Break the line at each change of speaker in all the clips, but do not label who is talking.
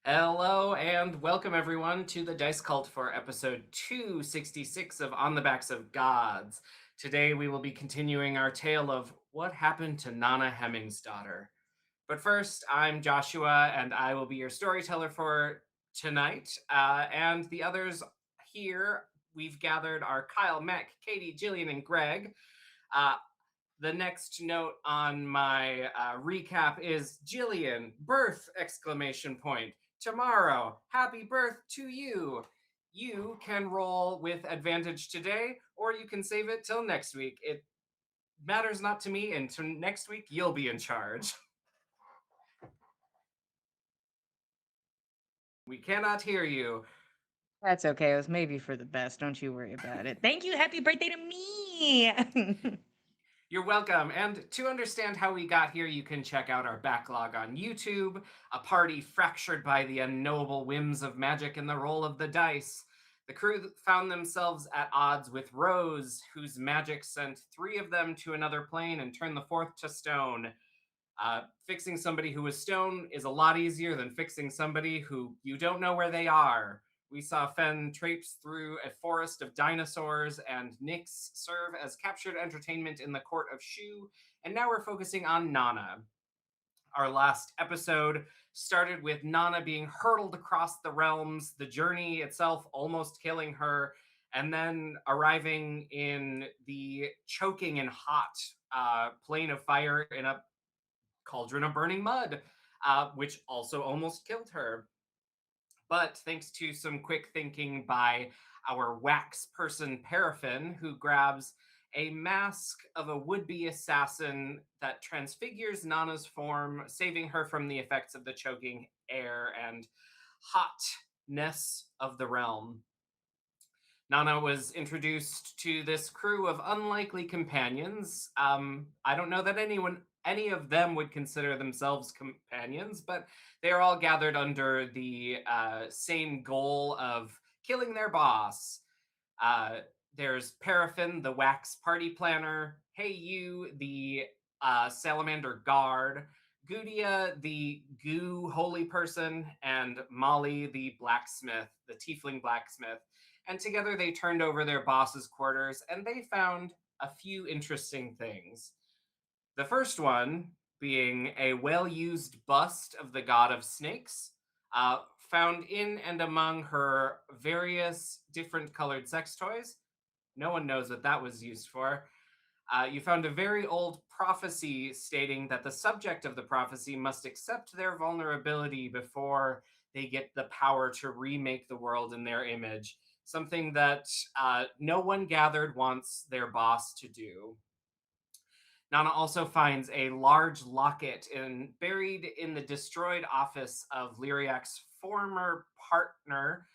Hello and welcome everyone to the Dice Cult for episode 266 of On the Backs of Gods. Today we will be continuing our tale of what happened to Nanna Hemmingsdottir. But first, I'm Joshua and I will be your storyteller for tonight. And the others here we've gathered are Kyle, Mac, Katie, Jillian, and Greg. Uh, the next note on my recap is Jillian, birth! Exclamation point. Tomorrow, happy birth to you. You can roll with advantage today, or you can save it till next week. It matters not to me, and to next week, you'll be in charge. We cannot hear you.
That's okay. It was maybe for the best. Don't you worry about it. Thank you. Happy birthday to me.
You're welcome. And to understand how we got here, you can check out our backlog on YouTube, a party fractured by the unknowable whims of magic and the roll of the dice. The crew found themselves at odds with Rose, whose magic sent three of them to another plane and turned the fourth to stone. Fixing somebody who was stone is a lot easier than fixing somebody who you don't know where they are. We saw Fen traipse through a forest of dinosaurs, and Nyx serve as captured entertainment in the court of Shu, and now we're focusing on Nanna. Our last episode started with Nanna being hurtled across the realms, the journey itself almost killing her, and then arriving in the choking and hot plane of fire in a cauldron of burning mud, which also almost killed her. But thanks to some quick thinking by our wax person Paraffin, who grabs a mask of a would-be assassin that transfigures Nana's form, saving her from the effects of the choking air and hotness of the realm. Nanna was introduced to this crew of unlikely companions. I don't know that any of them would consider themselves companions, but they are all gathered under the same goal of killing their boss. Uh, there's Paraffin, the wax party planner, Hey You, the salamander guard, Gudia, the goo holy person, and Molly, the blacksmith, the tiefling blacksmith. And together they turned over their boss's quarters and they found a few interesting things. The first one being a well used bust of the god of snakes, found in and among her various different colored sex toys. No one knows what that was used for. You found a very old prophecy stating that the subject of the prophecy must accept their vulnerability before they get the power to remake the world in their image. Something that no one gathered wants their boss to do. Nana also finds a large locket buried in the destroyed office of Lyriac's former partner,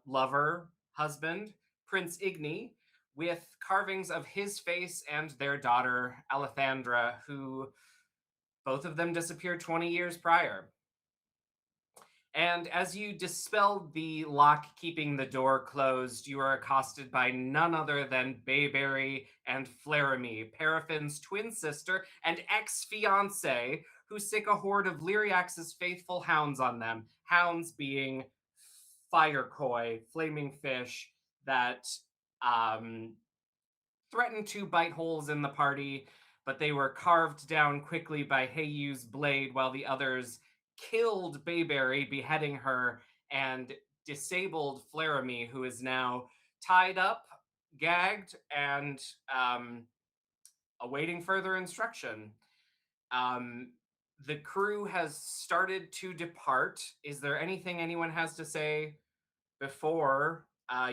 lover, husband, Prince Igni, with carvings of his face and their daughter, Alethandra, who both of them disappeared 20 years prior. And as you dispel the lock keeping the door closed, you are accosted by none other than Bayberry and Flaramie, Paraffin's twin sister and ex-fiance, who sick a horde of Lyriax's faithful hounds on them. Hounds being fire koi, flaming fish that um, threatened to bite holes in the party, but they were carved down quickly by Heiyu's blade while the others killed Bayberry, beheading her, and disabled Flaramie, who is now tied up, gagged, and awaiting further instruction. Um, the crew has started to depart. Is there anything anyone has to say before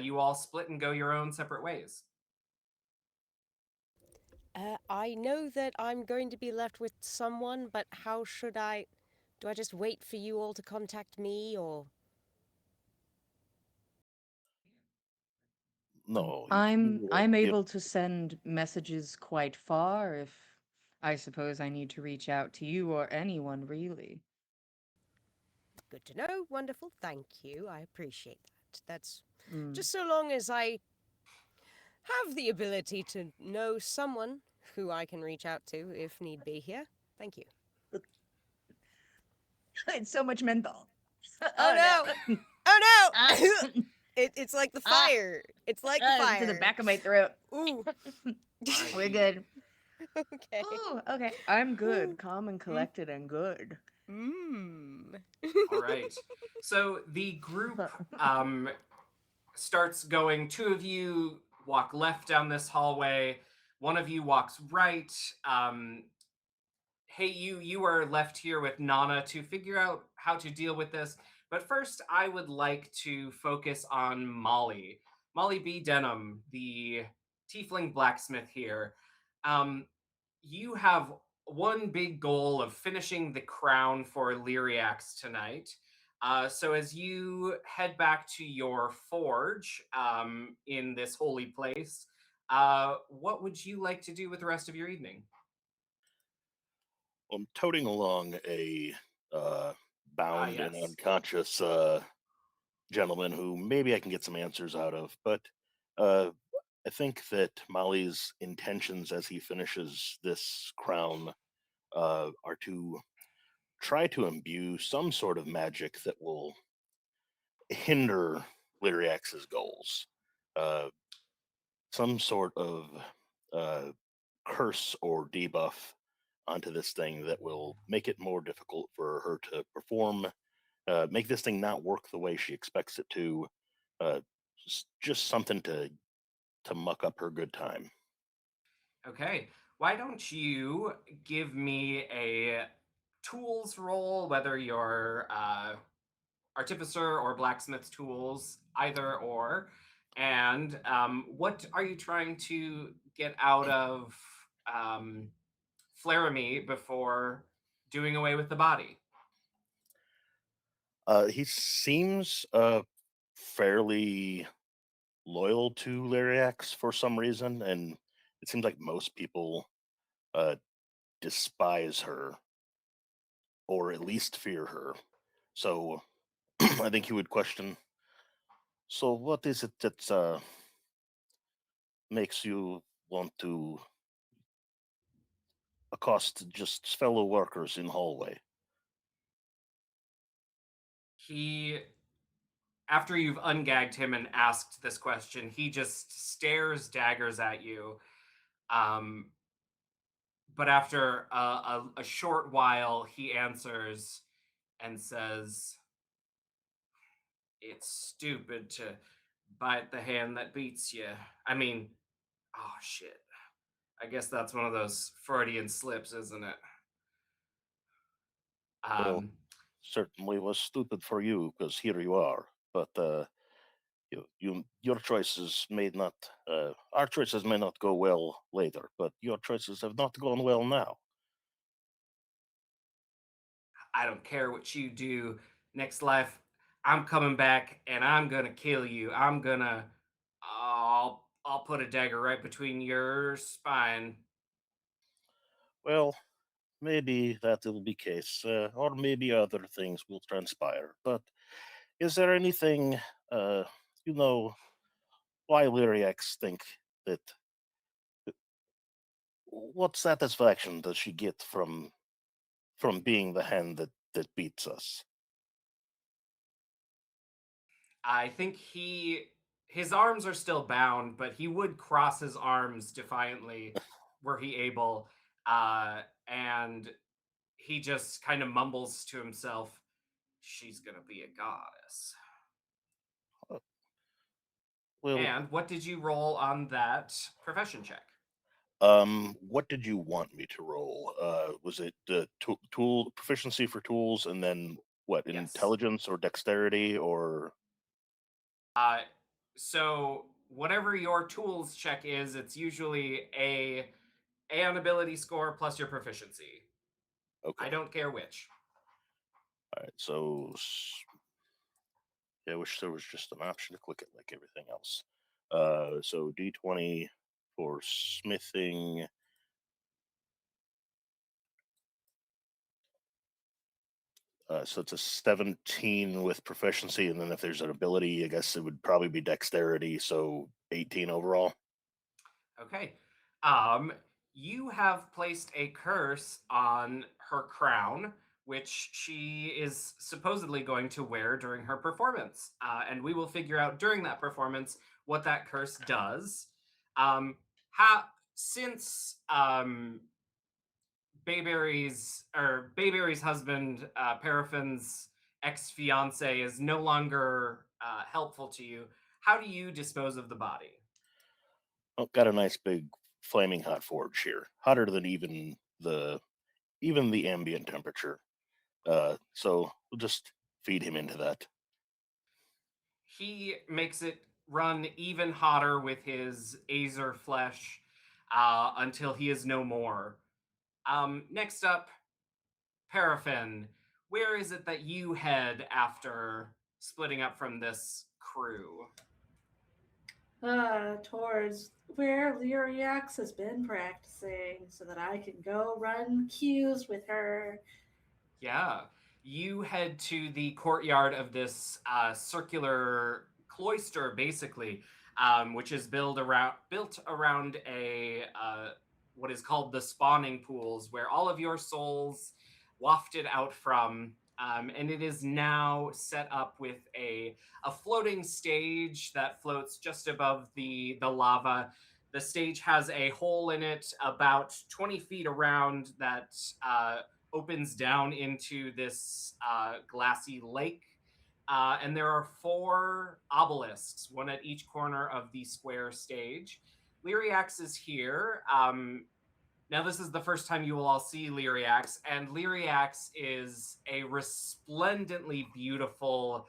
you all split and go your own separate ways?
I know that I'm going to be left with someone, but how should I? Do I just wait for you all to contact me, or?
No,
I'm
you
I'm
give.
able to send messages quite far if I suppose I need to reach out to you or anyone really.
Good to know. Wonderful. Thank you. I appreciate that. That's
Mm.
just so long as I have the ability to know someone who I can reach out to if need be here. Thank you.
It's so much menthol.
Oh
Oh
no!
no.
Oh
Ah,
no! It's like the
ah,
fire. It's like the
it's in the
fire.
back of my throat.
Ooh.
We're
R.I.P.
good.
Okay.
Ooh, okay. I'm good.
Ooh.
Calm and
Mm.
collected and good.
Mm.
All right. So the group starts going. Two of you walk left down this hallway. One of you walks right. Um, hey, you are left here with Nana to figure out how to deal with this. But first, I would like to focus on Molly. Molly B. Denham, the tiefling blacksmith here. Um, you have one big goal of finishing the crown for Lyriax tonight. So as you head back to your forge in this holy place, what would you like to do with the rest of your evening?
I'm toting along a uh,
Ah,
bound and
yes.
unconscious gentleman who maybe I can get some answers out of. But uh, I think that Molly's intentions as he finishes this crown are to try to imbue some sort of magic that will hinder Lyriax's goals. Uh, some sort of uh, curse or debuff onto this thing that will make it more difficult for her to perform, make this thing not work the way she expects it to. Uh, just something to muck up her good time.
Okay. Why don't you give me a tools roll, whether you're artificer or blacksmith tools, either or. And what are you trying to get out of um, Flaramie before doing away with the body?
He seems fairly loyal to Lyriax for some reason, and it seems like most people uh, despise her or at least fear her. So I think he would question. So what is it that makes you want to accost just fellow workers in hallway?
He, after you've ungagged him and asked this question, he just stares daggers at you. Um, but after a short while, he answers and says, "It's stupid to bite the hand that beats you." I mean, oh shit. I guess that's one of those Freudian slips, isn't it?
Well,
Um,
certainly was stupid for you because here you are. But your choices may not. Our choices may not go well later, but your choices have not gone well now.
I don't care what you do. Next life, I'm coming back and I'm gonna kill you. I'll put a dagger right between your spine.
Well, maybe that will be case, or maybe other things will transpire. But is there anything, uh, you know, why Lyriax think that? What satisfaction does she get from being the hand that beats us?
I think his arms are still bound, but he would cross his arms defiantly were he able. And he just kind of mumbles to himself, "She's gonna be a goddess."
Uh, Well,
And what did you roll on that profession check?
what did you want me to roll? Was it tool proficiency for tools, and then what?
Yes.
Intelligence or dexterity or?
Uh, so whatever your tools check is, it's usually a on ability score plus your proficiency. I
Okay,
don't care which.
all right. So yeah, I wish there was just an option to click it like everything else. So D20 for smithing. So it's a 17 with proficiency, and then if there's an ability, I guess it would probably be dexterity. So 18 overall.
Okay. Um, you have placed a curse on her crown, which she is supposedly going to wear during her performance. And we will figure out during that performance what that curse does. Um, how since Bayberry's husband, Paraffin's ex-fiance, is no longer helpful to you, how do you dispose of the body?
Oh, got a nice big flaming hot forge here, hotter than even the ambient temperature. So we'll just feed him into that.
He makes it run even hotter with his Azer flesh until he is no more. Next up, Paraffin. Where is it that you head after splitting up from this crew?
Towards where Lyriax has been practicing so that I can go run cues with her.
Yeah, you head to the courtyard of this circular cloister, basically, which is built around a what is called the spawning pools, where all of your souls wafted out from. And it is now set up with a floating stage that floats just above the lava. The stage has a hole in it about 20 feet around that opens down into this glassy lake. And there are four obelisks, one at each corner of the square stage. Lyriax is here. Now, this is the first time you will all see Lyriax, and Lyriax is a resplendently beautiful.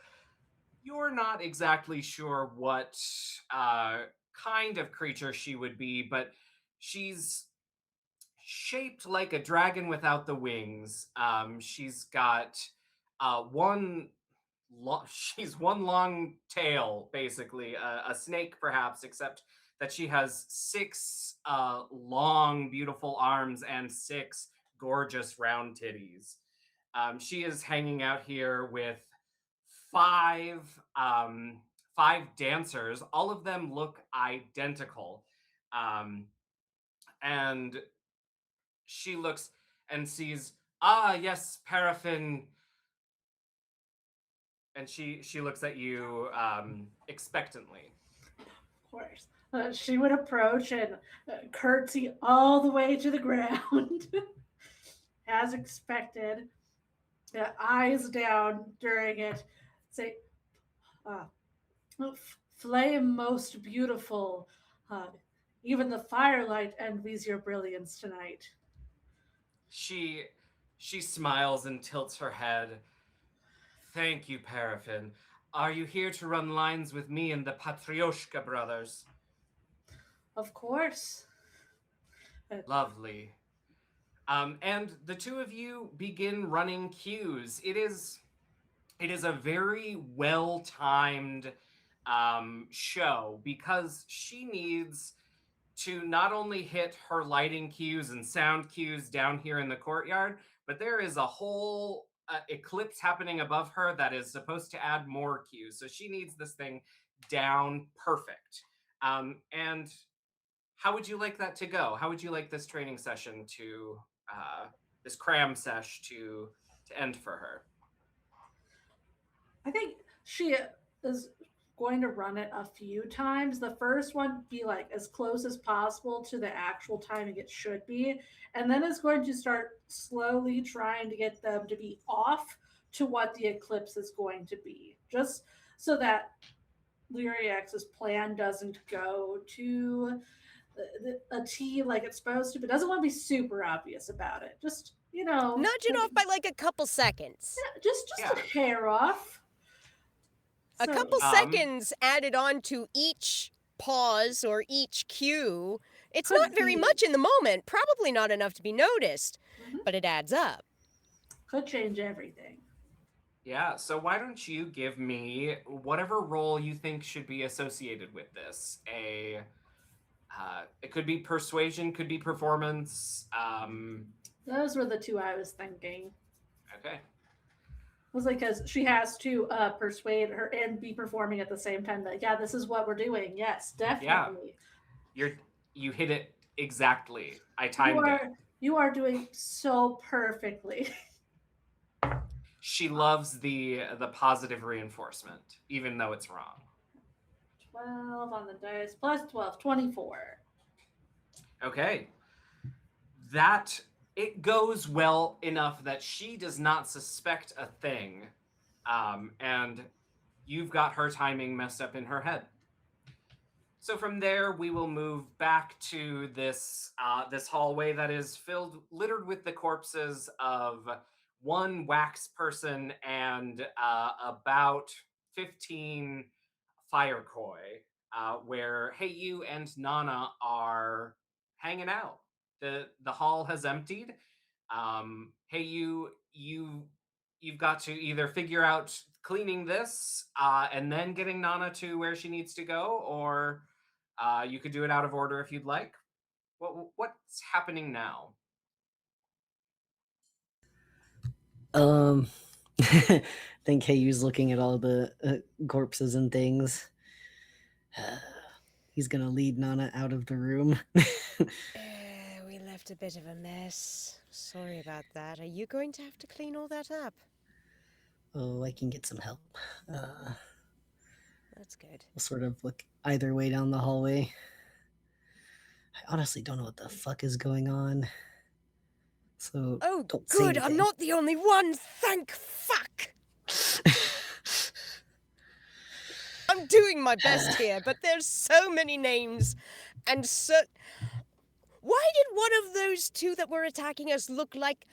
You're not exactly sure what kind of creature she would be, but she's shaped like a dragon without the wings. She's got one. She's one long tail, basically a snake, perhaps, except that she has six long, beautiful arms and six gorgeous round titties. She is hanging out here with five five dancers. All of them look identical. Um, and she looks and sees, ah, yes, Paraffin, and she looks at you expectantly.
Of course. She would approach and curtsy all the way to the ground, as expected. Eyes down during it. Say, uh, flame most beautiful. Uh, even the firelight envies your brilliance tonight.
She she smiles and tilts her head. Thank you, Paraffin. Are you here to run lines with me and the Patrioshka brothers?
Of course.
Lovely. And the two of you begin running cues. It is a very well timed show because she needs to not only hit her lighting cues and sound cues down here in the courtyard, but there is a whole eclipse happening above her that is supposed to add more cues. So she needs this thing down perfect. And how would you like that to go? How would you like this training session to, this cram sesh to end for her?
I think she is going to run it a few times. The first one be like as close as possible to the actual timing it should be, and then it's going to start slowly trying to get them to be off to what the eclipse is going to be, just so that Lyriax's plan doesn't go to a T like it's supposed to, but doesn't want to be super obvious about it. Just
Nudge it off by like a couple seconds.
just
Yeah.
a hair off.
A
So-
couple seconds added on to each pause or each cue. It's
Could
not very
be.
much in the moment, probably not enough to be noticed,
Mhm.
but it adds up.
Could change everything.
Yeah, so why don't you give me whatever role you think should be associated with this? It could be persuasion, could be performance.
Those were the two I was thinking.
Okay.
Mostly because she has to persuade her and be performing at the same time. Like, yeah, this is what we're doing. Yes, definitely.
You hit it exactly. I
You
timed it.
are you are doing so perfectly.
She loves the positive reinforcement, even though it's wrong.
12 on the dice plus 12, 24.
Okay. That it goes well enough that she does not suspect a thing. And you've got her timing messed up in her head. So from there, we will move back to this hallway that is littered with the corpses of one wax person and about 15 fire koi, where Hey You and Nana are hanging out. The hall has emptied. Hey you've got to either figure out cleaning this and then getting Nana to where she needs to go, or you could do it out of order if you'd like. What's happening now?
Um, I think Heiyu's looking at all the corpses and things. He's gonna lead Nana out of the room.
We left a bit of a mess. Sorry about that. Are you going to have to clean all that up?
Oh, I can get some help.
That's good.
We'll sort of look either way down the hallway. I honestly don't know what the fuck is going on. So
Oh,
don't say
good. I'm
anything.
not the only one. Thank fuck. I'm doing my best here, but there's so many names and so. Why did one of those two that were attacking us look like?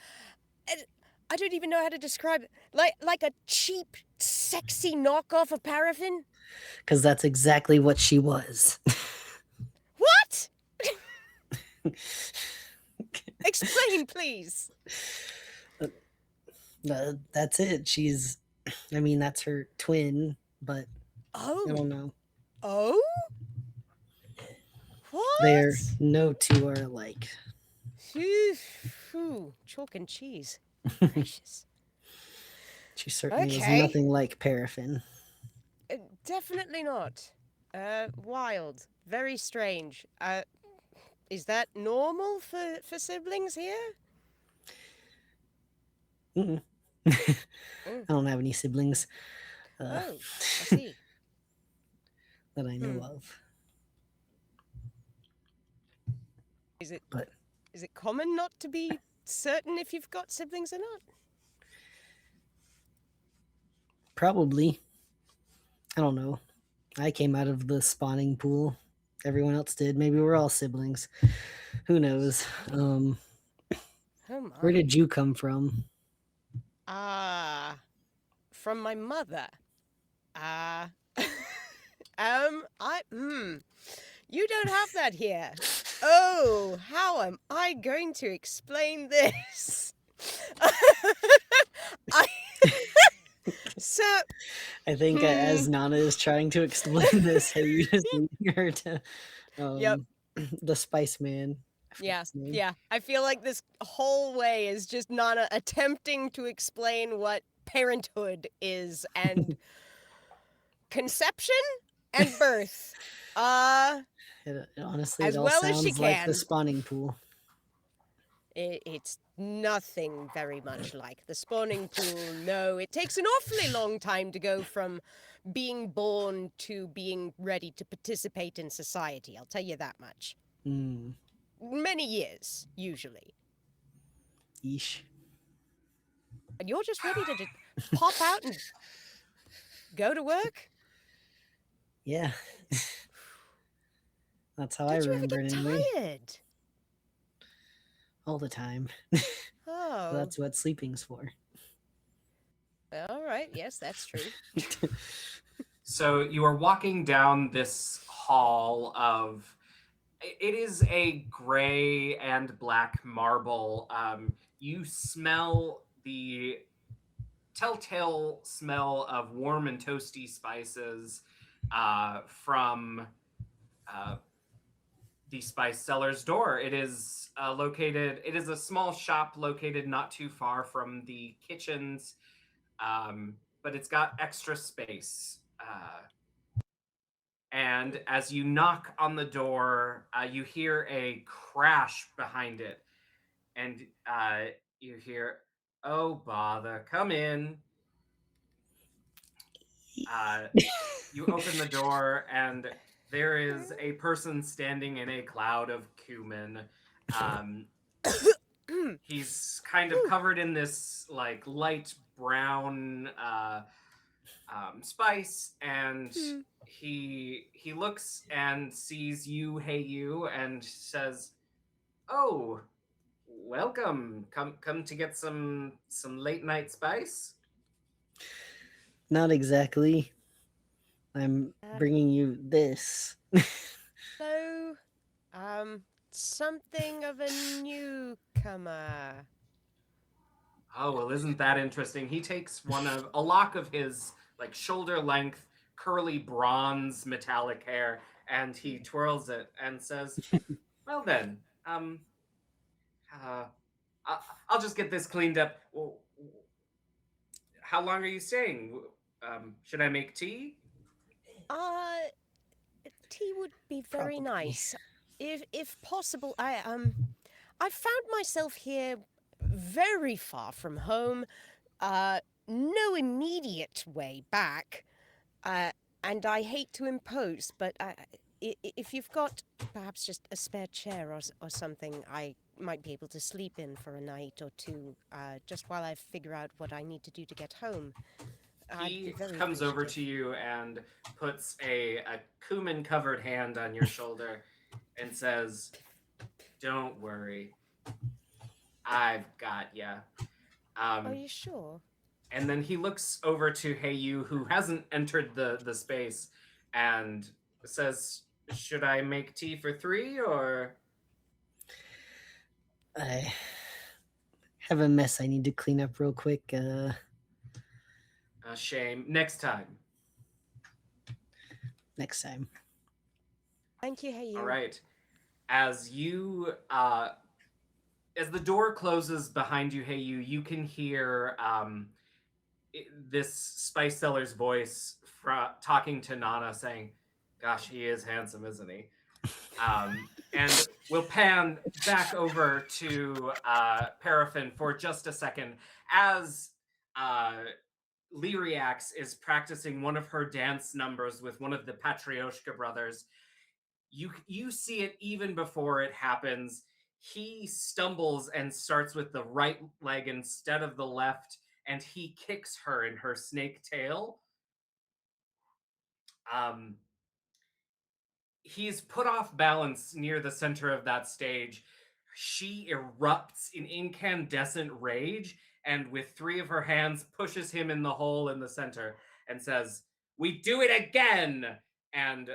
I don't even know how to describe it. Like a cheap, sexy knockoff of Paraffin.
Because that's exactly what she was.
What? Explain, please.
That's it. She's, I mean, that's her twin, but I
Oh.
don't know.
Oh? What?
There, no two are alike.
Phew, chalk and cheese. Gracious.
She certainly is
Okay.
nothing like Paraffin.
Definitely not. Wild. Very strange. Is that normal for siblings here?
Mm-mm. I don't have any siblings
Oh, I see.
that I know of.
Is it
But
is it common not to be certain if you've got siblings or not?
probably, I don't know. I came out of the spawning pool. Everyone else did. Maybe we're all siblings. Who knows?
Oh my.
Where did you come from?
From my mother. You don't have that here. Oh, how am I going to explain this? So,
I think as Nana is trying to explain this, hey, you just leading her to
Yep.
the Spice Man. I forget
yeah,
his name.
yeah. I feel like this whole way is just Nana attempting to explain what parenthood is and conception and birth.
It honestly,
As
it all
well as she
sounds like the
can.
spawning pool.
It's nothing very much like the spawning pool. No, it takes an awfully long time to go from being born to being ready to participate in society. I'll tell you that much.
Mm.
Many years, usually.
Yeesh.
And you're just ready to just pop out and go to work?
Yeah. That's how I
Don't you ever
remember
get
it anyway.
tired?
All the time.
Oh.
That's what sleeping's for.
All right. Yes, that's true.
So you are walking down this hall of. It is a gray and black marble. You smell the telltale smell of warm and toasty spices from the spice seller's door. It is it is a small shop located not too far from the kitchens, but it's got extra space. And as you knock on the door, you hear a crash behind it, and you hear, Oh, bother. Come in. Uh, you open the door, and there is a person standing in a cloud of cumin. Um, he's kind of covered in this like light brown spice, and he looks and sees you, hey you, and says, "Oh, welcome. Come to get some late night spice."
Not exactly. I'm
Uh,
bringing you this.
so, something of a newcomer.
Oh, well, isn't that interesting? He takes one of a lock of his like shoulder length curly bronze metallic hair and he twirls it and says, "Well then, uh I- I'll just get this cleaned up. How long are you staying? Should I make tea?"
Uh, tea would be very
Probably.
nice. If possible, I found myself here very far from home, uh, no immediate way back, uh, and I hate to impose, but if you've got perhaps just a spare chair or something, I might be able to sleep in for a night or two, just while I figure out what I need to do to get home. I'd be
He
very
comes over
appreciative.
to you and puts a cumin covered hand on your shoulder and says, "Don't worry, I've got ya."
Are
Um,
you sure?
and then he looks over to Heyu, who hasn't entered the space, and says, "Should I make tea for three or
I have a mess I need to clean up real quick.
a shame? Next time."
Next time.
Thank you, hey
All
you.
right. As you as the door closes behind you, Heyu, you can hear this spice seller's voice talking to Nana, saying, "Gosh, he is handsome, isn't he?" And we'll pan back over to Paraffin for just a second as uh, Lyriax is practicing one of her dance numbers with one of the Patrioshka brothers. You see it even before it happens. He stumbles and starts with the right leg instead of the left, and he kicks her in her snake tail. Um, he's put off balance near the center of that stage. She erupts in incandescent rage and, with three of her hands, pushes him in the hole in the center and says, "We do it again!" And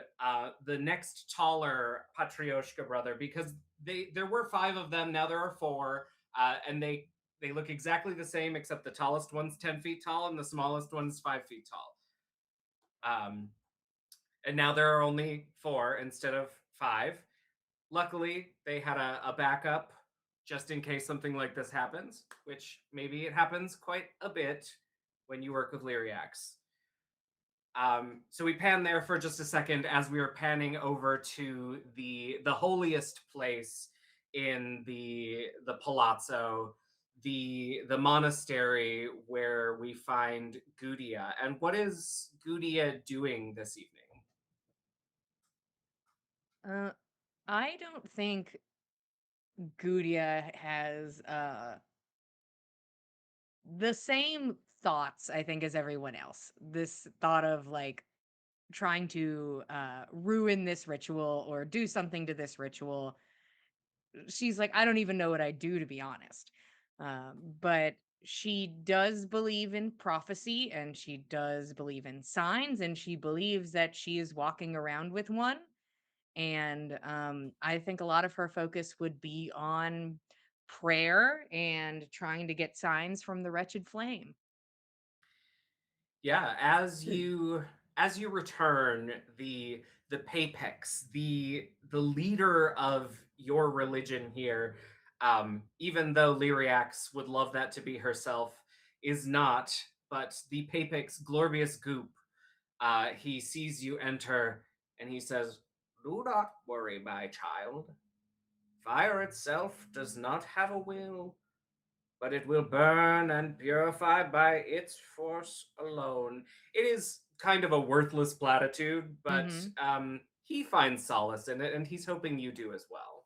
the next taller Patrioshka brother, because there were five of them, now there are four, and they look exactly the same, except the tallest one's 10 feet tall and the smallest one's 5 feet tall. And now there are only four instead of five. Luckily, they had a backup just in case something like this happens, which maybe it happens quite a bit when you work with Lyriax. So we pan there for just a second as we are panning over to the holiest place in the palazzo, the monastery where we find Gudia. And what is Gudia doing this evening?
Uh, I don't think Gudia has the same thoughts, I think, as everyone else. This thought of like trying to ruin this ritual or do something to this ritual. She's like, I don't even know what I do, to be honest. But she does believe in prophecy and she does believe in signs and she believes that she is walking around with one. And I think a lot of her focus would be on prayer and trying to get signs from the wretched flame.
Yeah, as you return, the Papex, the leader of your religion here, even though Lyriax would love that to be herself, is not. But the Papex, Glorbius Goop, he sees you enter and he says, "Do not worry, my child. Fire itself does not have a will. but it will burn and purify by its force alone. It is kind of a worthless platitude, but
Mm-hmm.
he finds solace in it, and he's hoping you do as well.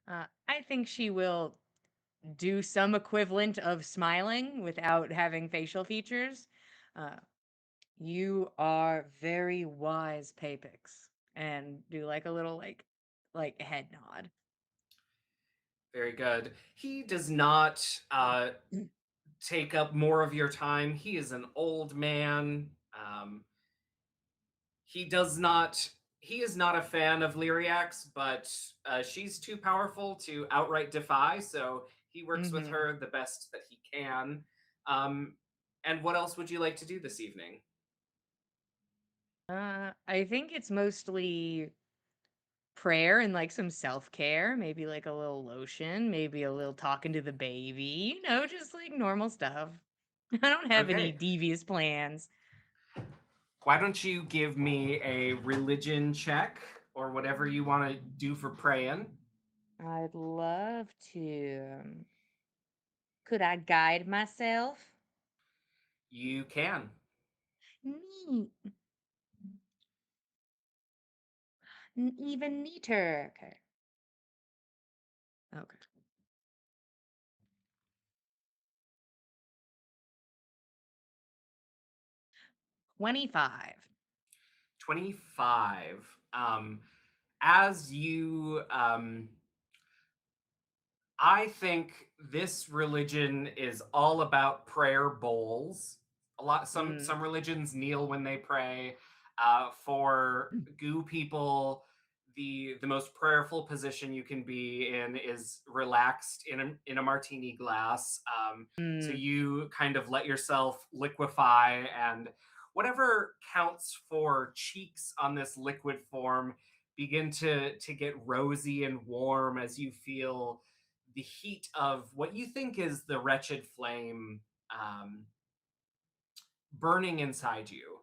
I think she will do some equivalent of smiling without having facial features. Uh, you are very wise, Papix, and do like a little like head nod.
Very good. He does not take up more of your time. He is an old man. He does not. He is not a fan of Lyriax, but she's too powerful to outright defy. So he works with
Mm-hmm.
her the best that he can. Um, and what else would you like to do this evening?
I think it's mostly prayer and like some self-care, maybe like a little lotion, maybe a little talking to the baby, just like normal stuff. I don't have any
Okay.
devious plans.
Why don't you give me a religion check or whatever you want to do for praying?
I'd love to. Could I guide myself?
You can.
Neat. Even neater. Okay. Okay. 25.
25. As you I think this religion is all about prayer bowls. A lot
Mm,
some religions kneel when they pray. For goo people, the most prayerful position you can be in is relaxed in a martini glass. So
mm,
you kind of let yourself liquefy, and whatever counts for cheeks on this liquid form begin to get rosy and warm as you feel the heat of what you think is the wretched flame um, burning inside you.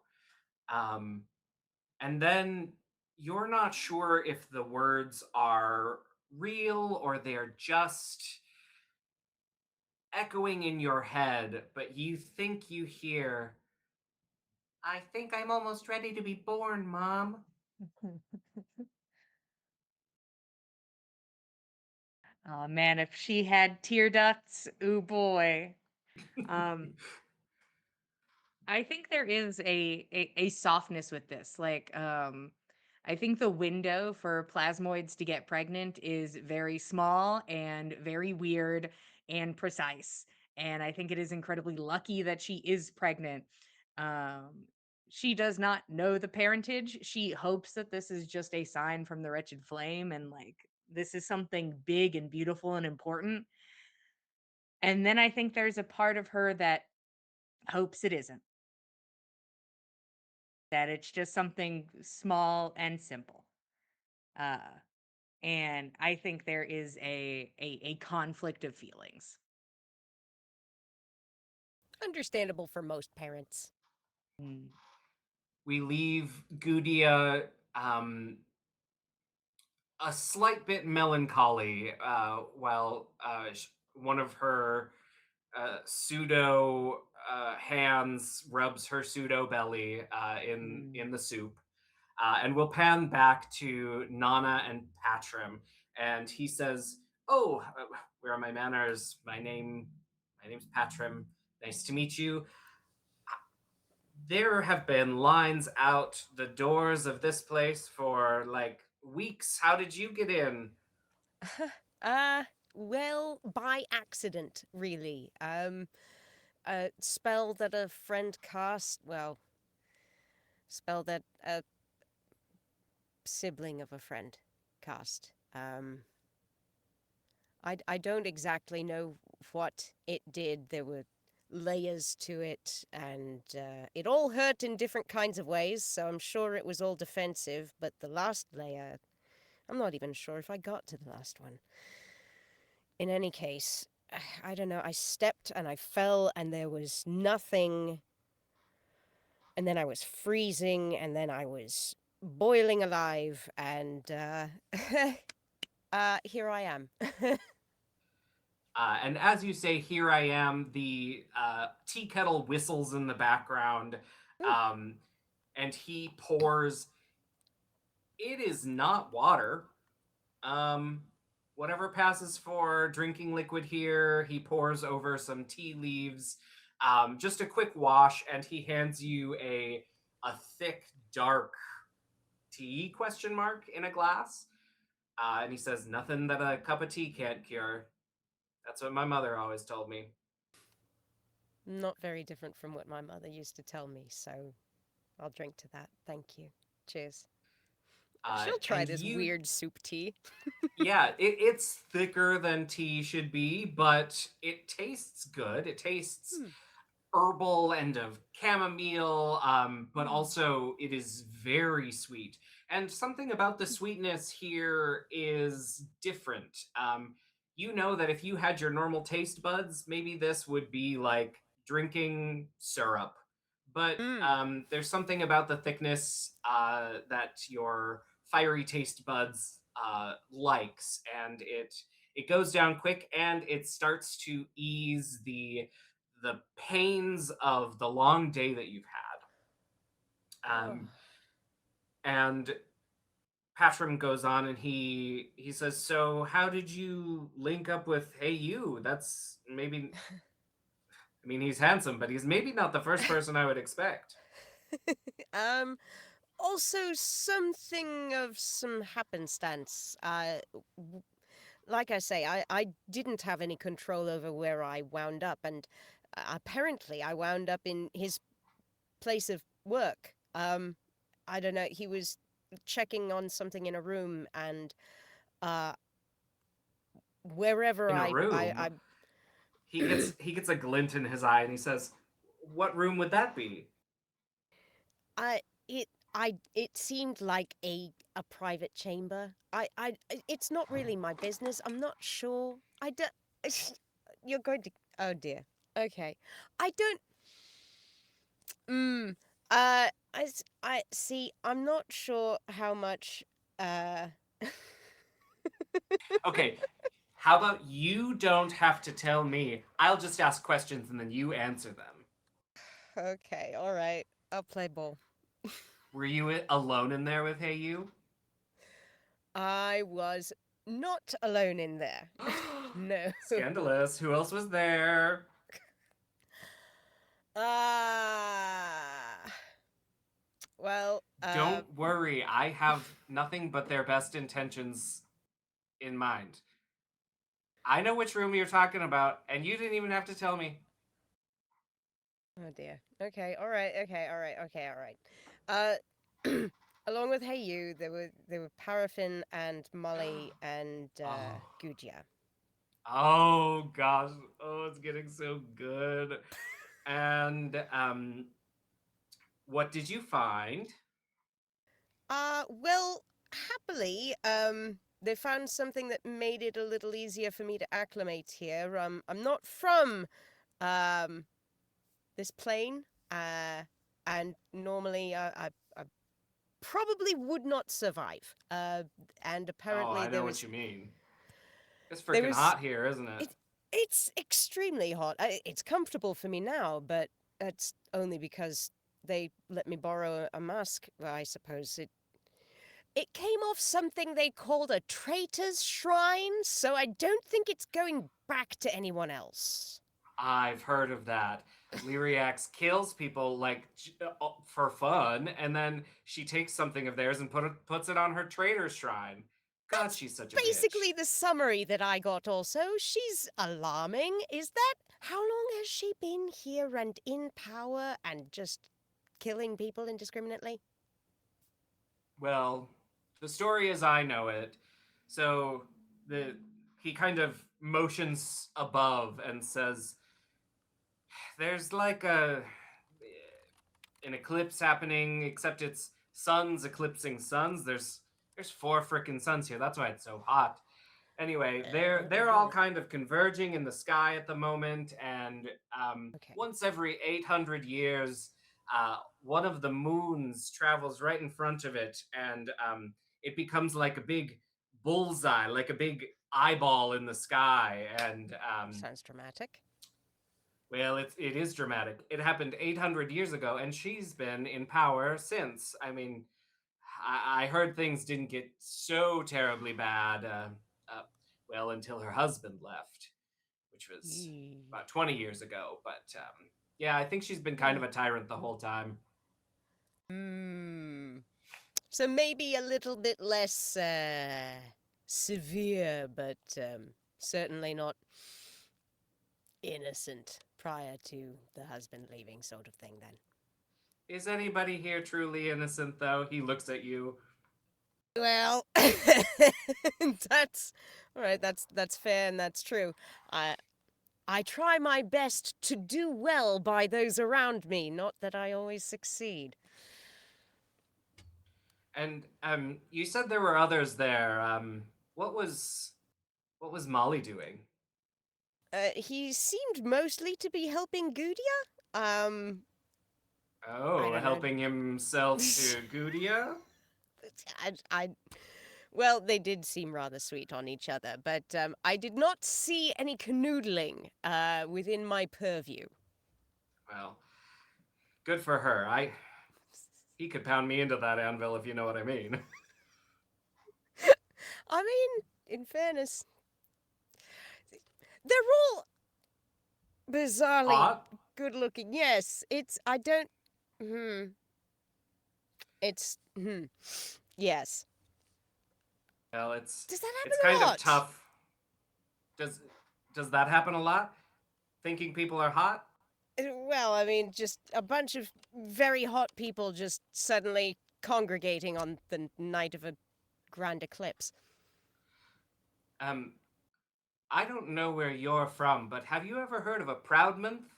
Um, and then you're not sure if the words are real or they're just echoing in your head, but you think you hear, I think I'm almost ready to be born, Mom.
oh man, if she had tear ducts, ooh boy. Um, I think there is a softness with this. I think the window for plasmoids to get pregnant is very small and very weird and precise. And I think it is incredibly lucky that she is pregnant. Um, she does not know the parentage. She hopes that this is just a sign from the wretched flame and like this is something big and beautiful and important. And then I think there's a part of her that hopes it isn't, that it's just something small and simple. Uh, and I think there is a conflict of feelings.
Understandable for most parents.
Mm,
We leave Gudia a slight bit melancholy while one of her pseudo hands rubs her pseudo belly
mm.
in the soup. And we'll pan back to Nana and Patrim, and he says, "Oh, where are my manners? My name's Patrim. Nice to meet you. There have been lines out the doors of this place for like weeks. How did you get in?"
uh, well, by accident, really. A spell that a friend cast, well, spell that a sibling of a friend cast. I don't exactly know what it did. There were layers to it, and it all hurt in different kinds of ways, so I'm sure it was all defensive, but the last layer, I'm not even sure if I got to the last one. In any case, I don't know, I stepped and I fell, and there was nothing, and then I was freezing, and then I was boiling alive, and here I am.
And as you say, here I am, the tea kettle whistles in the background,
Ooh.
um, and he pours. It is not water. Um, Whatever passes for drinking liquid here, he pours over some tea leaves. Just a quick wash, and he hands you a thick, dark tea question mark in a glass. And he says, "Nothing that a cup of tea can't cure." That's what my mother always told me.
Not very different from what my mother used to tell me, so I'll drink to that. Thank you. Cheers. She'll try
And
this
you,
weird soup tea.
yeah, it's thicker than tea should be, but it tastes good. It tastes
Hmm.
herbal and of chamomile, but
Hmm.
also it is very sweet. And something about the sweetness here is different. You know that if you had your normal taste buds, maybe this would be like drinking syrup. But
Mm.
there's something about the thickness that your fiery taste buds likes, and it goes down quick, and it starts to ease the pains of the long day that you've had.
Oh.
And Patram goes on and he says, "So how did you link up with Hey You? That's maybe, I mean, he's handsome, but he's maybe not the first person I would expect."
um. Also, something of some happenstance. Like I say, I didn't have any control over where I wound up, and apparently I wound up in his place of work. I don't know. He was checking on something in a room, and uh, wherever
In a room,
I
he gets a glint in his eye and he says, "What room would that be?"
I it seemed like a private chamber. It's not really my business. I'm not sure. I don't. You're going to. Oh dear. Okay. I don't. Mm. I see. I'm not sure how much. Uh.
Okay, how about you don't have to tell me? I'll just ask questions and then you answer them.
Okay. All right. I'll play ball.
Were you alone in there with Hey You?
I was not alone in there. No.
Scandalous. Who else was there?
Ah. Well.
Don't worry, I have nothing but their best intentions in mind. I know which room you're talking about, and you didn't even have to tell me.
Oh dear. Okay. All right. Okay. All right. Okay. All right. Along with Hey You, there were Paraffin and Molly and
Oh.
Gujia.
Oh gosh. Oh, it's getting so good. And what did you find?
Well, happily, they found something that made it a little easier for me to acclimate here. I'm not from um this plane, and normally I probably would not survive. And
Oh,
apparently
I know what you mean. It's
there
freaking
was
hot here, isn't it?
it's extremely hot. It's comfortable for me now, but that's only because they let me borrow a mask. I suppose it came off something they called a traitor's shrine, so I don't think it's going back to anyone else.
I've heard of that. Lyriax kills people like for fun, and then she takes something of theirs and puts it on her traitor's shrine. God,
That's
she's such a bitch.
basically the summary that I got also. She's alarming. Is that how long has she been here and in power and just killing people indiscriminately?
Well, the story as I know it. So the he kind of motions above and says, "There's like an eclipse happening, except it's suns eclipsing suns. There's four freaking suns here. That's why it's so hot. Anyway, they're all kind of converging in the sky at the moment, and
Okay.
once every 800 years, one of the moons travels right in front of it, and it becomes like a big bullseye, like a big eyeball in the sky, and
Sounds dramatic.
well, it is dramatic. It happened 800 years ago, and she's been in power since. I mean, I heard things didn't get so terribly bad. Well, until her husband left, which was about 20 years ago. But yeah, I think she's been kind of a tyrant the whole time.
So maybe a little bit less severe, but certainly not innocent prior to the husband leaving, sort of thing. Then.
Is anybody here truly innocent, though? He looks at you.
Well, that's all right. That's fair and that's true. I try my best to do well by those around me. Not that I always succeed.
And you said there were others there. What was Molly doing?
He seemed mostly to be helping Gudia.
Oh,
don't know.
helping himself to Gudia?
Well, they did seem rather sweet on each other, but I did not see any canoodling within my purview.
Well, good for her. He could pound me into that anvil, if you know what I mean.
I mean, in fairness, they're all bizarrely
Hot?
good looking. Yes, it's. I don't. It's. Yes.
Well,
Does that happen
it's
a
kind
lot?
of tough. Does that happen a lot? Thinking people are hot?
Well, I mean, just a bunch of very hot people just suddenly congregating on the night of a grand eclipse.
I don't know where you're from, but have you ever heard of a Proud Month?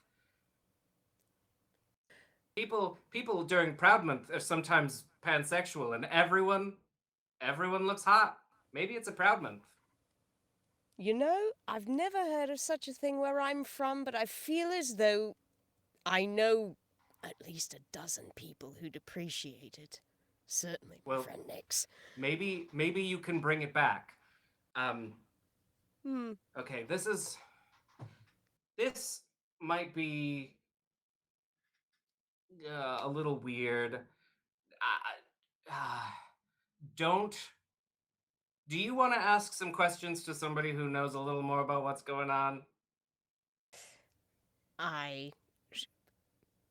People during Proud Month are sometimes pansexual, and everyone looks hot. Maybe it's a Proud Month.
You know, I've never heard of such a thing where I'm from, but I feel as though I know at least a dozen people who'd appreciate it. Certainly my friend Nix.
Maybe you can bring it back. Okay, this might be a little weird. Don't. Do you want to ask some questions to somebody who knows a little more about what's going on?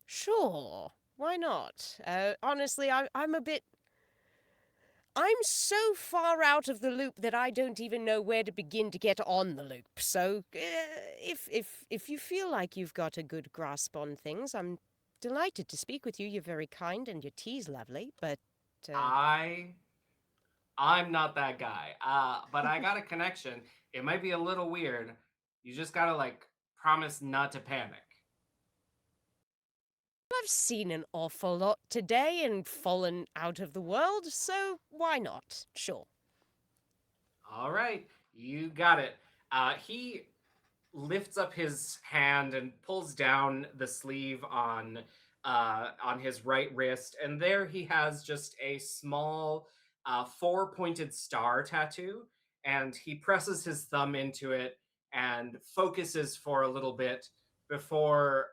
Sure. Why not? Honestly, I'm a bit. I'm so far out of the loop that I don't even know where to begin to get on the loop. So, if you feel like you've got a good grasp on things, I'm delighted to speak with you. You're very kind and your tea's lovely, but
I'm not that guy. But I got a connection. It might be a little weird. You just gotta promise not to panic.
I've seen an awful lot today and fallen out of the world, so why not? Sure.
All right, you got it. He lifts up his hand and pulls down the sleeve on his right wrist, and there he has just a small four-pointed star tattoo. And he presses his thumb into it and focuses for a little bit before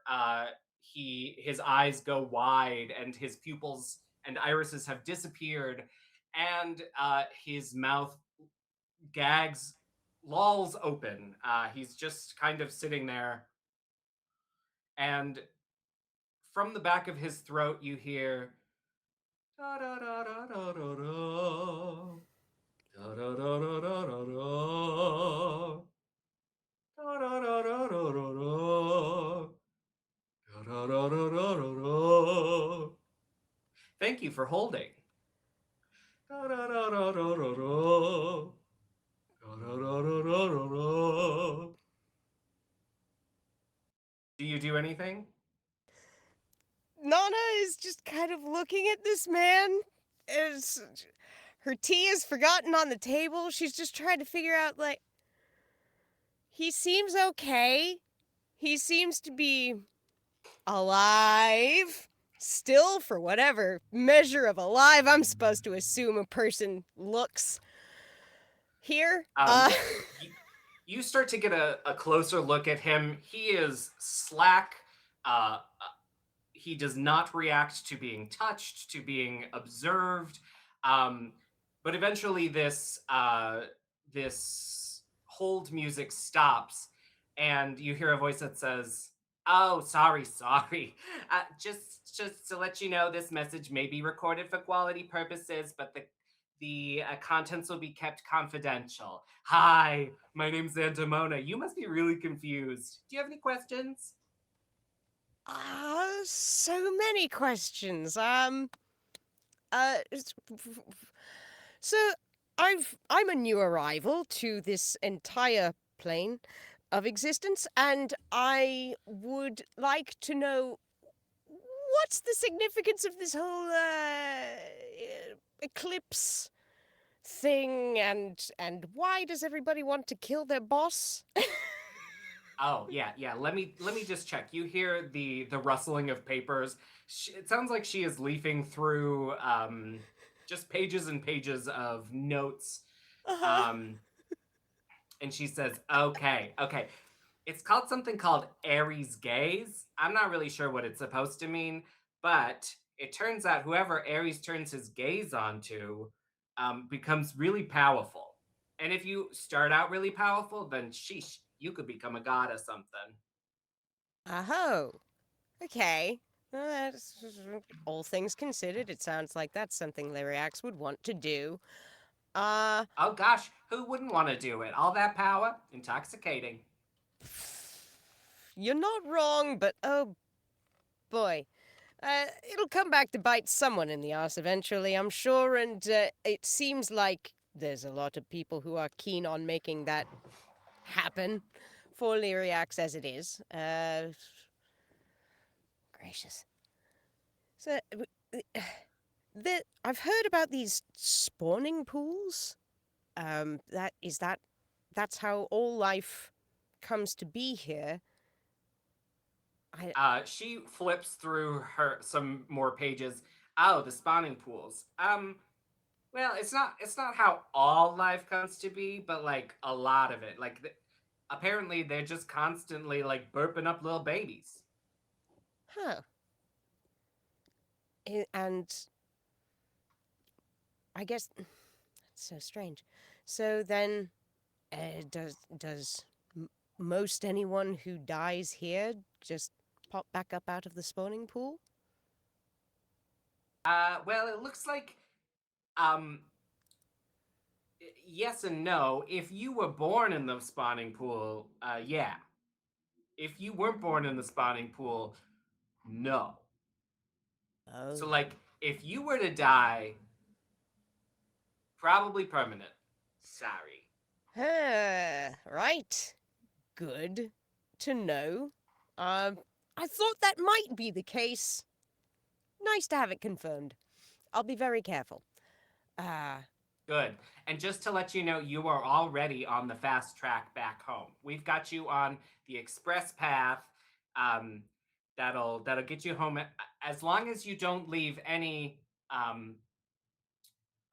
his eyes go wide and his pupils and irises have disappeared, and his mouth gags lolls open. He's just kind of sitting there, and from the back of his throat you hear da da da da da da da da da da da da da da da da da da. Thank you for holding. Da da da da da da da. Do you do anything?
Nanna is just kind of looking at this man as her tea is forgotten on the table. She's just trying to figure out, he seems okay. He seems to be alive. Still, for whatever measure of alive I'm supposed to assume a person looks. here.
you, you start to get a closer look at him. He is slack. He does not react to being touched, to being observed. Um, but eventually, this hold music stops, and you hear a voice that says, "Oh, sorry, sorry. Just to let you know, this message may be recorded for quality purposes, but the contents will be kept confidential. Hi, my name's Antimona. You must be really confused. Do you have any questions?"
So many questions. It's- so I'm a new arrival to this entire plane of existence, and I would like to know what's the significance of this whole eclipse thing, and why does everybody want to kill their boss?
Oh yeah. Let me just check. You hear the rustling of papers. It sounds like she is leafing through just pages and pages of notes.
Uh-huh.
Um, and she says, "Okay. It's called something called Aries gaze. I'm not really sure what it's supposed to mean, but it turns out whoever Aries turns his gaze onto becomes really powerful. And if you start out really powerful, then sheesh, you could become a god or something."
Oh, okay. Well, all things considered, it sounds like that's something Lyriax would want to do. Uh,
Oh gosh, who wouldn't want to do it? All that power, intoxicating.
you're not wrong, but oh boy. It'll come back to bite someone in the ass eventually, I'm sure, and it seems like there's a lot of people who are keen on making that happen for Lyriax as it is. Gracious. So, I've heard about these spawning pools. That's how all life comes to be here. I
She flips through her some more pages. Oh, the spawning pools. Well, it's not how all life comes to be, but like a lot of it. Like apparently they're just constantly like burping up little babies.
huh. And I guess that's so strange. So then, does most anyone who dies here just pop back up out of the spawning pool?
Well, it looks like um yes and no. If you were born in the spawning pool, yeah. If you weren't born in the spawning pool, no. So
Oh.
like if you were to die, probably permanent. Sorry.
Right. Good to know. I thought that might be the case. Nice to have it confirmed. I'll be very careful. Ah,
Good. And just to let you know, you are already on the fast track back home. We've got you on the express path. Um, that'll get you home as long as you don't leave any um,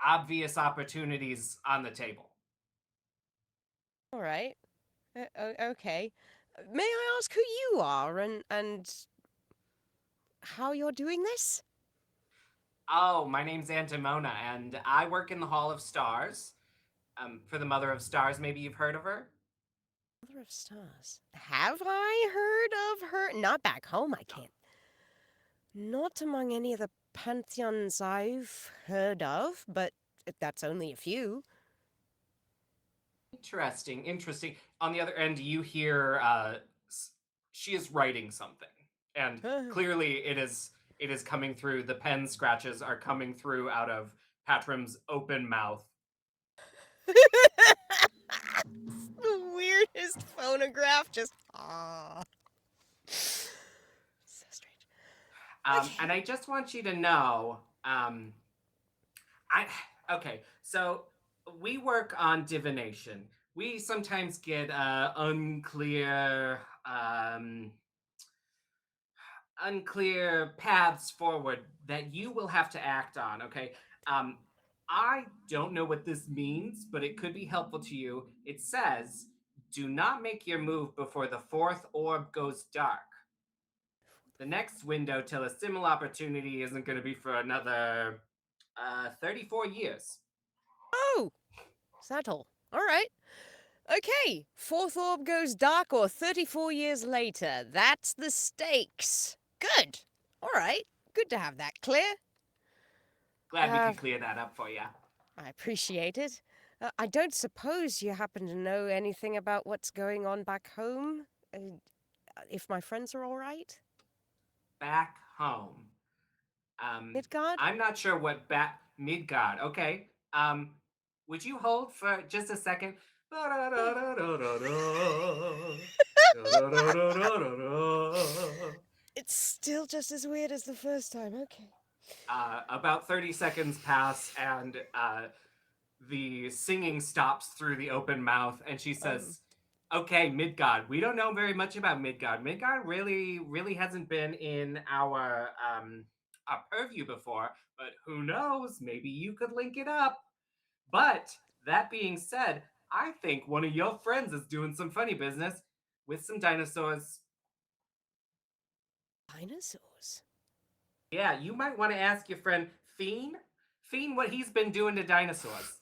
obvious opportunities on the table.
all right. Okay. May I ask who you are and how you're doing this?
Oh, my name's Antimona, and I work in the Hall of Stars. For the Mother of Stars, maybe you've heard of her.
Mother of Stars. Have I heard of her? Not back home, I can't. Not among any of the pantheons I've heard of, but that's only a few.
Interesting. On the other end, you hear she is writing something, and clearly it is coming through. The pen scratches are coming through out of Patrim's open mouth.
The weirdest phonograph, just ah. So strange.
And I just want you to know, I okay. So we work on divination. We sometimes get unclear paths forward that you will have to act on. Okay. Um, I don't know what this means, but it could be helpful to you. It says, do not make your move before the fourth orb goes dark. The next window till a similar opportunity isn't going to be for another 34 years.
Oh, is that all? All right. Okay, fourth orb goes dark or 34 years later. That's the stakes. Good. All right. Good to have that clear.
Glad we
Uh,
could clear that up for you.
I appreciate it. I don't suppose you happen to know anything about what's going on back home? If my friends are all right?
Back home.
Midgard?
I'm not sure what Midgard. Okay. Would you hold for just a second?
It's still just as weird as the first time. Okay.
About 30 seconds pass, and the singing stops through the open mouth, and she says, okay, Midgard. We don't know very much about Midgard. Midgard really hasn't been in our purview before, but who knows? Maybe you could link it up. But that being said, I think one of your friends is doing some funny business with some dinosaurs.
Dinosaurs?
Yeah, you might want to ask your friend Fiend. Fiend, what he's been doing to dinosaurs.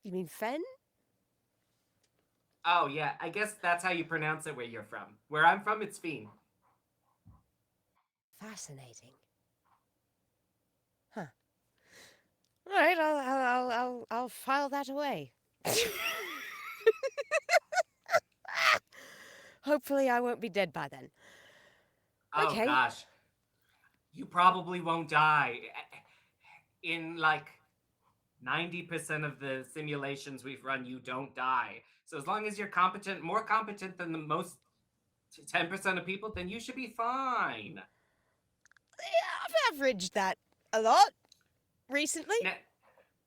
You mean Fen?
Oh, yeah, I guess that's how you pronounce it where you're from. Where I'm from, it's Fiend.
Fascinating. Huh. All right, I'll file that away. Hopefully, I won't be dead by then.
Oh,
Okay.
gosh. You probably won't die. In like 90% of the simulations we've run, you don't die. So as long as you're competent, more competent than the most 10% of people, then you should be fine.
Yeah, I've averaged that a lot recently.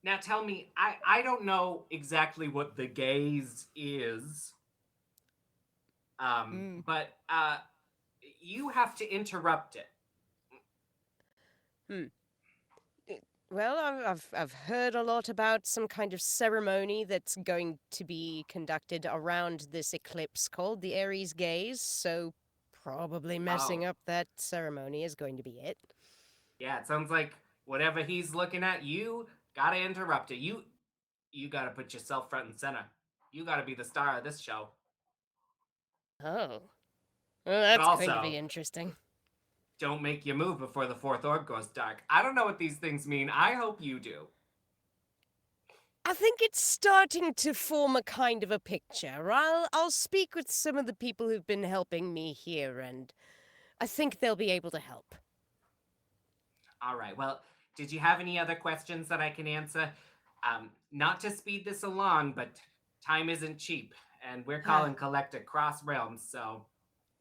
Now tell me, I don't know exactly what the gaze is. But you have to interrupt it.
Well, I've heard a lot about some kind of ceremony that's going to be conducted around this eclipse called the Aries Gaze, so probably messing
Oh.
up that ceremony is going to be it.
Yeah, it sounds like whatever he's looking at, you gotta interrupt it. You gotta put yourself front and center. You gotta be the star of this show.
Oh. Well, that's going to
also-
be interesting.
Don't make your move before the fourth orb goes dark. I don't know what these things mean. I hope you do.
I think it's starting to form a kind of a picture. I'll speak with some of the people who've been helping me here, and I think they'll be able to help.
All right. Well, did you have any other questions that I can answer? Not to speed this along, but time isn't cheap, and we're calling collect across realms, so.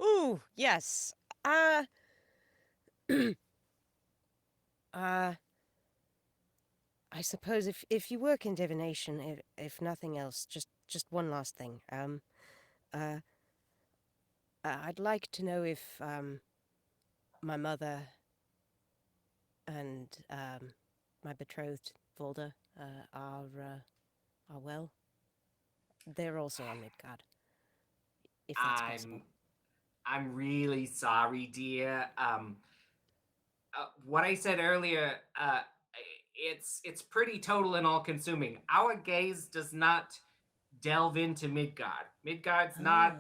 Ooh, yes. I suppose if you work in divination, if nothing else, just one last thing. I'd like to know if my mother and my betrothed Volda are well. They're also on Midgard. If that's possible.
I'm really sorry, dear. What I said earlier, it's pretty total and all-consuming. Our gaze does not delve into Midgard. Midgard's not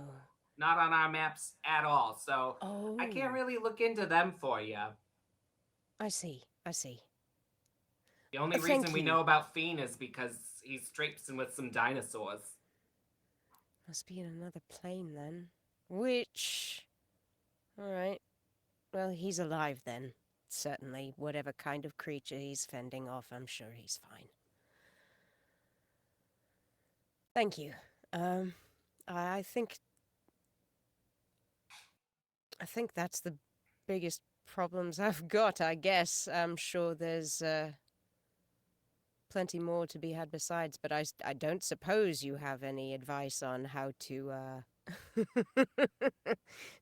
on our maps at all, so I can't really look into them for you.
I see.
The only
Thank
reason we
you.
know about Fiend is because he's traipsing with some dinosaurs.
Must be in another plane then. Which... Alright. Well, he's alive then. Certainly, whatever kind of creature he's fending off, I'm sure he's fine. Thank you. I think that's the biggest problems I've got, I guess. I'm sure there's plenty more to be had besides, but I don't suppose you have any advice on how to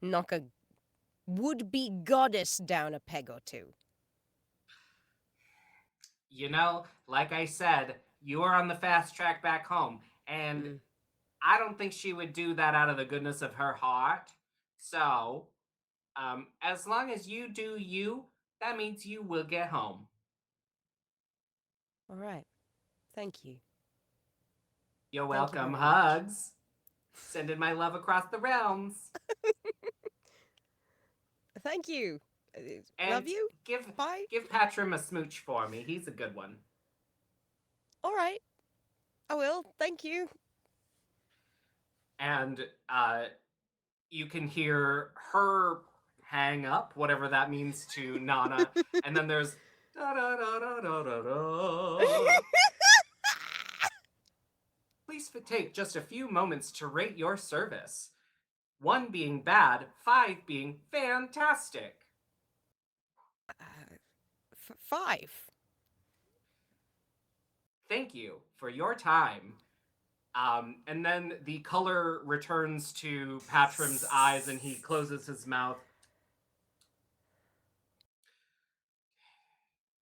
knock a would-be goddess down a peg or two.
You know, like I said, you're on the fast track back home. And
Mm.
I don't think she would do that out of the goodness of her heart. So, as long as you do you, that means you will get home.
All right. Thank you.
You're
Thank you
welcome.
very much.
Hugs. Sending my love across the realms.
Thank you.
And
Love you.
give
Bye.
give Patrim a smooch for me. He's a good one.
All right. I will. Thank you.
And you can hear her hang up, whatever that means to Nana. And then there's da da da da da da da. Please take just a few moments to rate your service. 1 being bad, 5 being fantastic.
5.
Thank you for your time. And then the color returns to Patrim's eyes and he closes his mouth.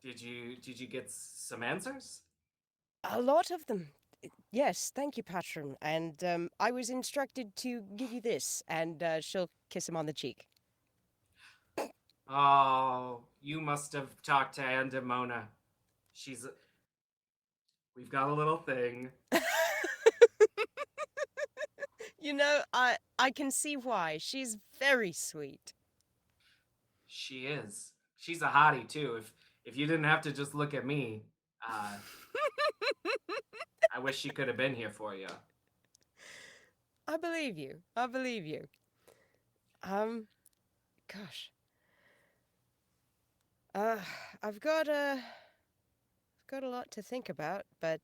Did you get some answers?
A lot of them. Yes, thank you, patron. And I was instructed to give you this, and she'll kiss him on the cheek.
Oh, you must have talked to Andamona. We've got a little thing.
You know, I can see why. She's very sweet.
She is. She's a hottie too. If you didn't have to just look at me, I wish she could have been here for you.
I believe you. I believe you. Gosh. I've got a lot to think about, but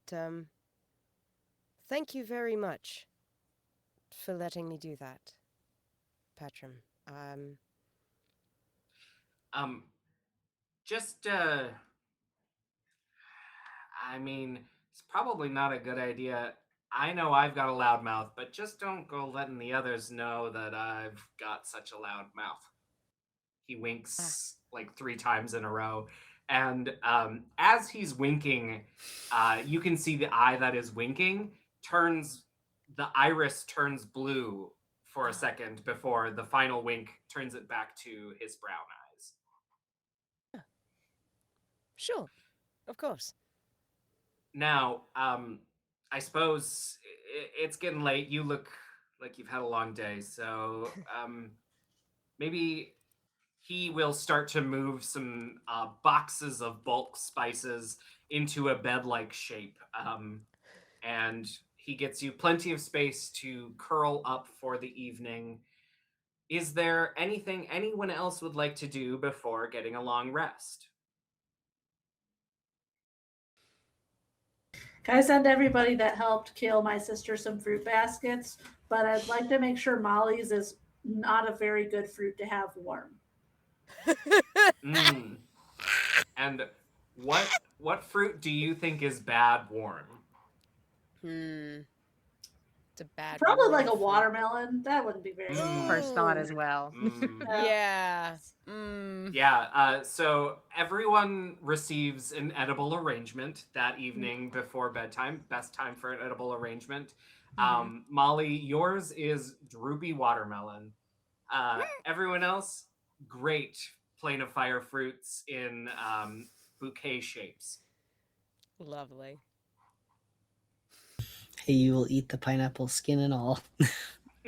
thank you very much for letting me do that, patron.
Just I mean, it's probably not a good idea. I know I've got a loud mouth, but just don't go letting the others know that I've got such a loud mouth. He winks like 3 times in a row. And as he's winking, you can see the eye that is winking the iris turns blue for a second before the final wink turns it back to his brown eyes.
Sure, of course.
Now, I suppose it's getting late. You look like you've had a long day, so maybe he will start to move some boxes of bulk spices into a bed-like shape, and he gets you plenty of space to curl up for the evening. Is there anything anyone else would like to do before getting a long rest?
Can I send everybody that helped kill my sister some fruit baskets? But I'd like to make sure Molly's is not a very good fruit to have warm.
Mm. And what fruit do you think is bad warm?
It's a bad
Probably
warm
like a
fruit.
watermelon. That wouldn't be very good.
First thought as well.
Yeah.
Yeah, so everyone receives an edible arrangement that evening before bedtime. Best time for an edible arrangement. Molly, yours is droopy watermelon. Everyone else, great plain of fire fruits in bouquet shapes.
Lovely.
Hey, you will eat the pineapple skin and all.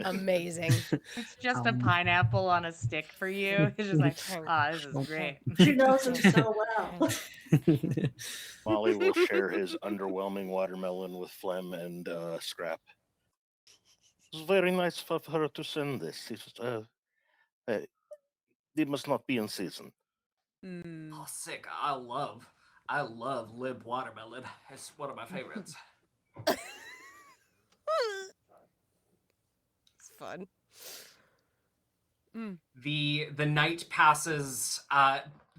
Amazing.
It's just a pineapple on a stick for you. It's just like, this is great.
She knows him so well.
Molly will share his underwhelming watermelon with Flem and Scrap. It's very nice of her to send this. It must not be in season.
Oh, sick! I love lib watermelon. It's one of my favorites.
It's fun.
The night passes.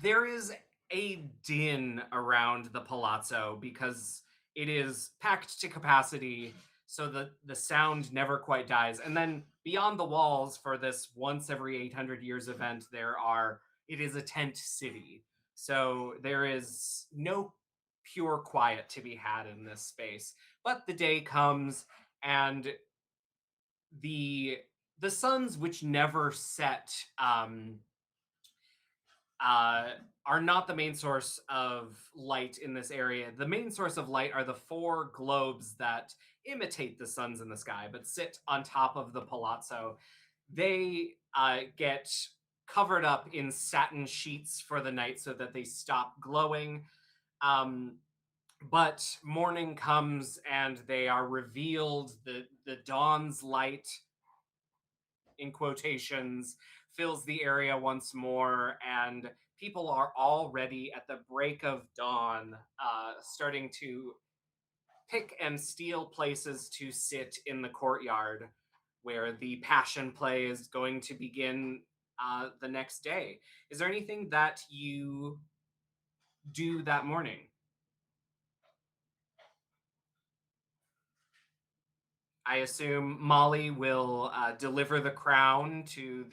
There is a din around the palazzo because it is packed to capacity, so the sound never quite dies. And then beyond the walls for this once every 800 years event, it is a tent city. So there is no pure quiet to be had in this space. But the day comes, and the the suns, which never set, uh, are not the main source of light in this area. The main source of light are the four globes that imitate the suns in the sky, but sit on top of the palazzo. They get covered up in satin sheets for the night so that they stop glowing. Um, but morning comes and they are revealed. The dawn's light, in quotations, fills the area once more, and people are already at the break of dawn starting to pick and steal places to sit in the courtyard where the passion play is going to begin the next day. Is there anything that you do that morning? I assume Molly will deliver the crown to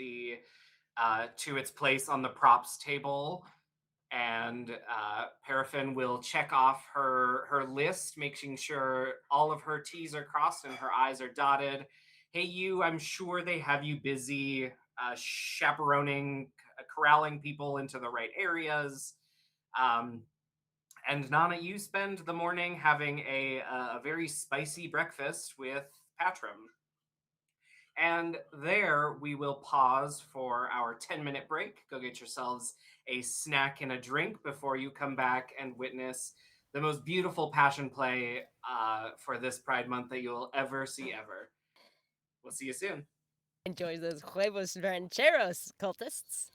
its place on the props table, and Paraffin will check off her list, making sure all of her T's are crossed and her I's are dotted. Hey, you! I'm sure they have you busy chaperoning, corralling people into the right areas. Um, and Nana, you spend the morning having a very spicy breakfast with Patrum. And there we will pause for our 10-minute break. Go get yourselves a snack and a drink before you come back and witness the most beautiful passion play for this Pride Month that you'll ever see ever. We'll see you soon.
Enjoy those huevos rancheros, cultists.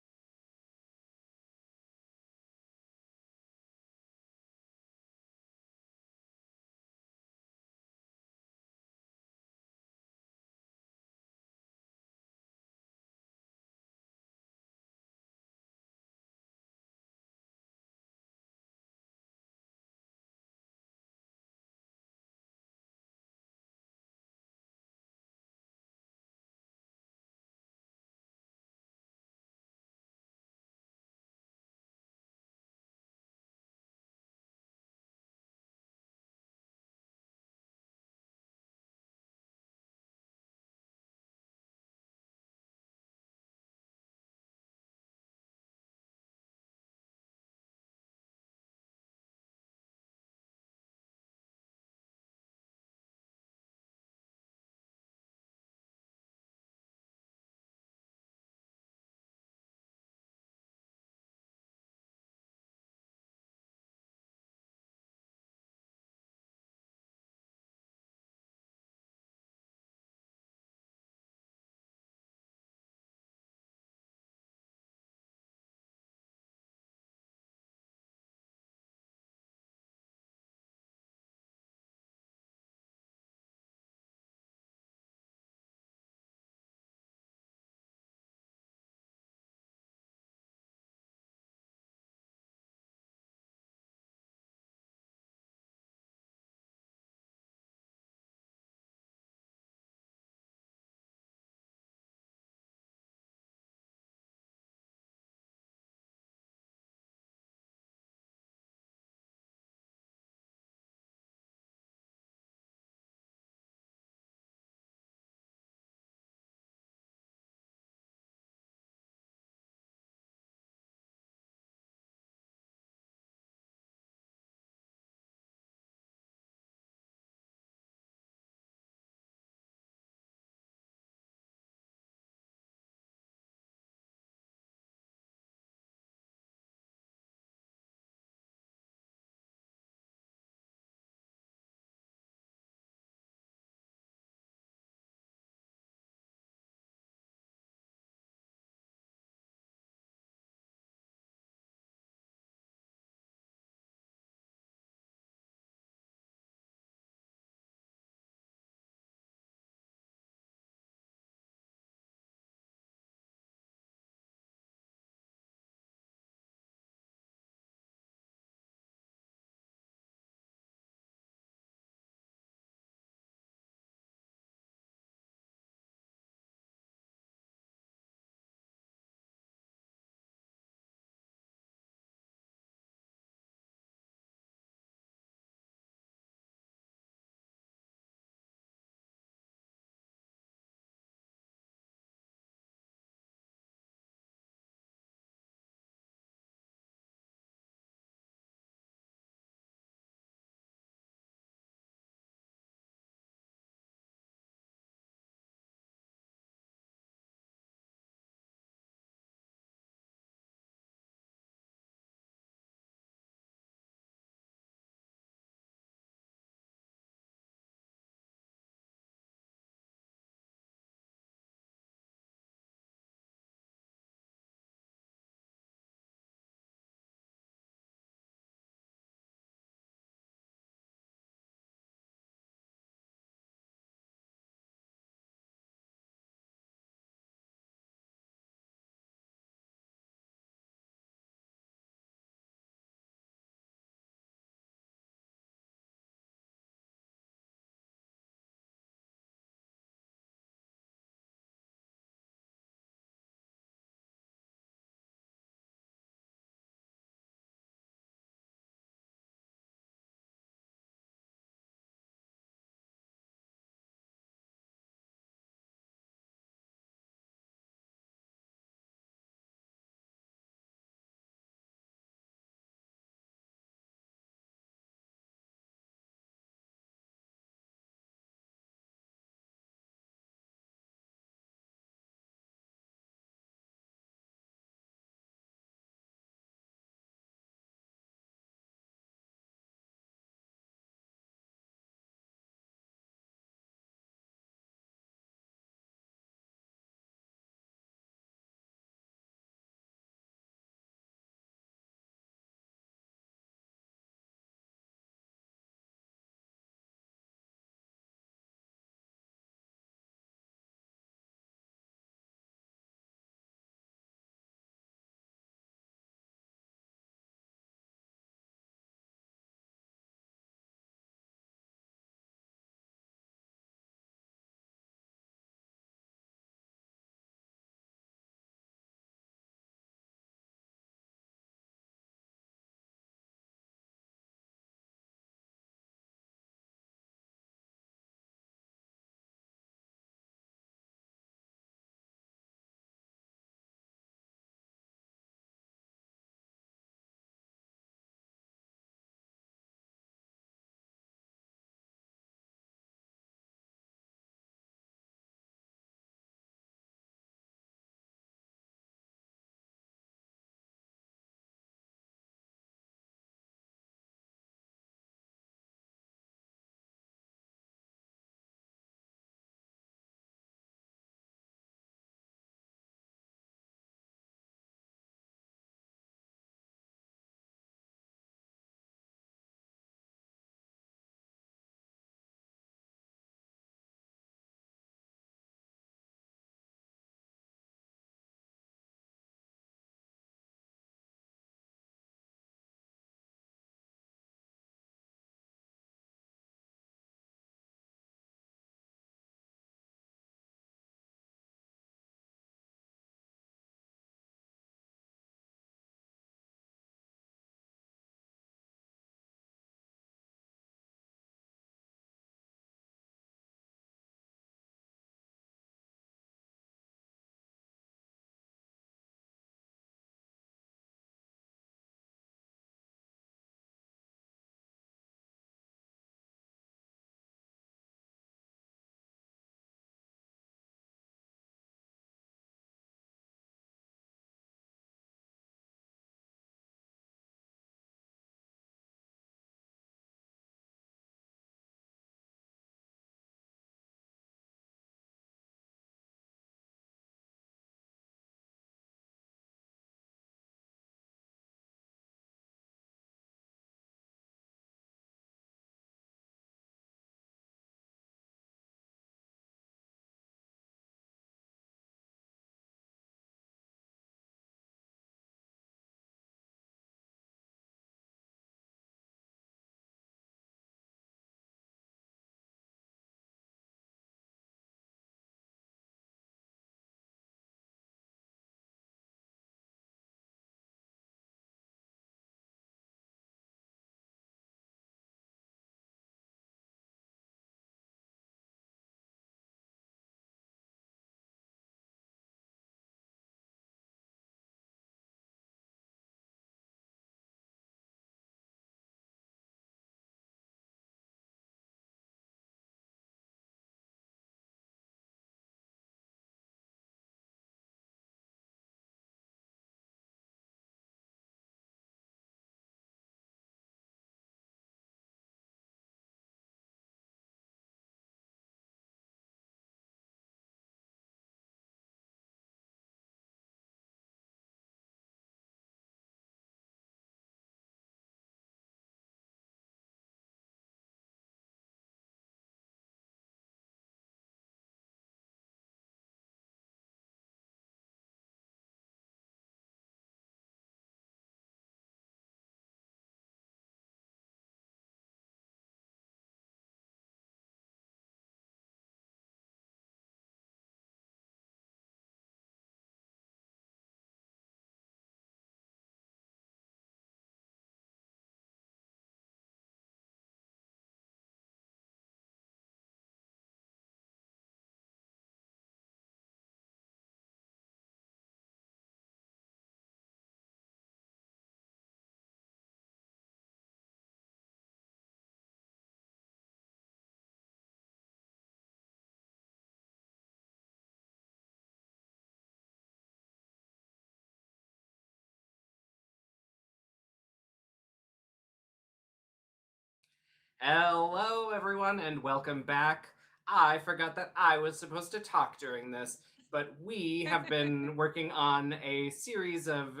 Hello, everyone, and welcome back. I forgot that I was supposed to talk during this, but we have been working on a series of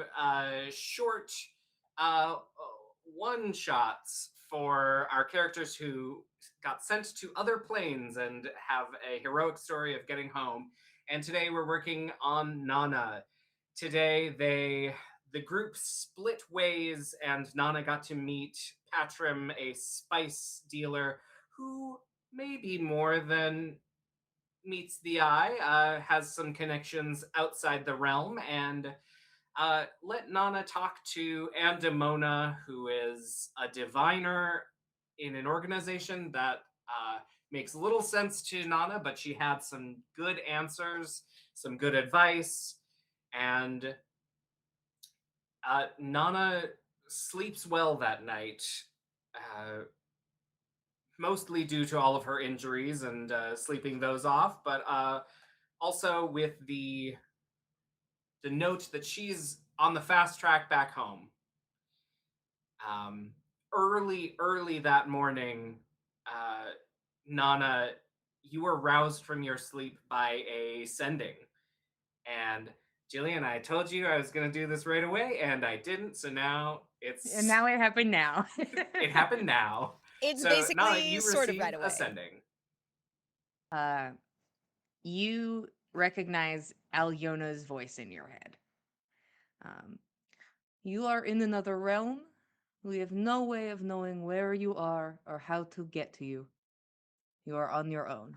short uh, one shots for our characters who got sent to other planes and have a heroic story of getting home. And today we're working on Nanna. Today the group split ways, and Nana got to meet Patrim, a spice dealer who maybe more than meets the eye, has some connections outside the realm, and let Nana talk to Andamona, who is a diviner in an organization that makes little sense to Nana, but she had some good answers, some good advice, and Nana sleeps well that night, uh, mostly due to all of her injuries and sleeping those off, but also with the note that she's on the fast track back home. Um, early that morning, uh, Nana, you were roused from your sleep by a sending. And Jillian, I told you I was going to do this right away, and I didn't. So now
And now it happened now.
it happened now.
It's
So Nana,
basically
you
sort of
received
right away.
a sending.
You recognize Alyona's voice in your head. You are in another realm. We have no way of knowing where you are or how to get to you. You are on your own.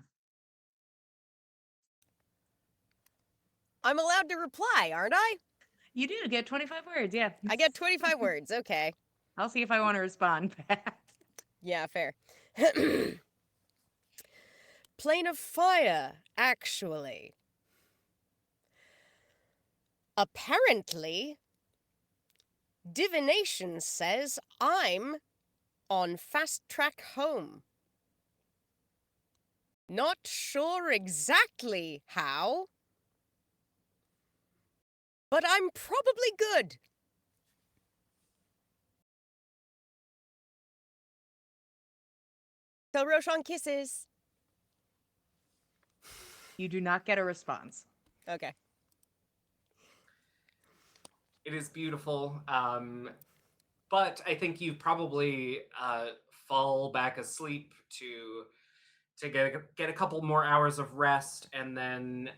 I'm allowed to reply, aren't I?
You do get 25 words, yeah.
I get 25 words. Okay.
I'll see if I want to respond back.
Yeah, fair. Plane of fire, actually. Apparently, divination says I'm on fast track home. Not sure exactly how, but I'm probably good. So Roshan kisses.
You do not get a response.
Okay.
It is beautiful, but I think you probably fall back asleep to get a couple more hours of rest, and then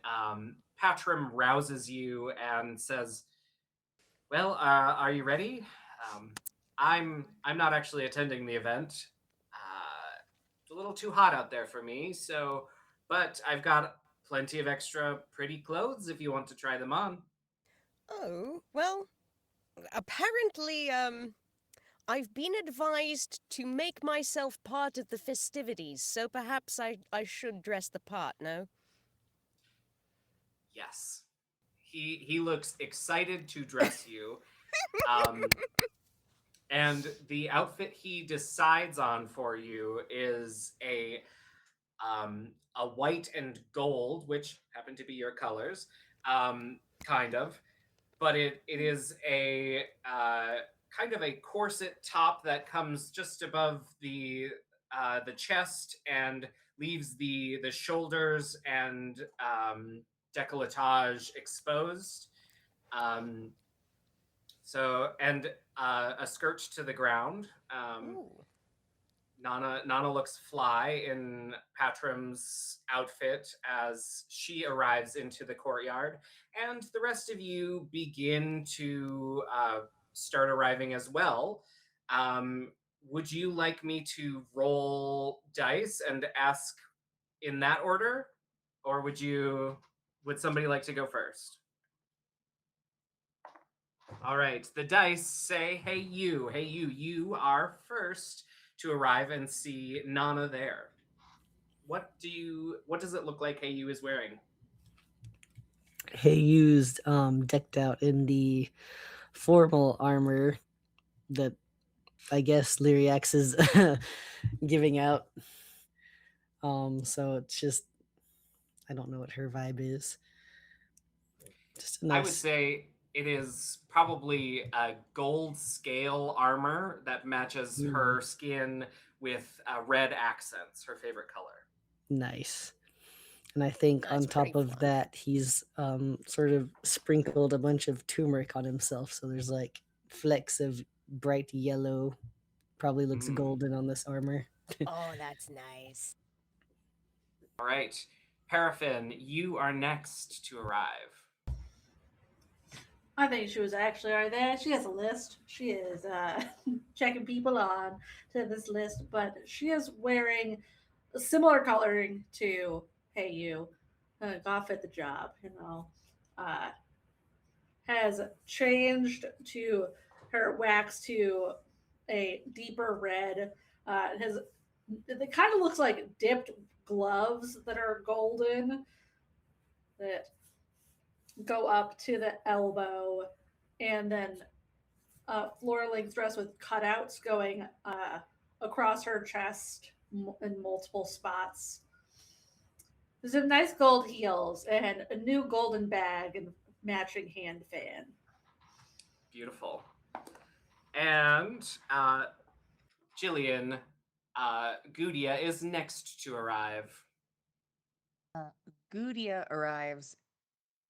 Patrim rouses you and says, "Well, are you ready? Um, I'm not actually attending the event. It's a little too hot out there for me, so but I've got plenty of extra pretty clothes if you want to try them on."
Oh, well, apparently, I've been advised to make myself part of the festivities, so perhaps I should dress the part, no?
Yes. He looks excited to dress you. Um, and the outfit he decides on for you is a white and gold, which happen to be your colors, kind of. But it is a kind of a corset top that comes just above the chest and leaves the shoulders and decolletage exposed. Um, and a skirt to the ground.
Ooh.
Nana looks fly in Patrim's outfit as she arrives into the courtyard, and the rest of you begin to start arriving as well. Um, would you like me to roll dice and ask in that order, or would somebody like to go first? All right, the dice say, hey, you are first to arrive and see Nana there. What does it look like Hey You is wearing?
Hey used decked out in the formal armor that I guess Lyriax is giving out. So it's just I don't know what her vibe is. Just a
I would
nice
say it is probably a gold scale armor that matches her skin with red accents, her favorite color.
Nice. And I think
That's
on top
pretty
of
fun.
that, he's sort of sprinkled a bunch of turmeric on himself. So there's like flecks of bright yellow, probably looks
Mm.
golden on this armor.
Oh, that's nice.
All right. Paraffin, you are next to arrive.
I think she was actually right there. She has a list. She is checking people on to this list, but she is wearing a similar coloring to Hey You. Gotta fit the job, you know. Uh, has changed to her wax to a deeper red. Has it kind of looks like dipped gloves that are golden that go up to the elbow, and then a floor length dress with cutouts going across her chest in multiple spots. There's some nice gold heels and a new golden bag and matching hand fan.
Beautiful. And Jillian, Gudia is next to arrive.
Gudia arrives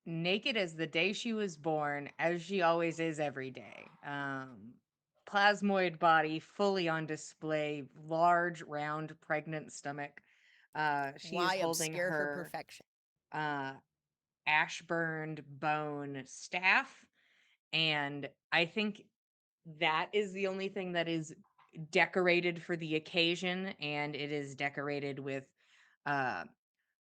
naked as the day she was born, as she always is every day. Plasmoid body fully on display, large, round, pregnant stomach. She
Why
is holding
obscure her
her
perfection?
uh, ash burned bone staff. And I think that is the only thing that is decorated for the occasion. And it is decorated with uh,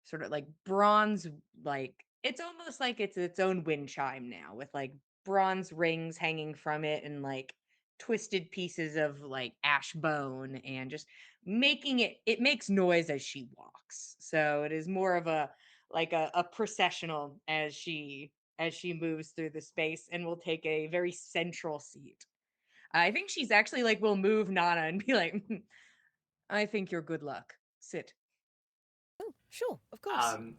sort of like bronze, like it's almost like it's its own wind chime now, with like bronze rings hanging from it and like twisted pieces of like ash bone, and just making it makes noise as she walks. So it is more of a like a processional as she moves through the space, and will take a very central seat. I think she's actually like will move Nana and be like, I think you're good luck. Sit.
Oh, sure, of course.
Um,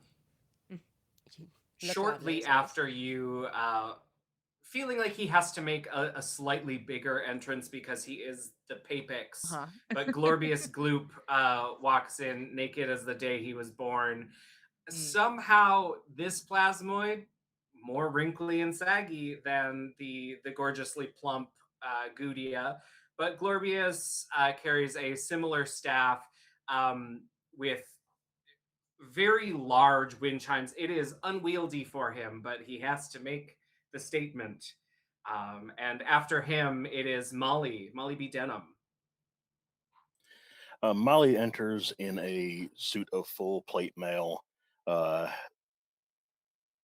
Look lovely,
Shortly
it's nice.
after you, feeling like he has to make a slightly bigger entrance because he is the Papix,
Uh-huh.
but Glorbius Gloop walks in naked as the day he was born. Somehow, this plasmoid more wrinkly and saggy than the gorgeously plump Gudia, but Glorbius carries a similar staff with very large wind chimes. It is unwieldy for him, but he has to make the statement. And after him, it is Molly B. Denham.
Molly enters in a suit of full plate mail. Uh,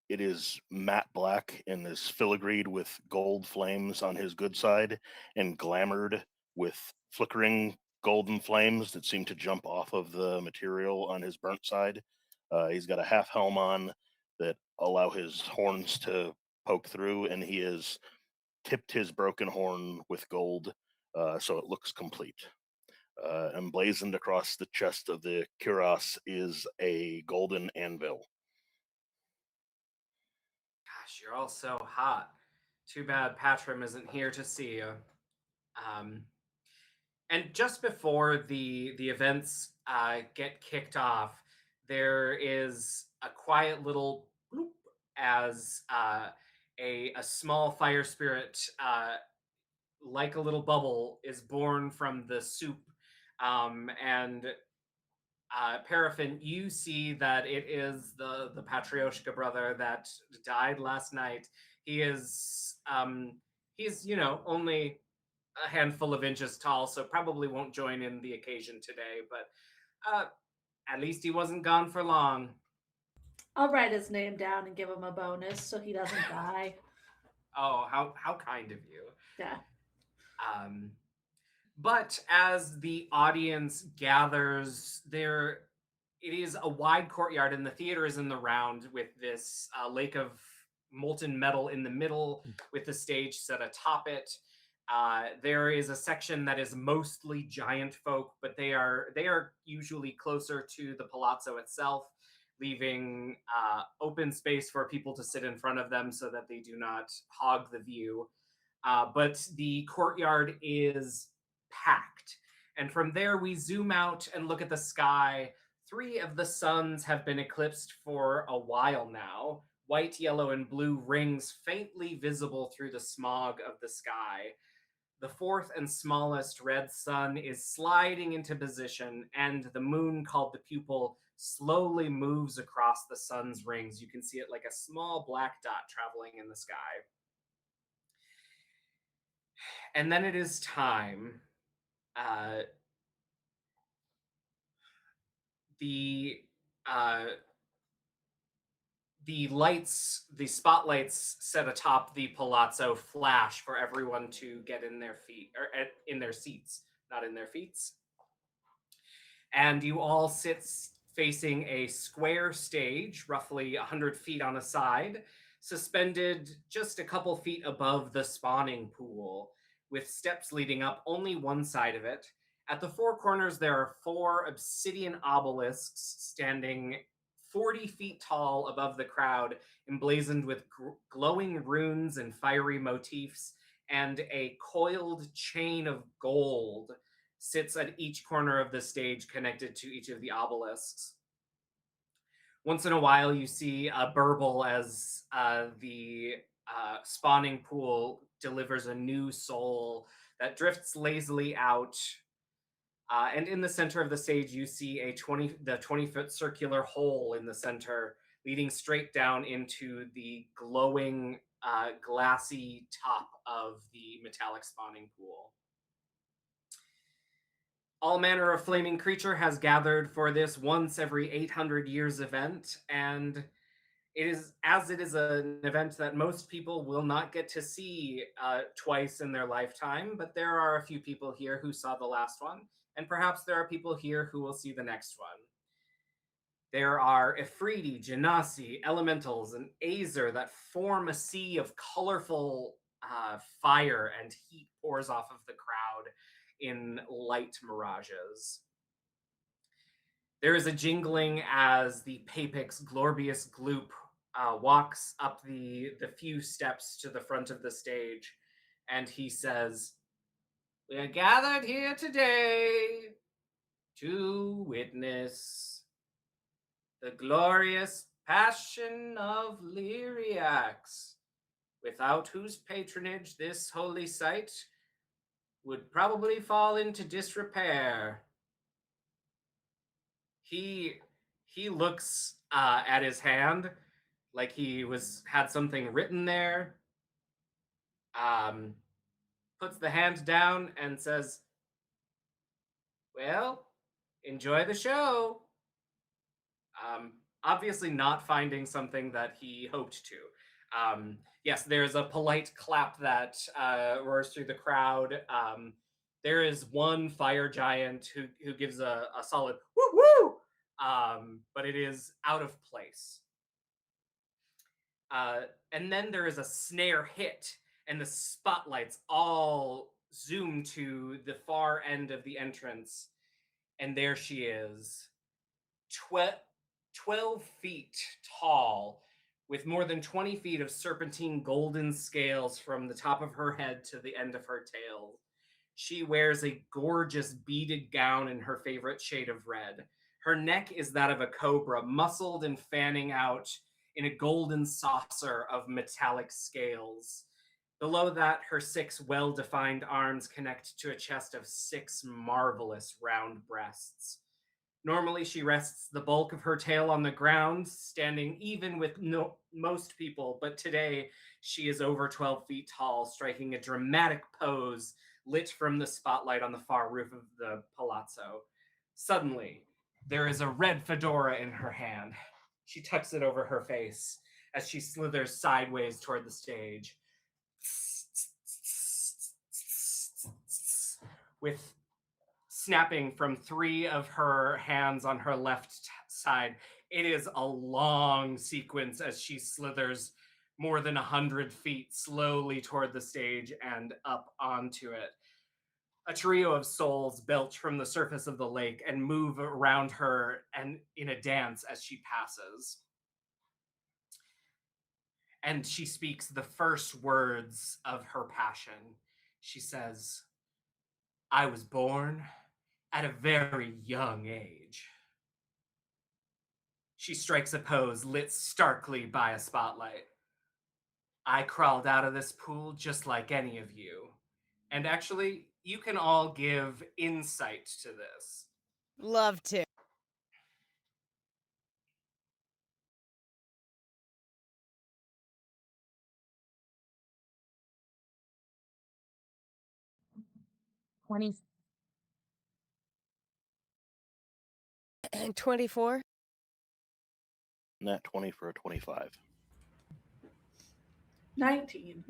it is matte black and is filigreed with gold flames on his good side and glamored with flickering golden flames that seem to jump off of the material on his burnt side. He's got a half helm on that allow his horns to poke through, and he has tipped his broken horn with gold, so it looks complete. Emblazoned across the chest of the cuirass is a golden anvil.
Gosh, you're all so hot. Too bad Patrim isn't here to see you. Um, and just before the events get kicked off, there is a quiet little bloop as a small fire spirit, like a little bubble, is born from the soup. And Paraffin, you see that it is the Patrioshka brother that died last night. He is he's only a handful of inches tall, so probably won't join in the occasion today. But at least he wasn't gone for long.
I'll write his name down and give him a bonus so he doesn't die.
Oh, how kind of you.
Yeah.
Um, but as the audience gathers, it is a wide courtyard, and the theater is in the round with this lake of molten metal in the middle, with the stage set atop it. There is a section that is mostly giant folk, but they are usually closer to the palazzo itself, leaving open space for people to sit in front of them so that they do not hog the view. But the courtyard is packed, And from there, we zoom out and look at the sky. 3 of the suns have been eclipsed for a while now. White, yellow, and blue rings faintly visible through the smog of the sky. The 4th and smallest red sun is sliding into position, and the moon, called the pupil, slowly moves across the sun's rings. You can see it like a small black dot traveling in the sky. And then it is time. Uh, the uh, the lights, the spotlights set atop the palazzo flash for everyone to get in their feet, or in their seats, not in their feet. And you all sit facing a square stage, roughly 100 feet on a side, suspended just a couple feet above the spawning pool, with steps leading up only one side of it. At the 4 corners, there are 4 obsidian obelisks standing 40 feet tall above the crowd, emblazoned with glowing runes and fiery motifs, and a coiled chain of gold sits at each corner of the stage connected to each of the obelisks. Once in a while, you see a burble as the spawning pool delivers a new soul that drifts lazily out. And in the center of the stage, you see the 20-foot circular hole in the center, leading straight down into the glowing, glassy top of the metallic spawning pool. All manner of flaming creature has gathered for this once every 800 years event, and it is an event that most people will not get to see twice in their lifetime, but there are a few people here who saw the last one, and perhaps there are people here who will see the next one. There are Ifriti, Genasi, Elementals, and Azer that form a sea of colorful fire, and heat pours off of the crowd in light mirages. There is a jingling as the Papix Glorbius Gloop walks up the few steps to the front of the stage, and he says, "We are gathered here today to witness the glorious passion of Lyriax, without whose patronage this holy site would probably fall into disrepair." He looks at his hand like he had something written there. Puts the hand down and says, "Well, enjoy the show." Obviously not finding something that he hoped to. Yes, there's a polite clap that roars through the crowd. There is one fire giant who gives a solid woo woo, but it is out of place. And then there is a snare hit, and the spotlights all zoom to the far end of the entrance, and there she is, 12 feet tall, with more than 20 feet of serpentine golden scales from the top of her head to the end of her tail. She wears a gorgeous beaded gown in her favorite shade of red. Her neck is that of a cobra, muscled and fanning out in a golden saucer of metallic scales. Below that, her 6 well-defined arms connect to a chest of 6 marvelous round breasts. Normally, she rests the bulk of her tail on the ground, standing even with most people, but today she is over 12 feet tall, striking a dramatic pose lit from the spotlight on the far roof of the palazzo. Suddenly, there is a red fedora in her hand. She tucks it over her face as she slithers sideways toward the stage. With snapping from 3 of her hands on her left side. It is a long sequence as she slithers more than 100 feet slowly toward the stage and up onto it. A trio of souls belch from the surface of the lake and move around her and in a dance as she passes. And she speaks the first words of her passion. She says, "I was born at a very young age. She strikes a pose lit starkly by a spotlight. I crawled out of this pool just like any of you. And actually, you can all give insight to this.
Love to.
Twenty.
24.
Nat 20 for a 25.
19.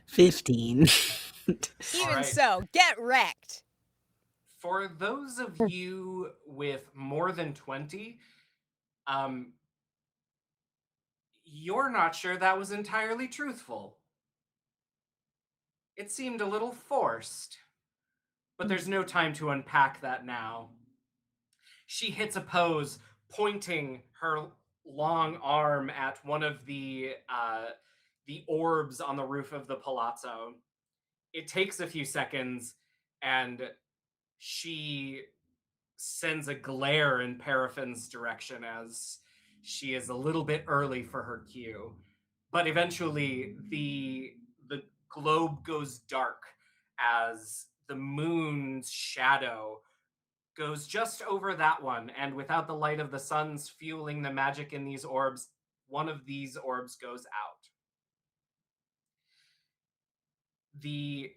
15.
Even
right.
so, get wrecked.
For those of you with more than 20, you're not sure that was entirely truthful. It seemed a little forced, but there's no time to unpack that now. She hits a pose, pointing her long arm at one of the orbs on the roof of the palazzo. It takes a few seconds, and she sends a glare in Paraffin's direction as she is a little bit early for her cue. But eventually, the globe goes dark as the moon's shadow goes just over that one, and without the light of the sun's fueling the magic in these orbs, one of these orbs goes out. The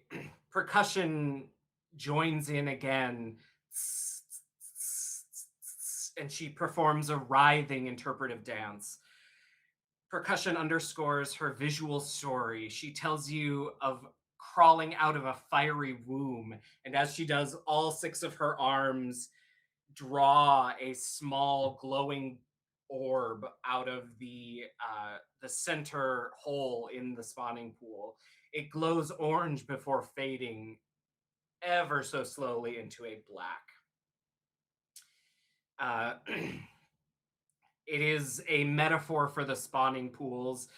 percussion joins in again, and she performs a writhing interpretive dance. Percussion underscores her visual story. She tells you of crawling out of a fiery womb, and as she does, all 6 of her arms draw a small glowing orb out of the center hole in the spawning pool. It glows orange before fading ever so slowly into a black. It is a metaphor for the spawning pools.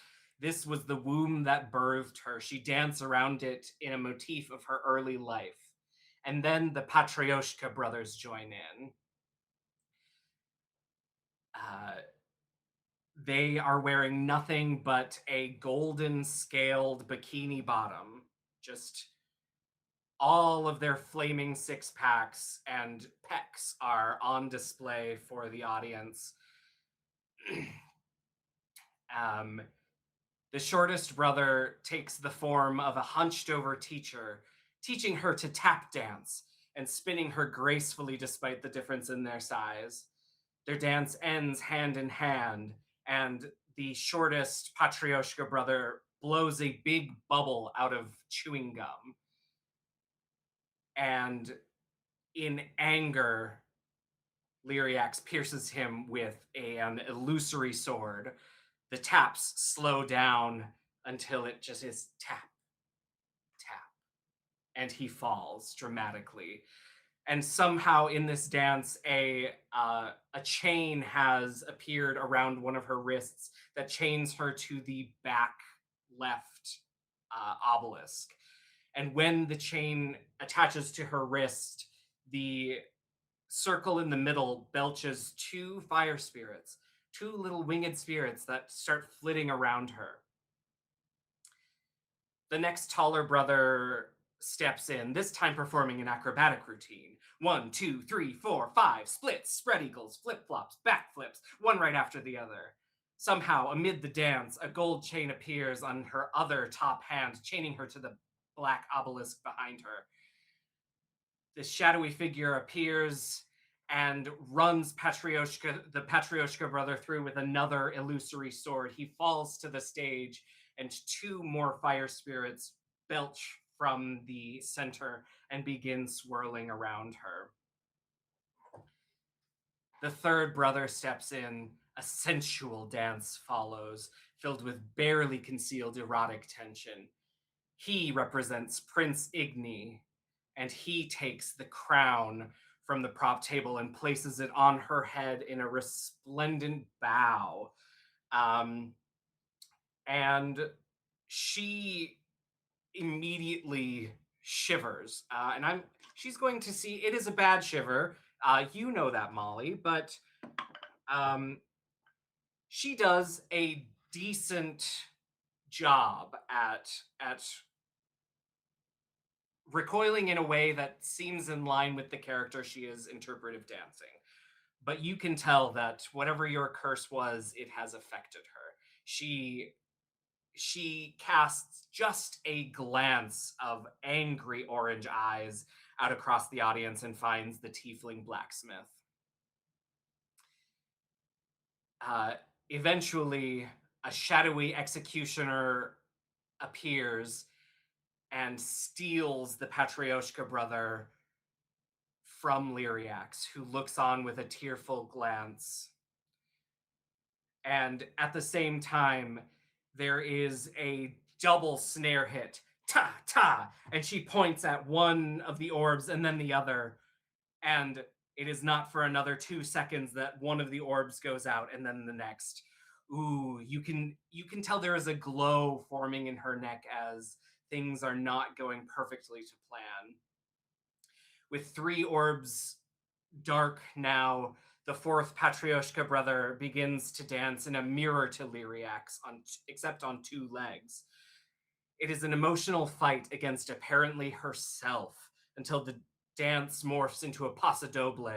This was the womb that birthed her. She danced around it in a motif of her early life. And then the Patrioshka brothers join in. They are wearing nothing but a golden scaled bikini bottom. Just all of their flaming 6-packs and pecs are on display for the audience. The shortest brother takes the form of a hunched over teacher, teaching her to tap dance and spinning her gracefully despite the difference in their size. Their dance ends hand in hand, and the shortest Patrioshka brother blows a big bubble out of chewing gum. And in anger, Lyriax pierces him with an illusory sword. The taps slow down until it just is tap, tap, and he falls dramatically. And somehow in this dance, a chain has appeared around one of her wrists that chains her to the back left obelisk. And when the chain attaches to her wrist, the circle in the middle belches 2 fire spirits, 2 little winged spirits that start flitting around her. The next taller brother steps in, this time performing an acrobatic routine. 1, 2, 3, 4, 5, splits, spread eagles, flip flops, backflips, one right after the other. Somehow, amid the dance, a gold chain appears on her other top hand, chaining her to the black obelisk behind her. This shadowy figure appears and runs the Patrioshka brother through with another illusory sword. He falls to the stage, and 2 more fire spirits belch from the center and begin swirling around her. The third brother steps in. A sensual dance follows, filled with barely concealed erotic tension. He represents Prince Igni, and he takes the crown from the prop table and places it on her head in a resplendent bow. And she immediately shivers, and she's going to see it is a bad shiver. You know that, Molly, but she does a decent job at recoiling in a way that seems in line with the character she is interpretive dancing. But you can tell that whatever your curse was, it has affected her. She casts just a glance of angry orange eyes out across the audience and finds the tiefling blacksmith. Uh, Eventually, a shadowy executioner appears and steals the Patrioshka brother from Lyriax, who looks on with a tearful glance. And at the same time, there is a double snare hit. Ta, ta! And she points at one of the orbs and then the other. And it is not for another 2 seconds that one of the orbs goes out and then the next. Ooh, you can tell there is a glow forming in her neck as things are not going perfectly to plan. With 3 orbs dark now, the 4th Patrioshka brother begins to dance in a mirror to Lyriax, except on 2 legs. It is an emotional fight against apparently herself until the dance morphs into a paso doble,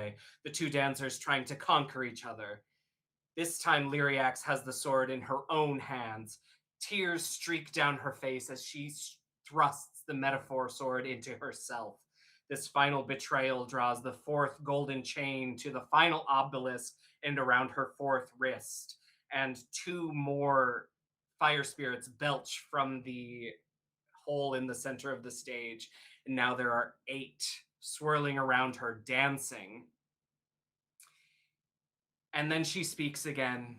the 2 dancers trying to conquer each other. This time, Lyriax has the sword in her own hands. Tears streak down her face as she thrusts the metaphor sword into herself. This final betrayal draws the 4th golden chain to the final obelisk and around her 4th wrist, and 2 more fire spirits belch from the hole in the center of the stage, and now there are 8 swirling around her, dancing. And then she speaks again,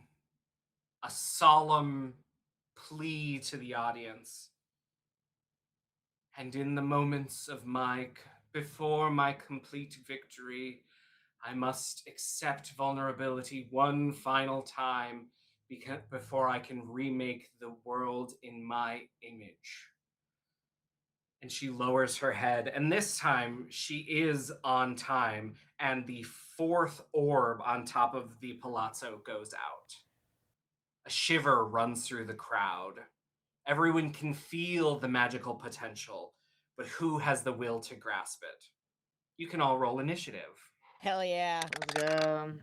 a solemn plea to the audience. And in the moments of before my complete victory, I must accept vulnerability one final time before I can remake the world in my image. And she lowers her head, and this time she is on time, and the 4th orb on top of the palazzo goes out. A shiver runs through the crowd. Everyone can feel the magical potential, but who has the will to grasp it? You can all roll initiative.
Hell yeah.
Let's go.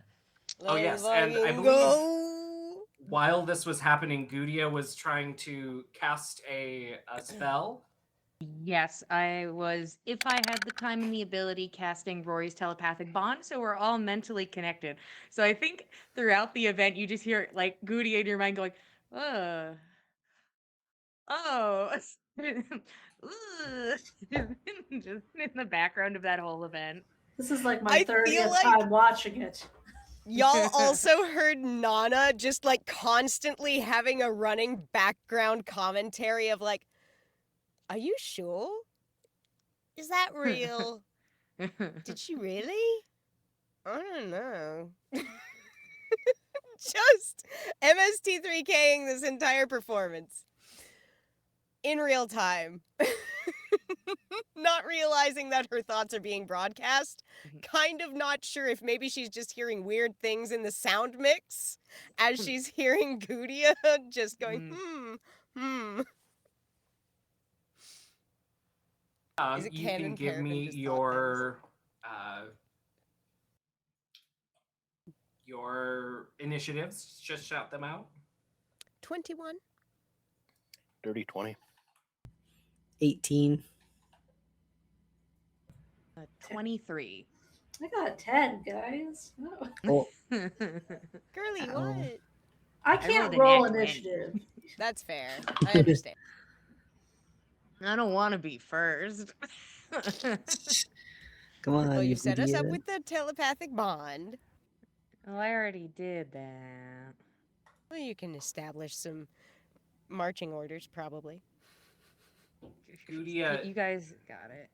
Oh, yes, and I
Let's
believe
go.
while this was happening, Gudia was trying to cast a spell.
Yes, I was, if I had the time and the ability, casting Rory's telepathic bond, so we're all mentally connected. So I think throughout the event, you just hear like Goody in your mind going, oh, just in the background of that whole event.
This is like my
I feel
30th
like-
time watching it.
Y'all also heard Nanna just like constantly having a running background commentary of like, are you sure? Is that real? Did she really? I don't know. Just MST3King this entire performance. In real time. Not realizing that her thoughts are being broadcast. Kind of not sure if maybe she's just hearing weird things in the sound mix as she's hearing Gudia just going, Is it
You
canon
can give
Paragon
me
just thought
your initiatives. Just shout them out.
21.
Dirty 20.
18.
23.
I got a 10, guys. Oh.
Oh,
Girly,
Oh.
what?
I
rolled
can't
an
roll
X, man.
initiative.
That's fair. I understand.
I don't want to be first.
come on.
Well,
you
you set us up
idiot.
with the telepathic bond.
Oh, I already did that.
Well, you can establish some marching orders, probably.
Gudia,
You guys got it.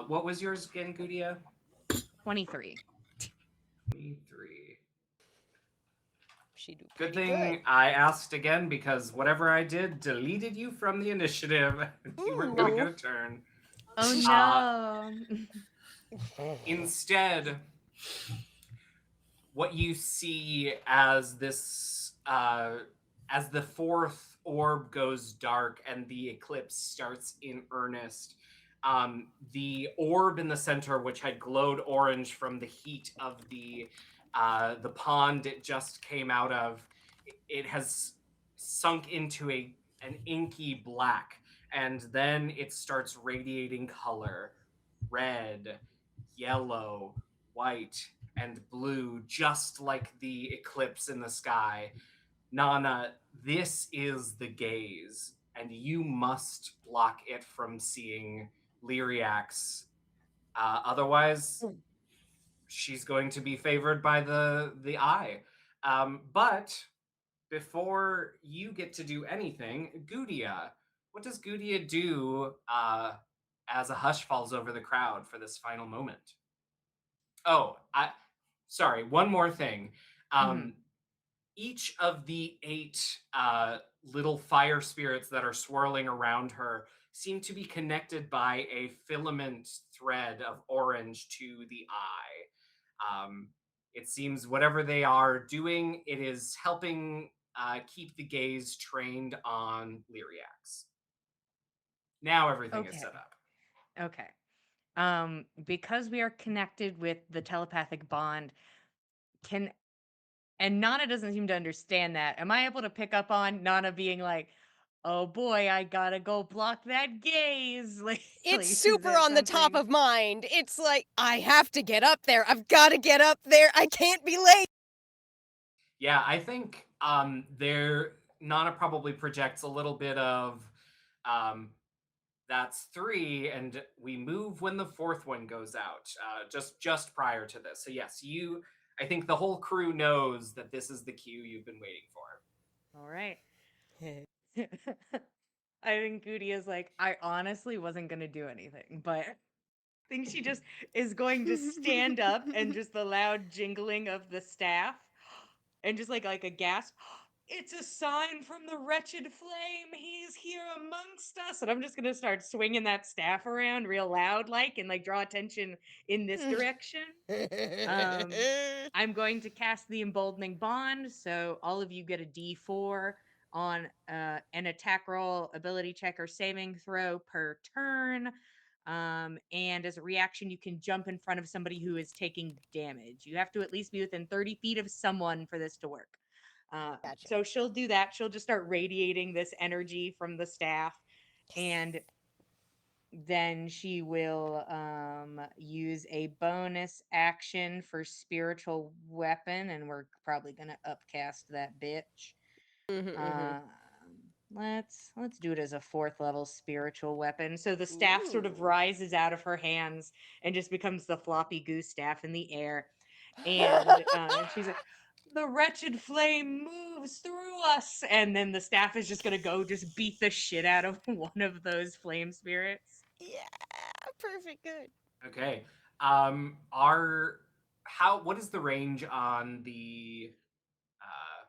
what was yours again, Gudia?
23.
23.
She do
Good
pretty
thing I asked again because whatever I did deleted you from the initiative. You weren't going to get
Ooh.
a turn.
Oh
Uh,
no.
Instead, what you see as as the fourth orb goes dark and the eclipse starts in earnest, the orb in the center, which had glowed orange from the heat of the pond it just came out of, it has sunk into an inky black, and then it starts radiating color: red, yellow, white, and blue, just like the eclipse in the sky. Nanna, this is the gaze, and you must block it from seeing Lyriax. Otherwise, she's going to be favored by the eye. But before you get to do anything, Gudia, what does Gudia do as a hush falls over the crowd for this final moment? Oh, sorry, one more thing.
Mhm.
Each of the eight little fire spirits that are swirling around her seem to be connected by a filament thread of orange to the eye. It seems whatever they are doing, it is helping keep the gaze trained on Lyriax. Now everything is set
Okay.
up.
Okay. Because we are connected with the telepathic bond, can and Nana doesn't seem to understand that. Am I able to pick up on Nana being like, "Oh boy, I gotta go block that gaze"?
It's
Is
super
that
on the top
something?
of mind. It's like, I have to get up there. I've got to get up there. I can't be late.
Yeah, I think there Nana probably projects a little bit of um, that's three, and we move when the fourth one goes out, just prior to this. So yes, you. I think the whole crew knows that this is the cue you've been waiting for.
All right. I think Goody is like, I honestly wasn't gonna do anything, but I think she just is going to stand up and just the loud jingling of the staff and just like a gasp. It's a sign from the wretched flame. He's here amongst us. And I'm just gonna start swinging that staff around real loud, like, and like draw attention in this direction. I'm going to cast the emboldening bond, so all of you get a D4 on an attack roll, ability check, or saving throw per turn. And as a reaction, you can jump in front of somebody who is taking damage. You have to at least be within 30 feet of someone for this to work.
Gotcha.
So she'll do that. She'll just start radiating this energy from the staff. And then she will use a bonus action for spiritual weapon, and we're probably gonna upcast that bitch. Um, let's do it as a fourth level spiritual weapon. So the staff sort of
Ooh.
rises out of her hands and just becomes the floppy goose staff in the air. And she's like, the wretched flame moves through us, and then the staff is just gonna go just beat the shit out of one of those flame spirits.
Yeah, perfect. Good.
Okay. What is the range on the uh,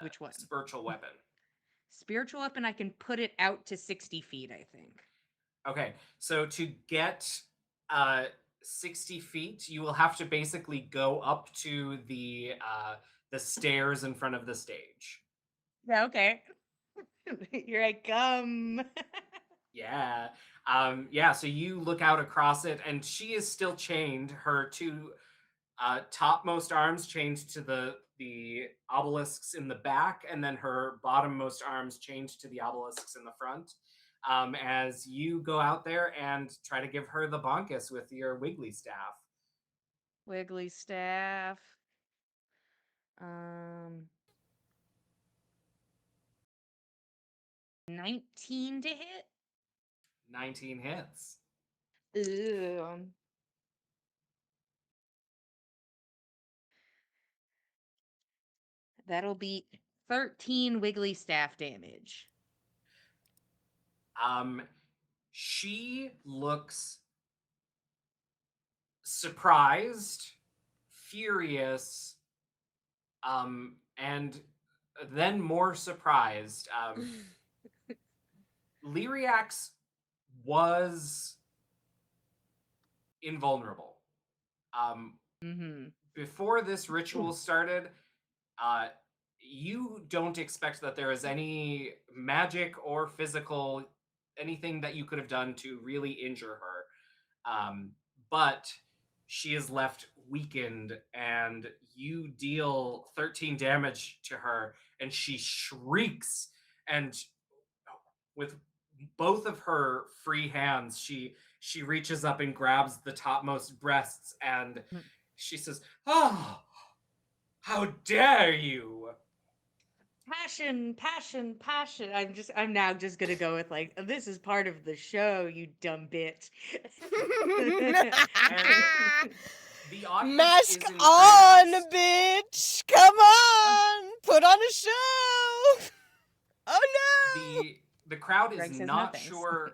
Which one?
spiritual weapon?
Spiritual weapon, I can put it out to 60 feet, I think.
Okay, so to get uh 60 feet, you will have to basically go up to the stairs in front of the stage.
Yeah, okay. Here I come.
Yeah. Yeah, so you look out across it, and she is still chained. Her two topmost arms chained to the obelisks in the back, and then her bottommost arms chained to the obelisks in the front. As you go out there and try to give her the bonkus with your wiggly staff.
Wiggly staff. Um 19 to hit.
19 hits.
Ew. That'll be 13 wiggly staff damage.
Um, she looks surprised, furious, And then more surprised, Lyriax was invulnerable.
Mm-hmm.
Before this ritual started, uh, you don't expect that there is any magic or physical anything that you could have done to really injure her. But she is left weakened, and you deal 13 damage to her, and she shrieks. And with both of her free hands, she reaches up and grabs the topmost breasts, and she says, "Oh, how dare you!"
Passion, passion, passion. I'm now just gonna go with like, this is part of the show, you dumb bitch.
And the audience
Mask
is
on,
entranced.
bitch! Come on! Put on a show! Oh no!
The crowd is
Greg says
not
nothing.
sure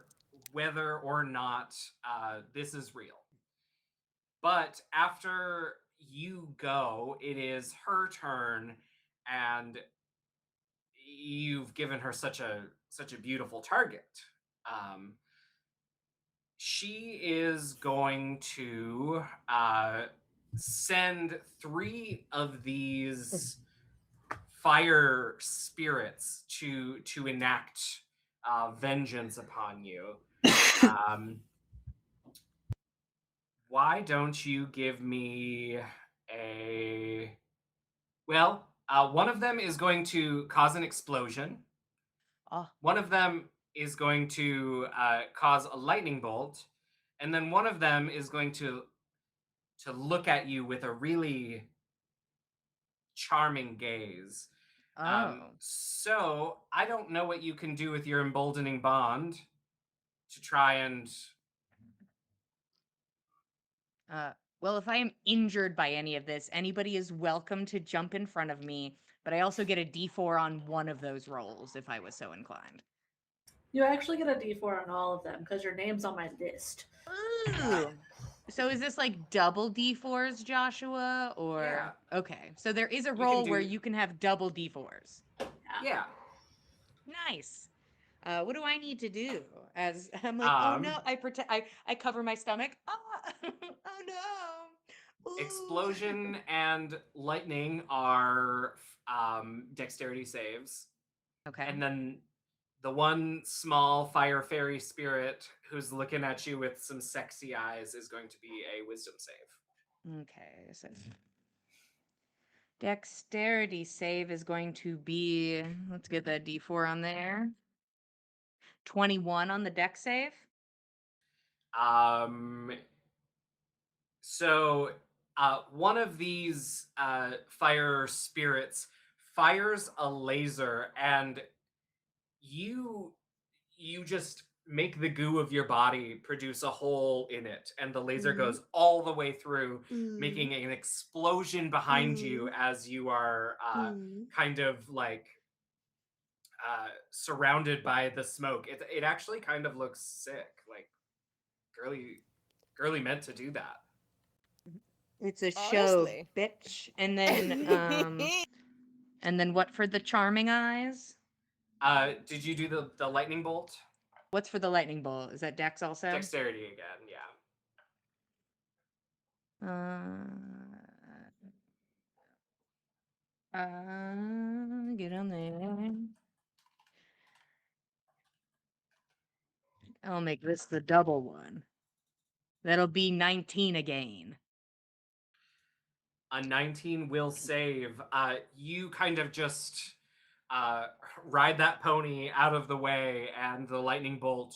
whether or not this is real. But after you go, it is her turn, and you've given her such a beautiful target. Um, she is going to send 3 of these fire spirits to enact vengeance upon you. Um, why don't you give me a well? One of them is going to cause an explosion.
Oh,
One of them is going to cause a lightning bolt, and then one of them is going to look at you with a really charming gaze.
oh.
So I don't know what you can do with your emboldening bond to try and.
Well, if I am injured by any of this, anybody is welcome to jump in front of me, but I also get a D4 on one of those rolls if I was so inclined.
You actually get a D4 on all of them because your name's on my list.
Ooh. So is this like double D4s, Joshua? Or
Yeah.
okay. So there is a
can
roll where
do-
you can have double D4s.
Yeah.
Nice. What do I need to do? As I'm like, oh no, I protect. I cover my stomach. Ah, oh no. Ooh.
Explosion and lightning are dexterity saves.
Okay.
And then the one small fire fairy spirit who's looking at you with some sexy eyes is going to be a wisdom save.
Okay. So dexterity save is going to be. Let's get that D4 on there. 21 on the dex save.
So one of these fire spirits fires a laser, and you just make the goo of your body produce a hole in it, and the laser goes all the way through, making an explosion behind you as you are kind of like surrounded by the smoke. It actually kind of looks sick, like girly meant to do that.
It's a show,
Honestly.
bitch. And then what for the charming eyes?
Did you do the lightning bolt?
What's for the lightning bolt? Is that dex also?
Dexterity again, yeah.
Get on there. I'll make this the double one. That'll be 19 again.
A 19 will save. You kind of just ride that pony out of the way, and the lightning bolt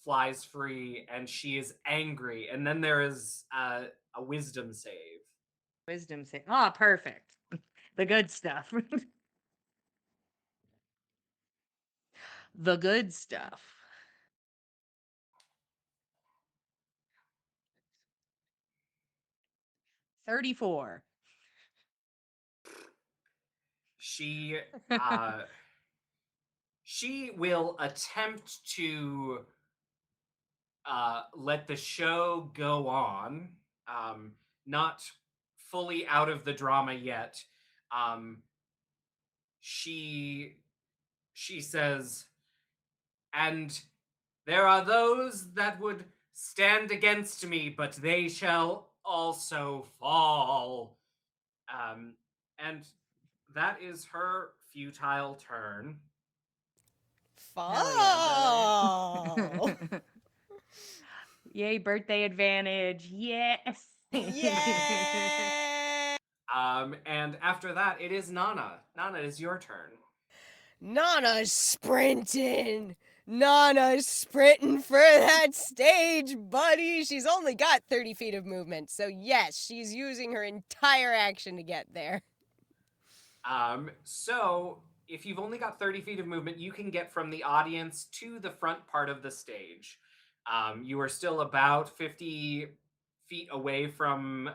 flies free, and she is angry. And then there is a wisdom save.
Wisdom save. Ah, perfect. The good stuff. The good stuff. $34.
She she will attempt to let the show go on, not fully out of the drama yet, Um, she says, and there are those that would stand against me, but they shall also fall. And that is her futile turn.
Hell yeah.
Fall.
Yay, birthday advantage. Yes.
Yeah.
And after that, it is Nanna. Nanna, it is your turn.
Nanna's sprinting. Nanna's sprinting for that stage, buddy. She's only got 30 feet of movement, so yes, she's using her entire action to get there.
So if you've only got 30 feet of movement, you can get from the audience to the front part of the stage. You are still about 50 feet away from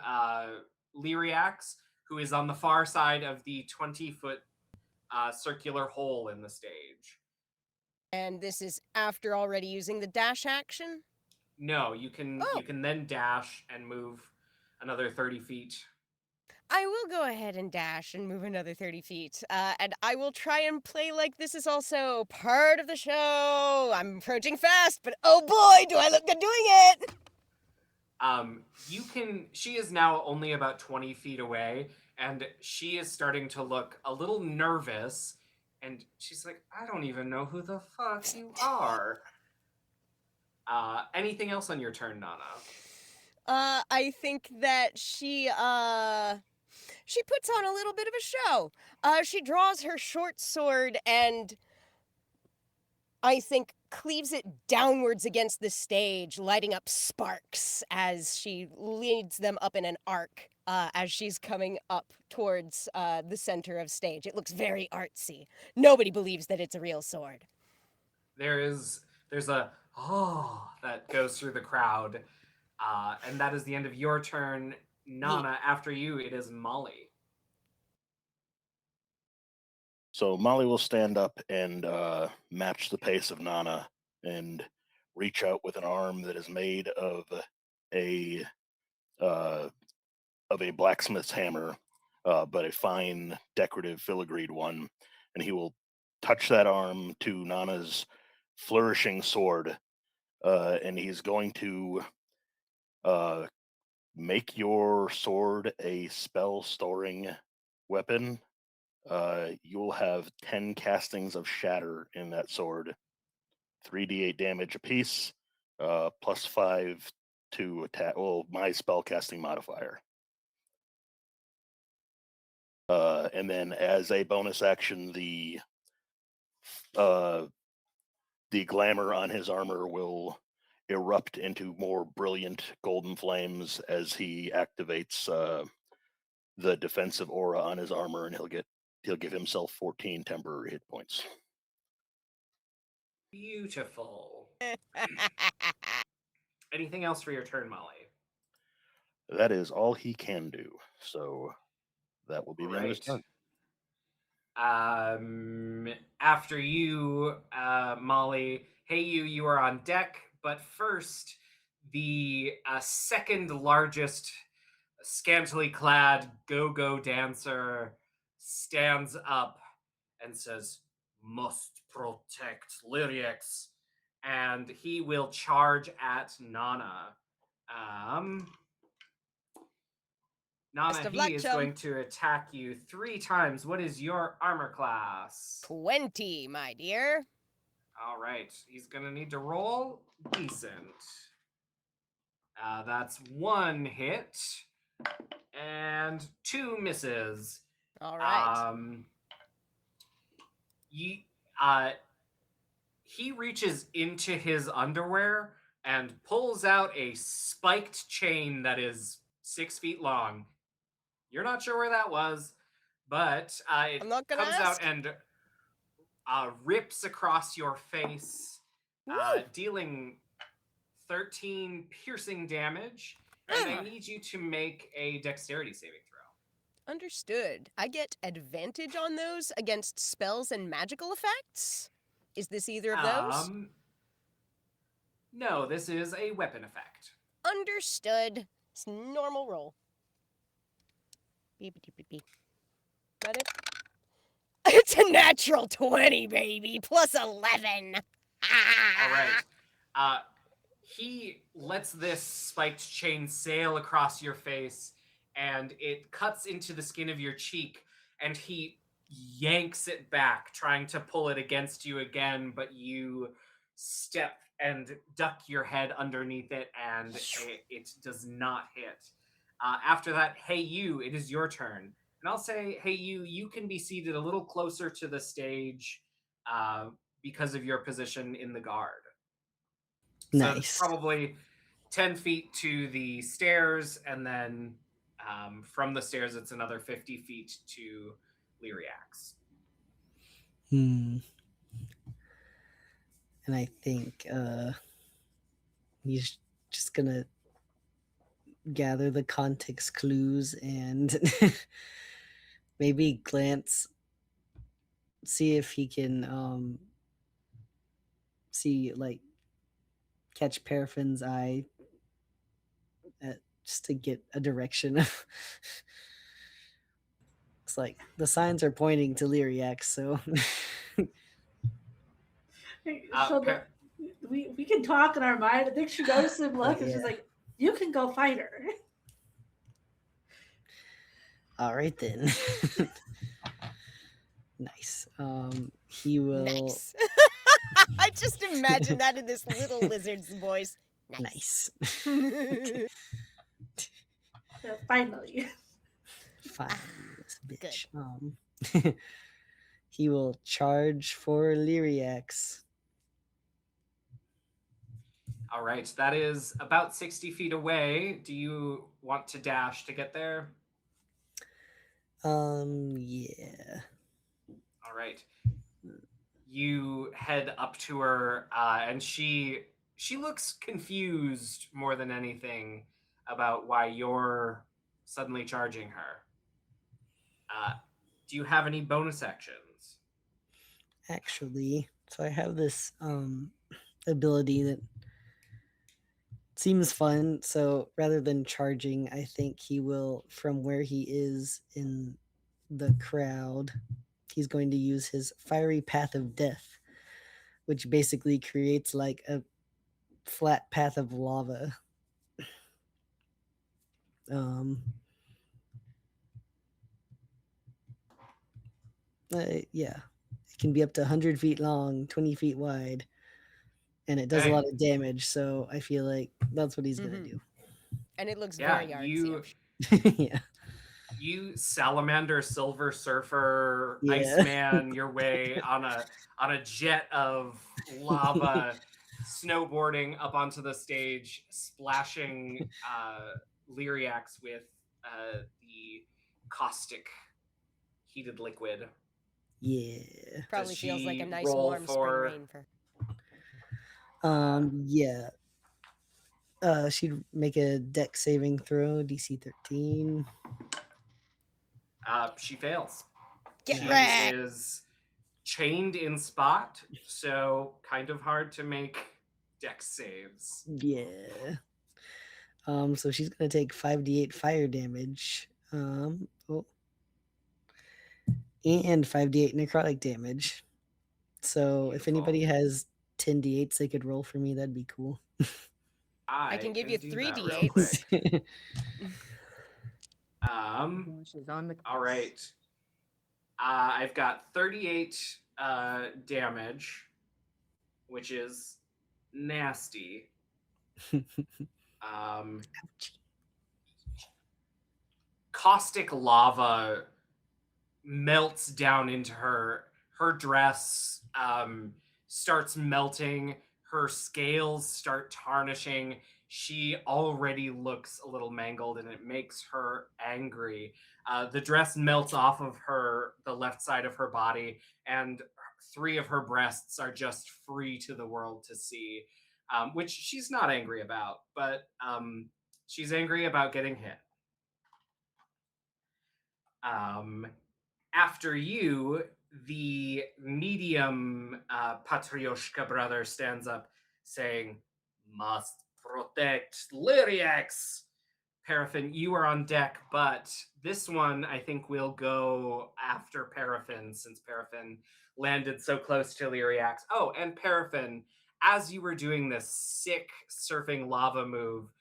Lyriax, who is on the far side of the 20-foot circular hole in the stage.
And this is after already using the dash action?
No, you can
Oh.
you can then dash and move another 30 feet.
I will go ahead and dash and move another 30 feet. And I will try and play like this is also part of the show. I'm approaching fast, but oh boy, do I look good doing it!
She is now only about 20 feet away, and she is starting to look a little nervous, and she's like, I don't even know who the fuck you are. Anything else on your turn, Nanna?
I think that she puts on a little bit of a show. She draws her short sword and I think cleaves it downwards against the stage, lighting up sparks as she leads them up in an arc as she's coming up towards the center of stage. It looks very artsy. Nobody believes that it's a real sword.
There's a that goes through the crowd, and that is the end of your turn, Nanna. After you, it is Molly.
So Molly will stand up and match the pace of Nanna and reach out with an arm that is made of a blacksmith's hammer, but a fine decorative filigreed one, and he will touch that arm to Nanna's flourishing sword, and he's going to make your sword a spell storing weapon. You'll have 10 castings of shatter in that sword, 3d8 damage apiece, +5 to attack. Well, my spell casting modifier. And then as a bonus action, the glamour on his armor will erupt into more brilliant golden flames as he activates the defensive aura on his armor, and he'll give himself 14 temporary hit points.
Beautiful. Anything else for your turn, Molly?
That is all he can do. So that will be the end of his
Right.
turn.
After you, Molly, hey, you are on deck, but first, the second largest scantily clad go-go dancer stands up and says, must protect Lyriax, and he will charge at Nanna. Nanna,
of luck,
he is
chum.
going to attack you 3 times. What is your armor class?
20, my dear.
All right. He's going to need to roll decent. That's 1 hit and 2 misses.
All right.
He reaches into his underwear and pulls out a spiked chain that is 6 feet long. You're not sure where that was, but it
I'm not gonna
comes
ask.
out and rips across your face, dealing 13 piercing damage. And I need you to make a dexterity saving throw.
Understood. I get advantage on those against spells and magical effects? Is this either of those?
No, this is a weapon effect.
Understood. It's normal roll. Beep, beep, beep, beep. That it? It's a natural 20, baby, plus 11.
All right. Uh, he lets this spiked chain sail across your face, and it cuts into the skin of your cheek, and he yanks it back, trying to pull it against you again, but you step and duck your head underneath it, and it does not hit. After that, hey, you, it is your turn. And I'll say, hey, you can be seated a little closer to the stage uh, because of your position in the guard. So it's
Nice.
probably 10 feet to the stairs, and then from the stairs, it's another 50 feet to Lyriax.
Hmm. And I think he's just gonna gather the context clues and maybe glance, see if he can see, like, catch Paraffin's eye just to get a direction. It's like the signs are pointing to Lyriax, so
She'll go, we can talk in our mind. I think she goes to him, look, and
yeah.
she's like, "You can go fight her."
All right then. Nice. He will.
Nice. I just imagine that in this little lizard's voice.
Nice.
Finally.
Fine, this bitch. He will charge for Lyriax.
All right, that is about 60 feet away. Do you want to dash to get there?
Yeah.
All right. You head up to her, and she looks confused more than anything about why you're suddenly charging her. Do you have any bonus actions?
Actually, so I have this ability that seems fun. So rather than charging, I think he will, from where he is in the crowd, he's going to use his fiery path of death, which basically creates like a flat path of lava. Yeah, it can be up to 100 feet long, 20 feet wide, and it does a lot of damage. So I feel like that's what he's gonna do.
And it looks
Yeah,
very
you
artsy.
Yeah.
you salamander silver surfer
Yeah.
Iceman your way on a jet of lava snowboarding up onto the stage, splashing Lyriax with the caustic heated liquid.
Yeah.
Probably
Does
feels like a
she
nice
roll
warm
for-
spring rain for.
Yeah. She'd make a deck saving throw, DC 13.
She fails.
Get
She
wrecked.
is chained in spot, so kind of hard to make dex saves.
Yeah. So she's gonna take 5d8 fire damage. And 5d8 necrotic damage. So if anybody
Beautiful.
has 10d8s they could roll for me, that'd be cool.
I can give you
do
3
that real
D8s.
quick.
She's on the
All right. I've got 38 damage, which is nasty. Caustic lava melts down into her. Her dress starts melting. Her scales start tarnishing. She already looks a little mangled, and it makes her angry. The dress melts off of her, the left side of her body, and 3 of her breasts are just free to the world to see, which she's not angry about, but she's angry about getting hit. After you, the medium Patrioshka brother stands up saying, "Must protect Lyriax." Paraffin, you are on deck, but this one I think will go after Paraffin since Paraffin landed so close to Lyriax. Oh, and Paraffin, as you were doing this sick surfing lava move,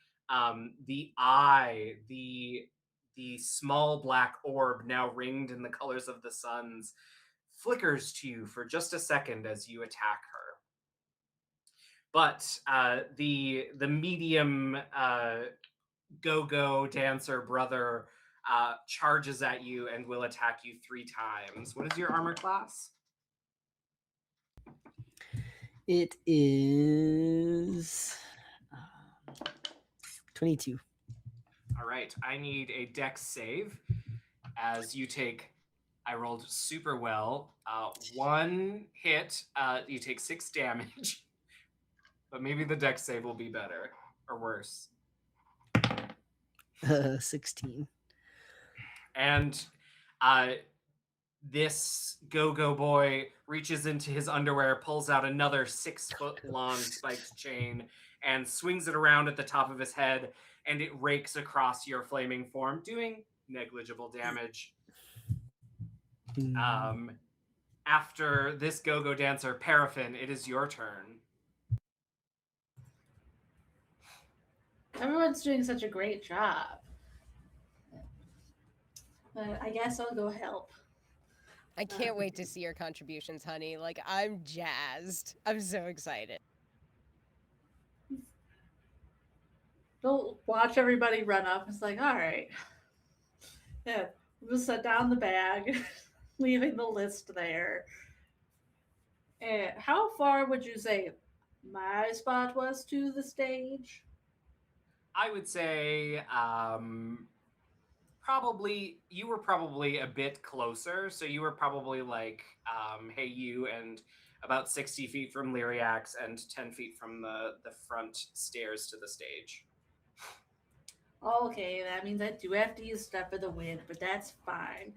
the eye, the small black orb now ringed in the colors of the suns, flickers to you for just a second as you attack her. But the medium go-go dancer brother charges at you and will attack you 3 times. What is your armor class?
It is 22.
All right, I need a dex save as you take. I rolled super well. 1 hit, you take 6 damage, but maybe the dex save will be better or worse.
16.
And this go-go boy reaches into his underwear, pulls out another 6-foot-long spiked chain, and swings it around at the top of his head, and it rakes across your flaming form, doing negligible damage. After this go-go dancer, Paraffin, it is your turn.
Everyone's doing such a great job. I guess I'll go help.
I can't wait to see your contributions, honey. Like, I'm jazzed. I'm so excited.
Don't watch everybody run up. It's like, all right. Yeah, we'll set down the bag, leaving the list there. And how far would you say my spot was to the stage?
I would say you were probably a bit closer, so you were probably like hey you and about 60 feet from Lyriax and 10 feet from the front stairs to the stage.
Okay, that means I do have to use Step of the Wind, but that's fine.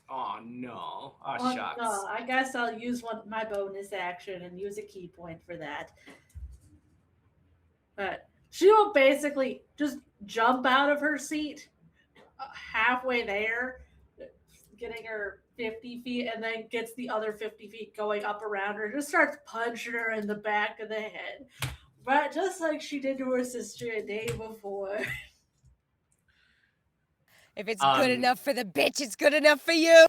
Oh no. Oh
Oh,
shucks.
no, I guess I'll use my bonus action and use a key point for that. But she will basically just jump out of her seat halfway there, getting her 50 feet, and then gets the other 50 feet going up around her, just starts punching her in the back of the head. But just like she did to her sister a day before.
If it's good enough for the bitch, it's good enough for you.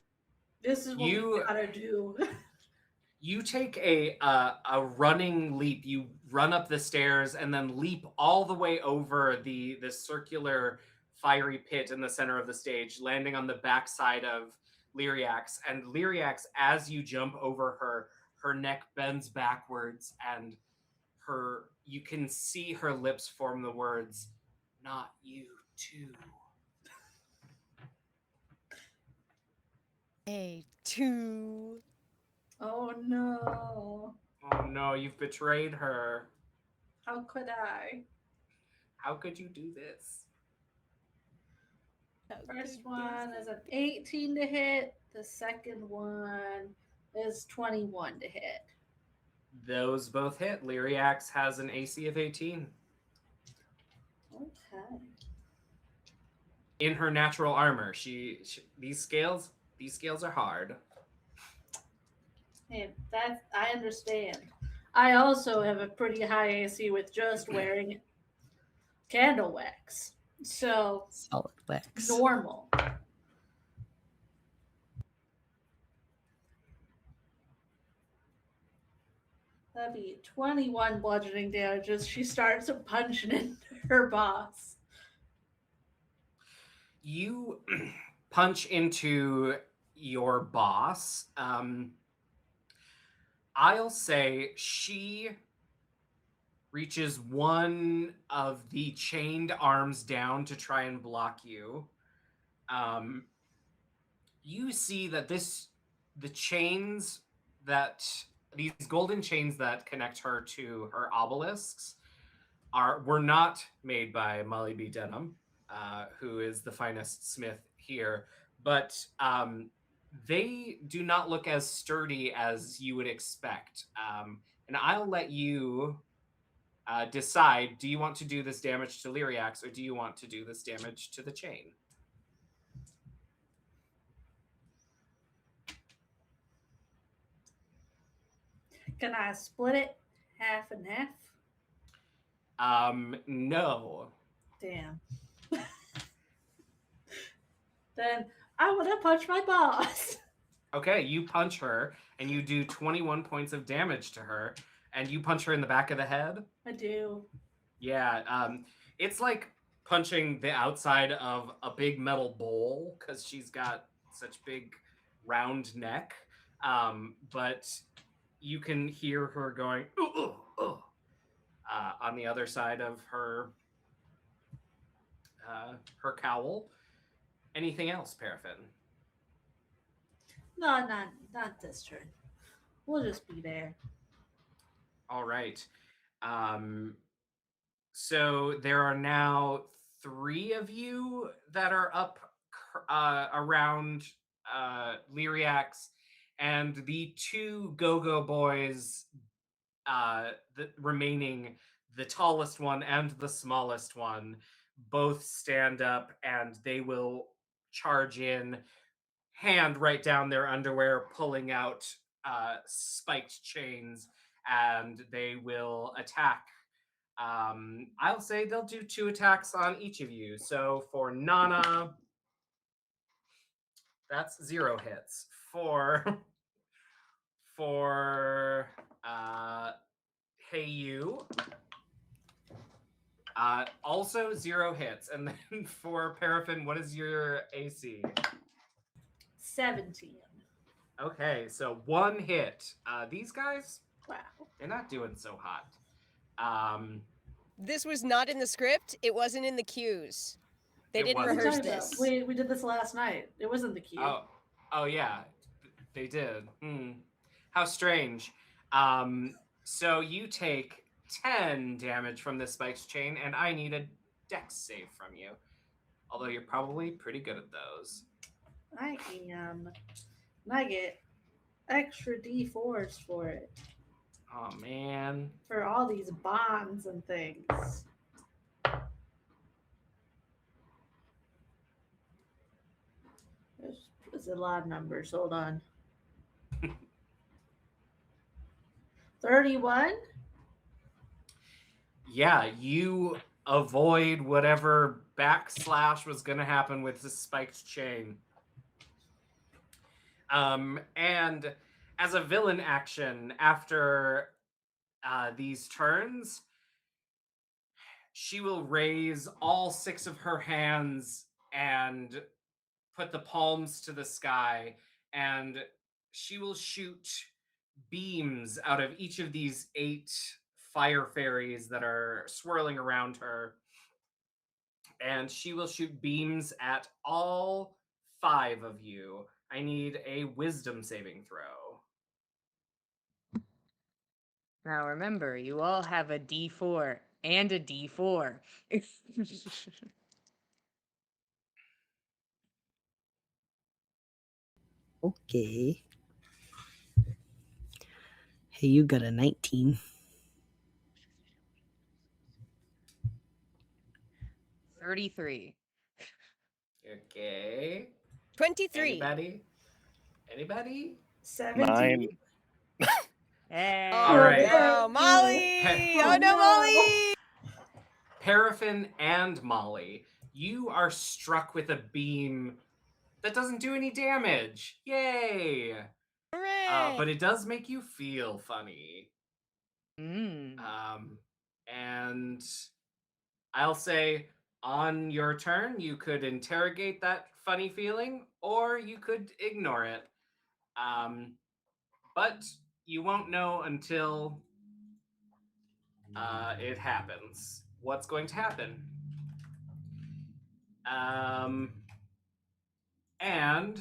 This is what we gotta do.
You take a running leap. You run up the stairs and then leap all the way over the circular fiery pit in the center of the stage, landing on the backside of Lyriax. And Lyriax, as you jump over her neck bends backwards, and you can see her lips form the words, "Not you too."
A2.
Oh no.
Oh no, you've betrayed her.
How could I?
How could you do this?
First one is an 18 to hit. The second one is 21 to hit.
Those both hit. Lyriax has an AC of 18.
Okay.
In her natural armor, these scales are hard.
And that I understand. I also have a pretty high AC with just wearing candle wax. So
Solid wax.
normal. That'd be 21 bludgeoning damage as she starts punching into her boss.
You punch into your boss. I'll say she reaches one of the chained arms down to try and block you. You see that the chains these golden chains that connect her to her obelisks were not made by Molly B. Denham, who is the finest smith here, but they do not look as sturdy as you would expect. And I'll let you decide, do you want to do this damage to Lyriax, or do you want to do this damage to the chain?
Can I split it half and half?
No.
Damn. Then I want to punch my boss.
Okay, you punch her, and you do 21 points of damage to her, and you punch her in the back of the head.
I do.
Yeah, it's like punching the outside of a big metal bowl because she's got such big round neck. But you can hear her going on the other side of her her cowl. Anything else, Paraffin?
No, not this turn. We'll just be there.
All right. So there are now 3 of you that are up around Lyriax, and the 2 Go-Go boys, the remaining, the tallest one and the smallest one, both stand up, and they will charge in, hand right down their underwear, pulling out spiked chains, and they will attack. I'll say they'll do 2 attacks on each of you. So for Nanna, that's 0 hits. For Hey You, also 0 hits. And then for Paraffin, what is your AC?
17.
Okay, so 1 hit. These guys,
Wow.
they're not doing so hot.
This was not in the script. It wasn't in the cues. They
It
didn't
wasn't.
What are you
rehearse
talking about?
this.
We did this last night. It wasn't the queue.
Oh yeah, they did. How strange. So you take 10 damage from this spiked chain, and I need a dex save from you. Although you're probably pretty good at those.
I am. And I get extra D4s for it.
Oh man.
For all these bonds and things. There's a lot of numbers. Hold on. 31?
Yeah, you avoid whatever backslash was gonna happen with the spiked chain. And as a villain action, after these turns, she will raise all 6 of her hands and put the palms to the sky, and she will shoot beams out of each of these 8 fire fairies that are swirling around her. And she will shoot beams at all 5 of you. I need a wisdom saving throw.
Now remember, you all have a D4 and a D4.
Okay. Hey, you got a 19.
33.
Okay.
23.
Anybody?
17?
9.
Hey.
Oh,
All right.
no, Molly! Oh, no, Molly!
Paraffin and Molly, you are struck with a beam that doesn't do any damage. Yay!
Hooray!
But it does make you feel funny.
Mm.
And I'll say, on your turn, you could interrogate that funny feeling, or you could ignore it. But you won't know until it happens. What's going to happen? And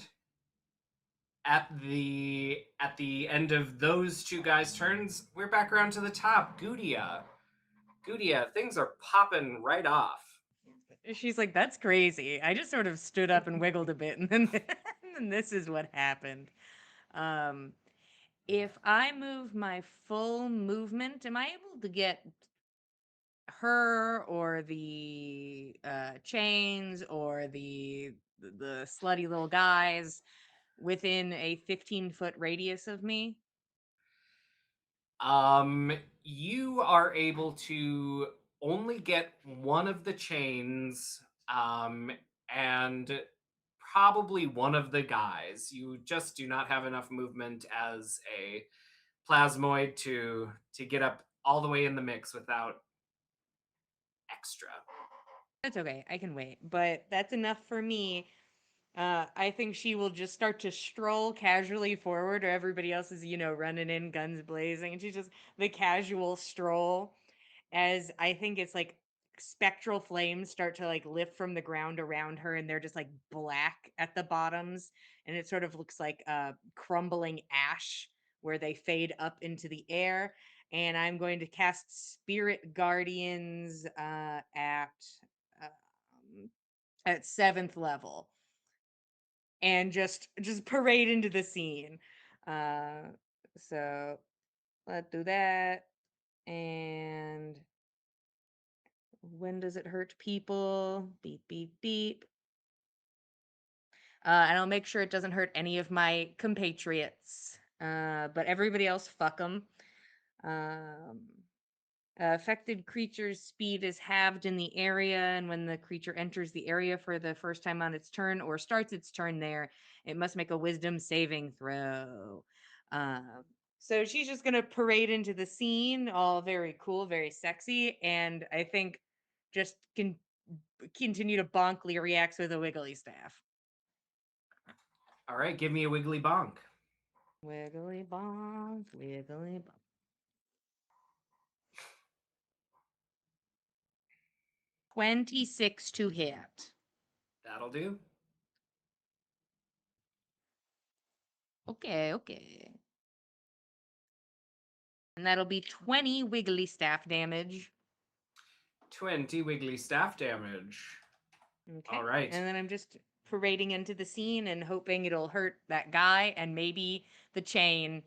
at the end of those 2 guys' turns, we're back around to the top. Gudia, things are popping right off.
She's like, that's crazy. I just sort of stood up and wiggled a bit, and then, and then this is what happened. If I move my full movement, am I able to get her or the chains or the slutty little guys within a 15-foot radius of me?
You are able to only get one of the chains, and probably one of the guys. You just do not have enough movement as a plasmoid to get up all the way in the mix without extra.
That's okay. I can wait. But that's enough for me. I think she will just start to stroll casually forward, or everybody else is, running in, guns blazing. And she's just the casual stroll as I think it's like spectral flames start to like lift from the ground around her, and they're just like black at the bottoms. And it sort of looks like crumbling ash where they fade up into the air. And I'm going to cast Spirit Guardians um, at 7th level and just parade into the scene. So let's do that. And when does it hurt people? Beep beep beep. And I'll make sure it doesn't hurt any of my compatriots. But everybody else, fuck them. Affected creature's speed is halved in the area, and when the creature enters the area for the first time on its turn or starts its turn there, it must make a wisdom saving throw. So she's just gonna parade into the scene, all very cool, very sexy, and I think just continue to bonk Lyriax with a wiggly staff.
All right, give me a wiggly bonk.
Wiggly bonk, wiggly bonk. 26 to hit.
That'll do.
Okay. And that'll be 20 wiggly staff damage.
20 wiggly staff damage.
Okay.
All right.
And then I'm just parading into the scene and hoping it'll hurt that guy and maybe the chain.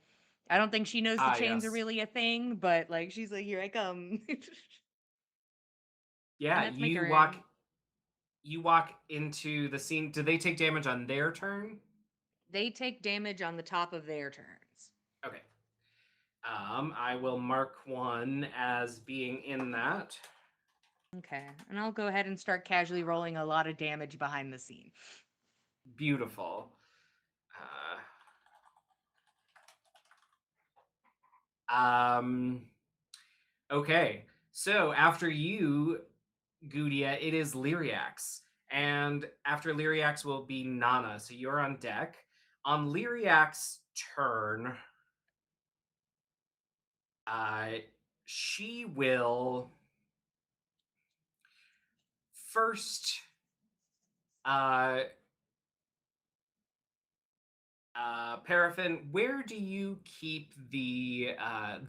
I don't think she knows the chains are
Yes.
really a thing, but like she's like, here I come.
Yeah,
that's my
you
turn.
walk into the scene. Do they take damage on their turn?
They take damage on the top of their turns.
Okay. I will mark one as being in that.
Okay. And I'll go ahead and start casually rolling a lot of damage behind the scene.
Beautiful. Okay. So after you, Gudia, it is Lyriax. And after Lyriax will be Nanna. So you're on deck. On Lyriax's turn, she will first Paraffin, where do you keep the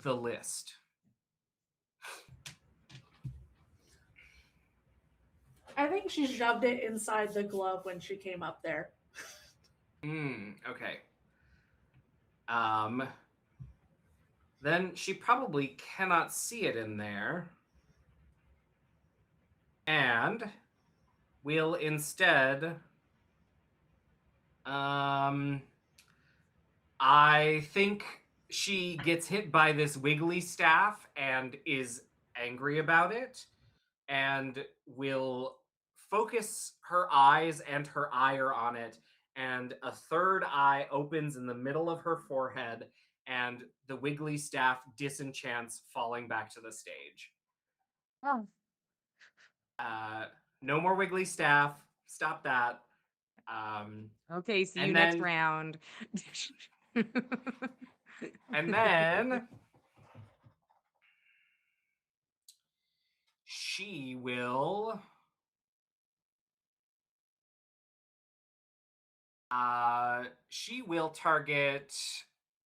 list?
I think she shoved it inside the glove when she came up there.
Okay. Then she probably cannot see it in there. And will instead I think she gets hit by this wiggly staff and is angry about it and will focus her eyes and her ire on it, and a third eye opens in the middle of her forehead, and the wiggly staff disenchants, falling back to the stage.
Oh.
No more wiggly staff. Stop that.
Okay, see you
and
next
then-
round.
And then she will target.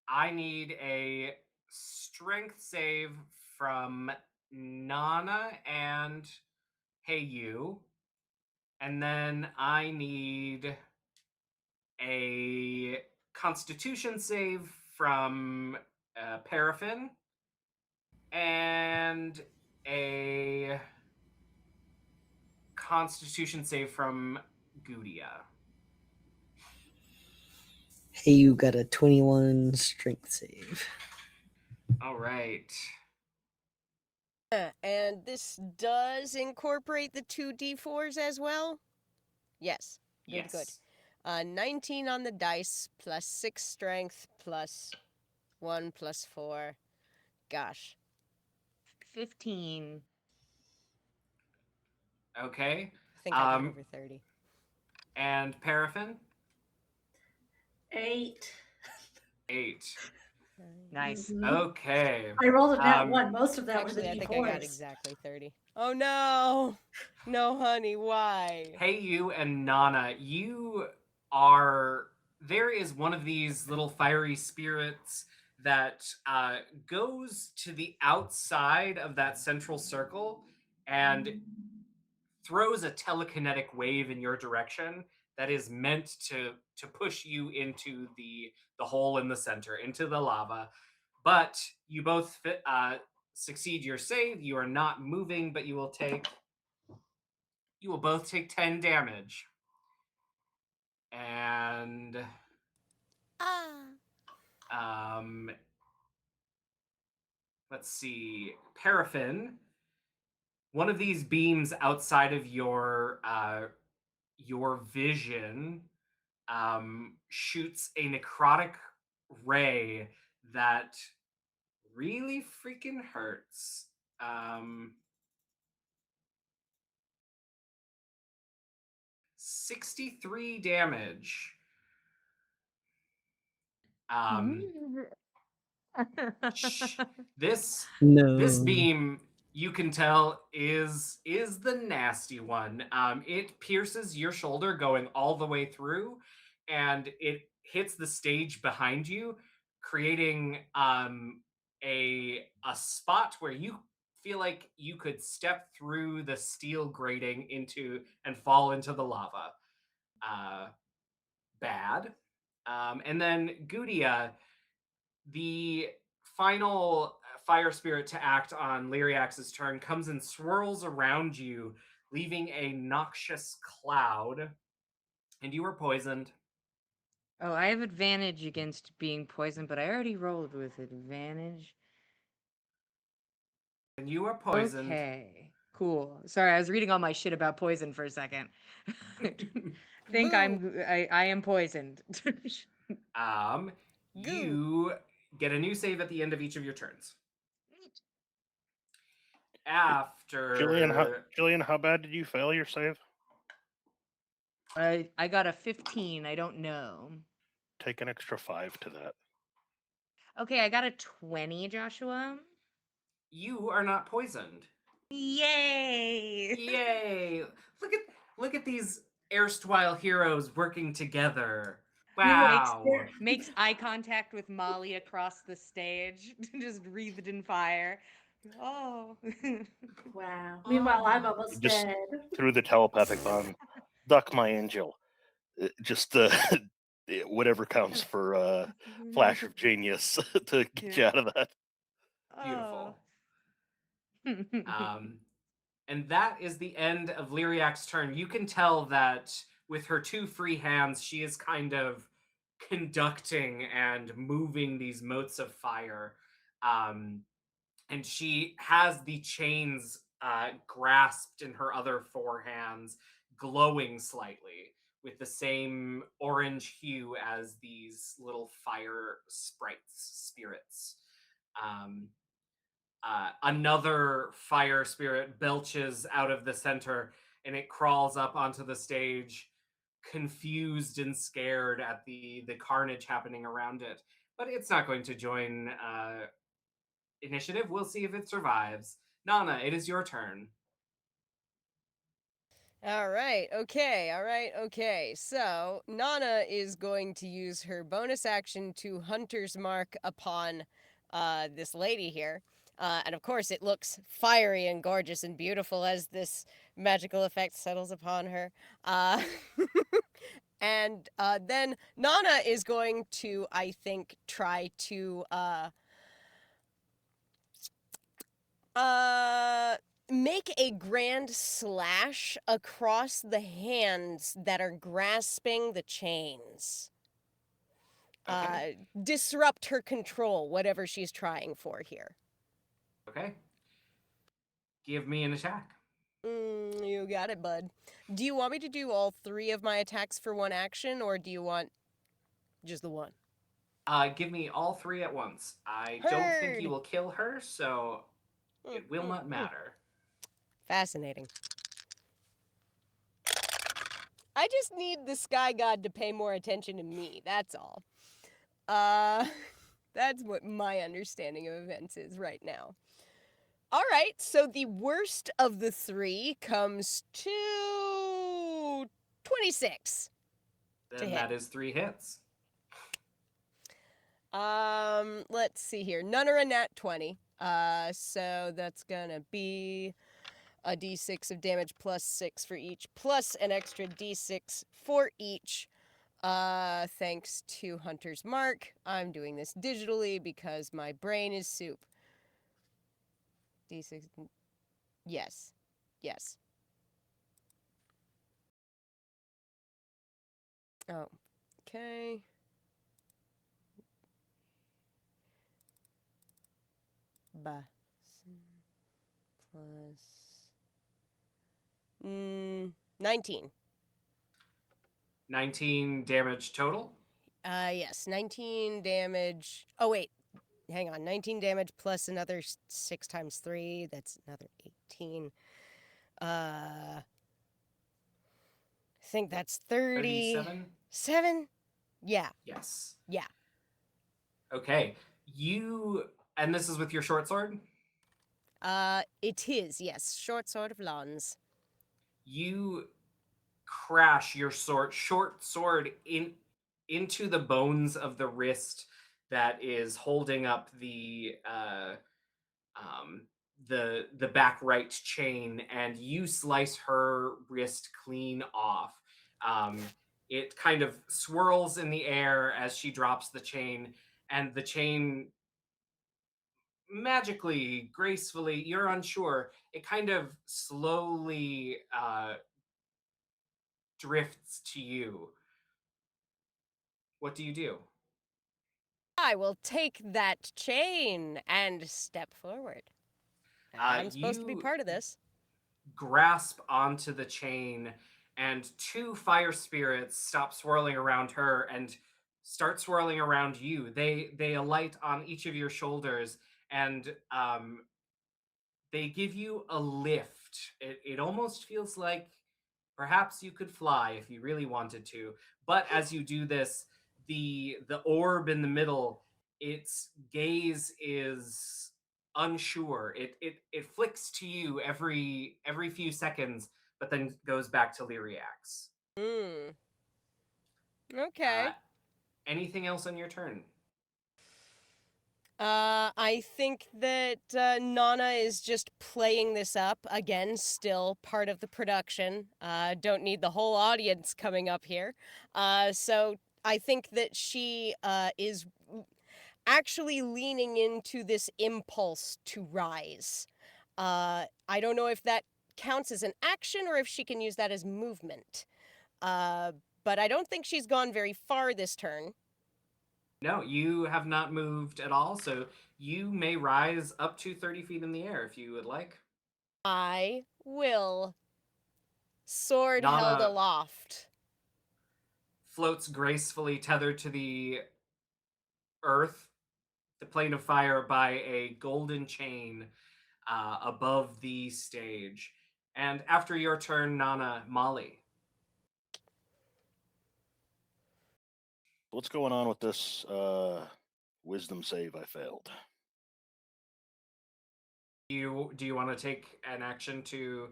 I need a strength save from Nana and Hey You. And then I need a constitution save from Paraffin. And a Constitution save from Gudia.
Hey, you got a 21 strength save.
All right.
And this does incorporate the 2d4s as well? Yes. Good,
Yes.
good. 19 on the dice, plus 6 strength, plus 1, plus 4. Gosh.
15.
Okay.
I think I got over 30.
And Paraffin?
8.
8.
Nice.
Mhm.
Okay.
I rolled a nat
Um,
1. Most of that
Actually,
were
I
the
think I got
D4s.
exactly 30. Oh no! No, honey, why?
Hey, you and Nanna, there is one of these little fiery spirits that goes to the outside of that central circle and throws a telekinetic wave in your direction that is meant to push you into the hole in the center, into the lava. But you both succeed your save. You are not moving, but you will both take 10 damage. And um let's see. Paraffin, one of these beams outside of your vision shoots a necrotic ray that really freaking hurts. 63 damage. Sh- this
No.
this beam, you can tell, is the nasty one. It pierces your shoulder going all the way through, and it hits the stage behind you, creating a spot where you feel like you could step through the steel grating into and fall into the lava. Bad. And then Gudia, the final fire spirit to act on Lyriax's turn, comes and swirls around you, leaving a noxious cloud. And you are poisoned.
Oh, I have advantage against being poisoned, but I already rolled with advantage.
And you are poisoned.
Okay, cool. Sorry, I was reading all my shit about poison for a second. Think
Boo!
I am poisoned.
Um,
Goo.
you get a new save at the end of each of your turns. After
Jillian, how bad did you fail your save?
I got a 15. I don't know.
Take an extra 5 to that.
Okay, I got a 20, Joshua.
you are not poisoned.
Yay!
Yay! Look at these erstwhile heroes working together.
Makes,
Wow.
makes eye contact with Molly across the stage, just wreathed in fire. Oh.
Wow. Meanwhile, I'm almost
Just
dead.
through the telepathic bond. Duck, my angel. Just whatever counts for flash of genius to get you out of that.
Beautiful.
Oh.
And that is the end of Lyriac's turn. You can tell that with her two free hands, she is kind of conducting and moving these motes of fire. And she has the chains grasped in her other four hands, glowing slightly with the same orange hue as these little fire spirits. Um, Another fire spirit belches out of the center and it crawls up onto the stage, confused and scared at the carnage happening around it. But it's not going to join initiative. We'll see if it survives. Nanna, it is your turn.
All right, okay. So, Nanna is going to use her bonus action to Hunter's Mark upon this lady here. And of course, it looks fiery and gorgeous and beautiful as this magical effect settles upon her. And then Nanna is going to, I think, try to uh make a grand slash across the hands that are grasping the chains.
Okay.
Disrupt her control, whatever she's trying for here.
Okay. Give me an attack.
You got it, bud. Do you want me to do all 3 of my attacks for one action, or do you want just the one?
Give me all 3 at once. I don't think you
Heard.
will kill her, so it will not matter.
Fascinating. I just need the Sky God to pay more attention to me, that's all. That's what my understanding of events is right now. All right, so the worst of the 3 comes to 26.
Then that is 3 hits.
Let's see here. None are a nat 20. So that's gonna be a d6 of damage plus 6 for each, plus an extra d6 for each. Thanks to Hunter's Mark. I'm doing this digitally because my brain is soup. D6. Yes. Yes. Oh. Okay. Bah. Plus. 19.
19 damage total.
Yes. 19 damage. Oh, wait. Hang on. 19 damage plus another 6 times 3. That's another 18. I think that's
37?
37? Yeah.
Yes.
Yeah.
Okay. And this is with your short sword?
It is, yes. Short sword of Lons.
You crash your short sword into the bones of the wrist that is holding up the back right chain, and you slice her wrist clean off. It kind of swirls in the air as she drops the chain, and the chain magically, gracefully, you're unsure, it kind of slowly drifts to you. What do you do?
I will take that chain and step forward. I'm supposed to be
You
part of this.
grasp onto the chain, and 2 fire spirits stop swirling around her and start swirling around you. They alight on each of your shoulders, and they give you a lift. It almost feels like perhaps you could fly if you really wanted to. But as you do this, the orb in the middle, its gaze is unsure. It flicks to you every few seconds, but then goes back to Lyriax.
Okay.
Anything else on your turn?
I think that Nanna is just playing this up again, still part of the production. Don't need the whole audience coming up here. So I think that she is actually leaning into this impulse to rise. I don't know if that counts as an action or if she can use that as movement. But I don't think she's gone very far this turn.
No, you have not moved at all, so you may rise up to 30 feet in the air if you would like.
I will. Sword held
Nanna
aloft.
floats gracefully tethered to the earth, the plane of fire, by a golden chain above the stage. And after your turn, Nanna, Molly.
What's going on with this wisdom save I failed?
Do you want to take an action to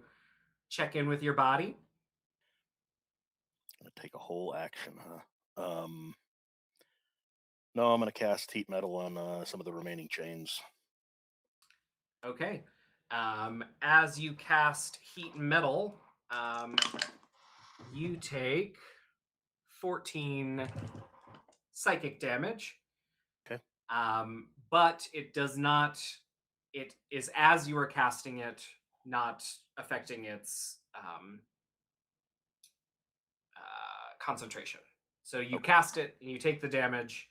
check in with your body?
I'm gonna take a whole action, huh? No, I'm gonna cast heat metal on some of the remaining chains.
Okay. As you cast heat metal, you take 14 psychic damage.
Okay.
But it does not. It is as you are casting it. not affecting its concentration. So you
Okay.
cast it and you take the damage,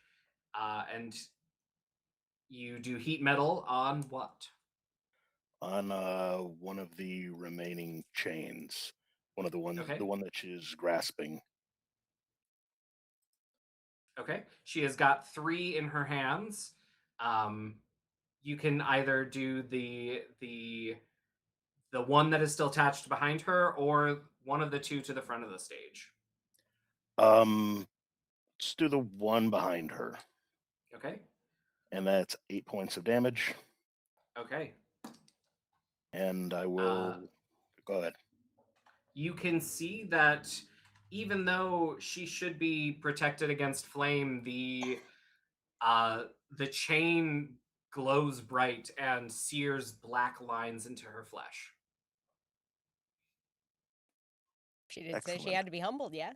and you do heat metal on what?
On one of the remaining chains, one of the ones,
Okay.
the one that she's grasping.
Okay. She has got 3 in her hands. You can either do the one that is still attached behind her, or one of the 2 to the front of the stage.
Let's do the one behind her,
Okay.
and that's 8 points of damage.
Okay.
And I will go ahead.
You can see that even though she should be protected against flame, the chain glows bright and sears black lines into her flesh.
She did say she
Excellent.
had to be humbled, yeah?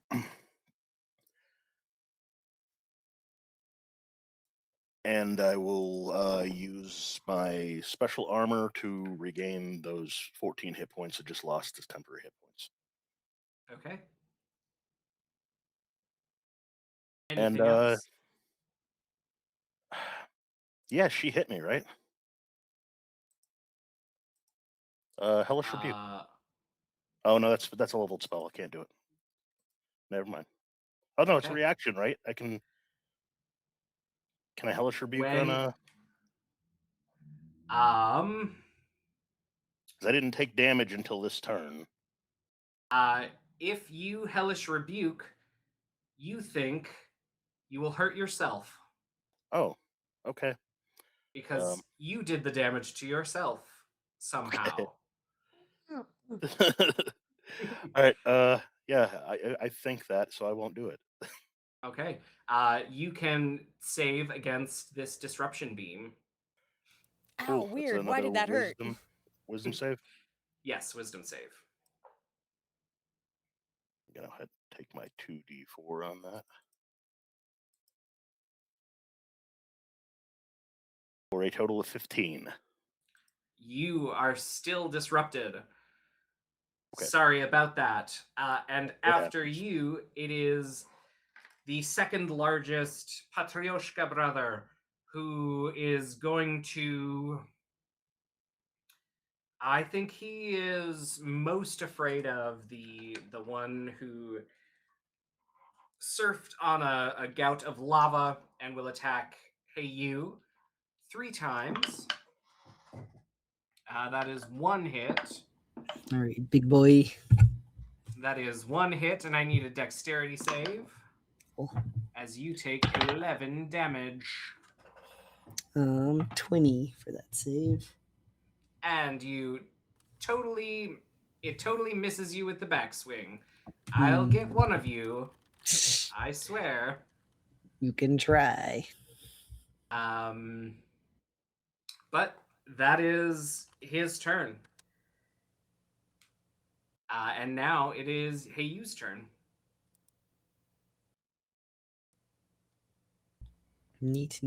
And I will use my special armor to regain those 14 hit points I just lost as temporary hit points.
Okay.
And
Anything else?
yeah, she hit me, right? Hellish Rebuke. Oh no, that's a leveled spell. I can't do it. Never mind. Oh no, it's a
Okay.
reaction, right? Can I Hellish Rebuke on
When
because I didn't take damage until this turn.
if you hellish rebuke, you think you will hurt yourself
Oh, okay.
because you did the damage to yourself somehow.
All right. Yeah, I think that, so I won't do it.
Okay. You can save against this disruption beam.
Ow,
Cool. That's
weird. Why
another
did that hurt?
wisdom save.
Yes, wisdom save.
I'm gonna head take my 2d4 on that. For a total of 15.
You are still disrupted.
Okay.
Sorry about that. And after
happens.
you, it is the second largest Patrioshka brother who is going to. I think he is most afraid of the one who surfed on a gout of lava and will attack Heyu 3 times. That is 1 hit.
All right, big boy.
That is 1 hit, and I need a dexterity save.
Oh.
As you take 11 damage.
20 for that save.
And it totally misses you with the backswing. I'll get one of you. I swear.
You can try.
But that is his turn. And now it is Heiyu's turn.
Neat.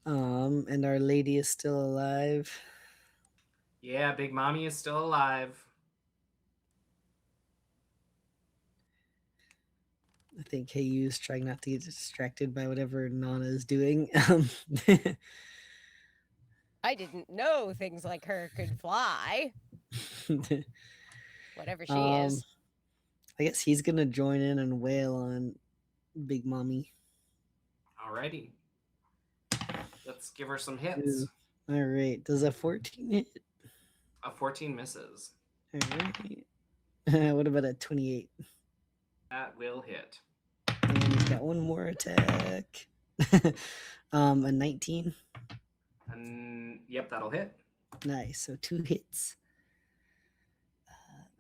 And Our Lady is still alive.
Yeah, Big Mommy is still alive.
I think Heiyu's trying not to get distracted by whatever Nanna is doing.
I didn't know things like her could fly. Whatever she is.
I guess he's gonna join in and wail on Big Mommy.
Alrighty. Let's give her some hits.
All right. Does a 14 hit?
A 14 misses.
All right. What about a 28?
That will hit.
And he's got one more attack. A 19.
And yep, that'll hit.
Nice. So 2 hits.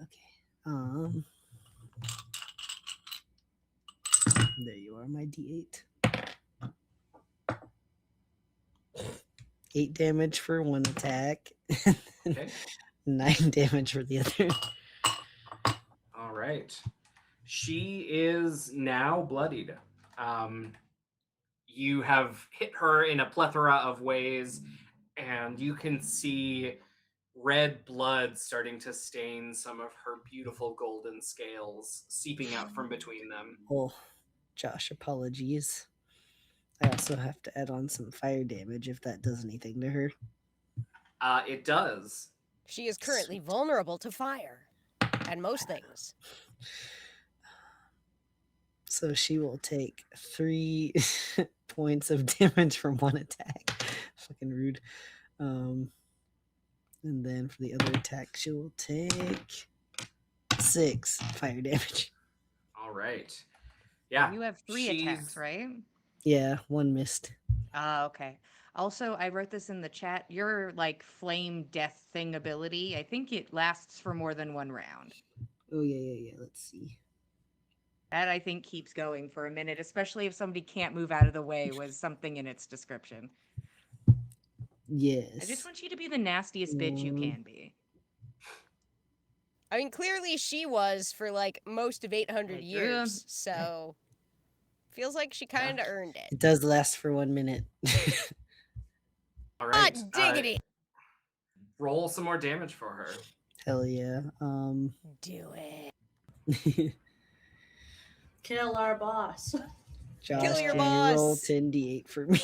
Okay. There you are, my D8. 8 damage for one attack.
Okay.
9 damage for the other.
All right. She is now bloodied. You have hit her in a plethora of ways, and you can see red blood starting to stain some of her beautiful golden scales, seeping out from between them.
Oh, Josh, apologies. I also have to add on some fire damage if that does anything to her.
It does.
She is currently vulnerable to fire and most things.
So she will take 3 points of damage from one attack. Fucking rude. And then for the other attack, she will take 6 fire damage.
All right. Yeah.
You have 3 attacks,
she's-
right?
Yeah, 1 missed.
Okay. Also, I wrote this in the chat. Your like flame death thing ability, I think it lasts for more than 1 round.
Oh, yeah. Let's see.
That I think keeps going for a minute, especially if somebody can't move out of the way, was something in its description.
Yes.
I just want you to be the nastiest bitch you can be.
I mean, clearly she was for like most of 800
Hey,
years, so feels like she kind of earned it.
It does last for 1 minute.
All right.
Hot diggity!
Roll some more damage for her.
Hell yeah.
Do it.
Kill our boss.
Josh,
Kill your
can you roll
boss.
10d8 for me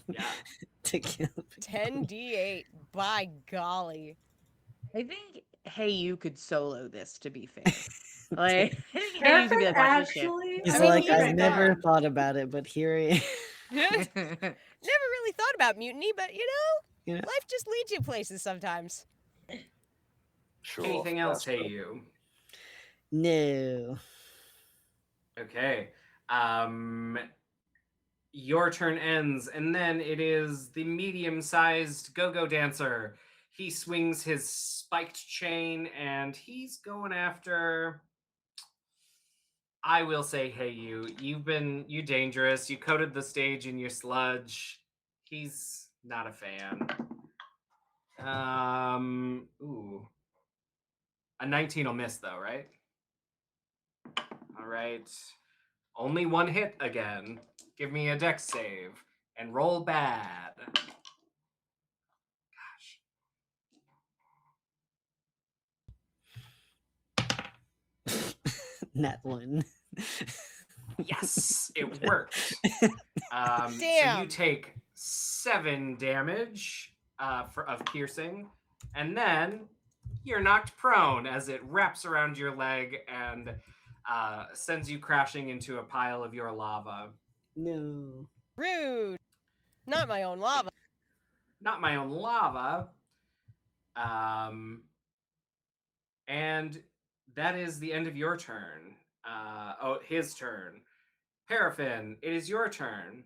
Yeah.
to kill me?
10d8. By golly.
I think Hey You could solo this, to be fair. Like, I think Hey You could
Perfect,
be like, watch this shit.
actually.
He's
I mean,
like,
he's
I've never
gone.
thought about it, but here I am.
Never really thought about mutiny, but you know,
You know?
life just leads you places sometimes.
Show
Anything
off
else, hey
Vasco.
you?
No.
Okay. Your turn ends, and then it is the medium-sized go-go dancer. He swings his spiked chain, and he's going after... I will say, hey, you dangerous. You coated the stage in your sludge. He's not a fan. Ooh. A 19 will miss, though, right? All right. Only 1 hit again. Give me a dex save and roll bad.
Nat 1.
Yes, it worked. So you
Damn.
take 7 damage of piercing, and then you're knocked prone as it wraps around your leg and sends you crashing into a pile of your lava.
No.
Rude. Not my own lava.
Not my own lava. And that is the end of your turn. His turn. Paraffin, it is your turn.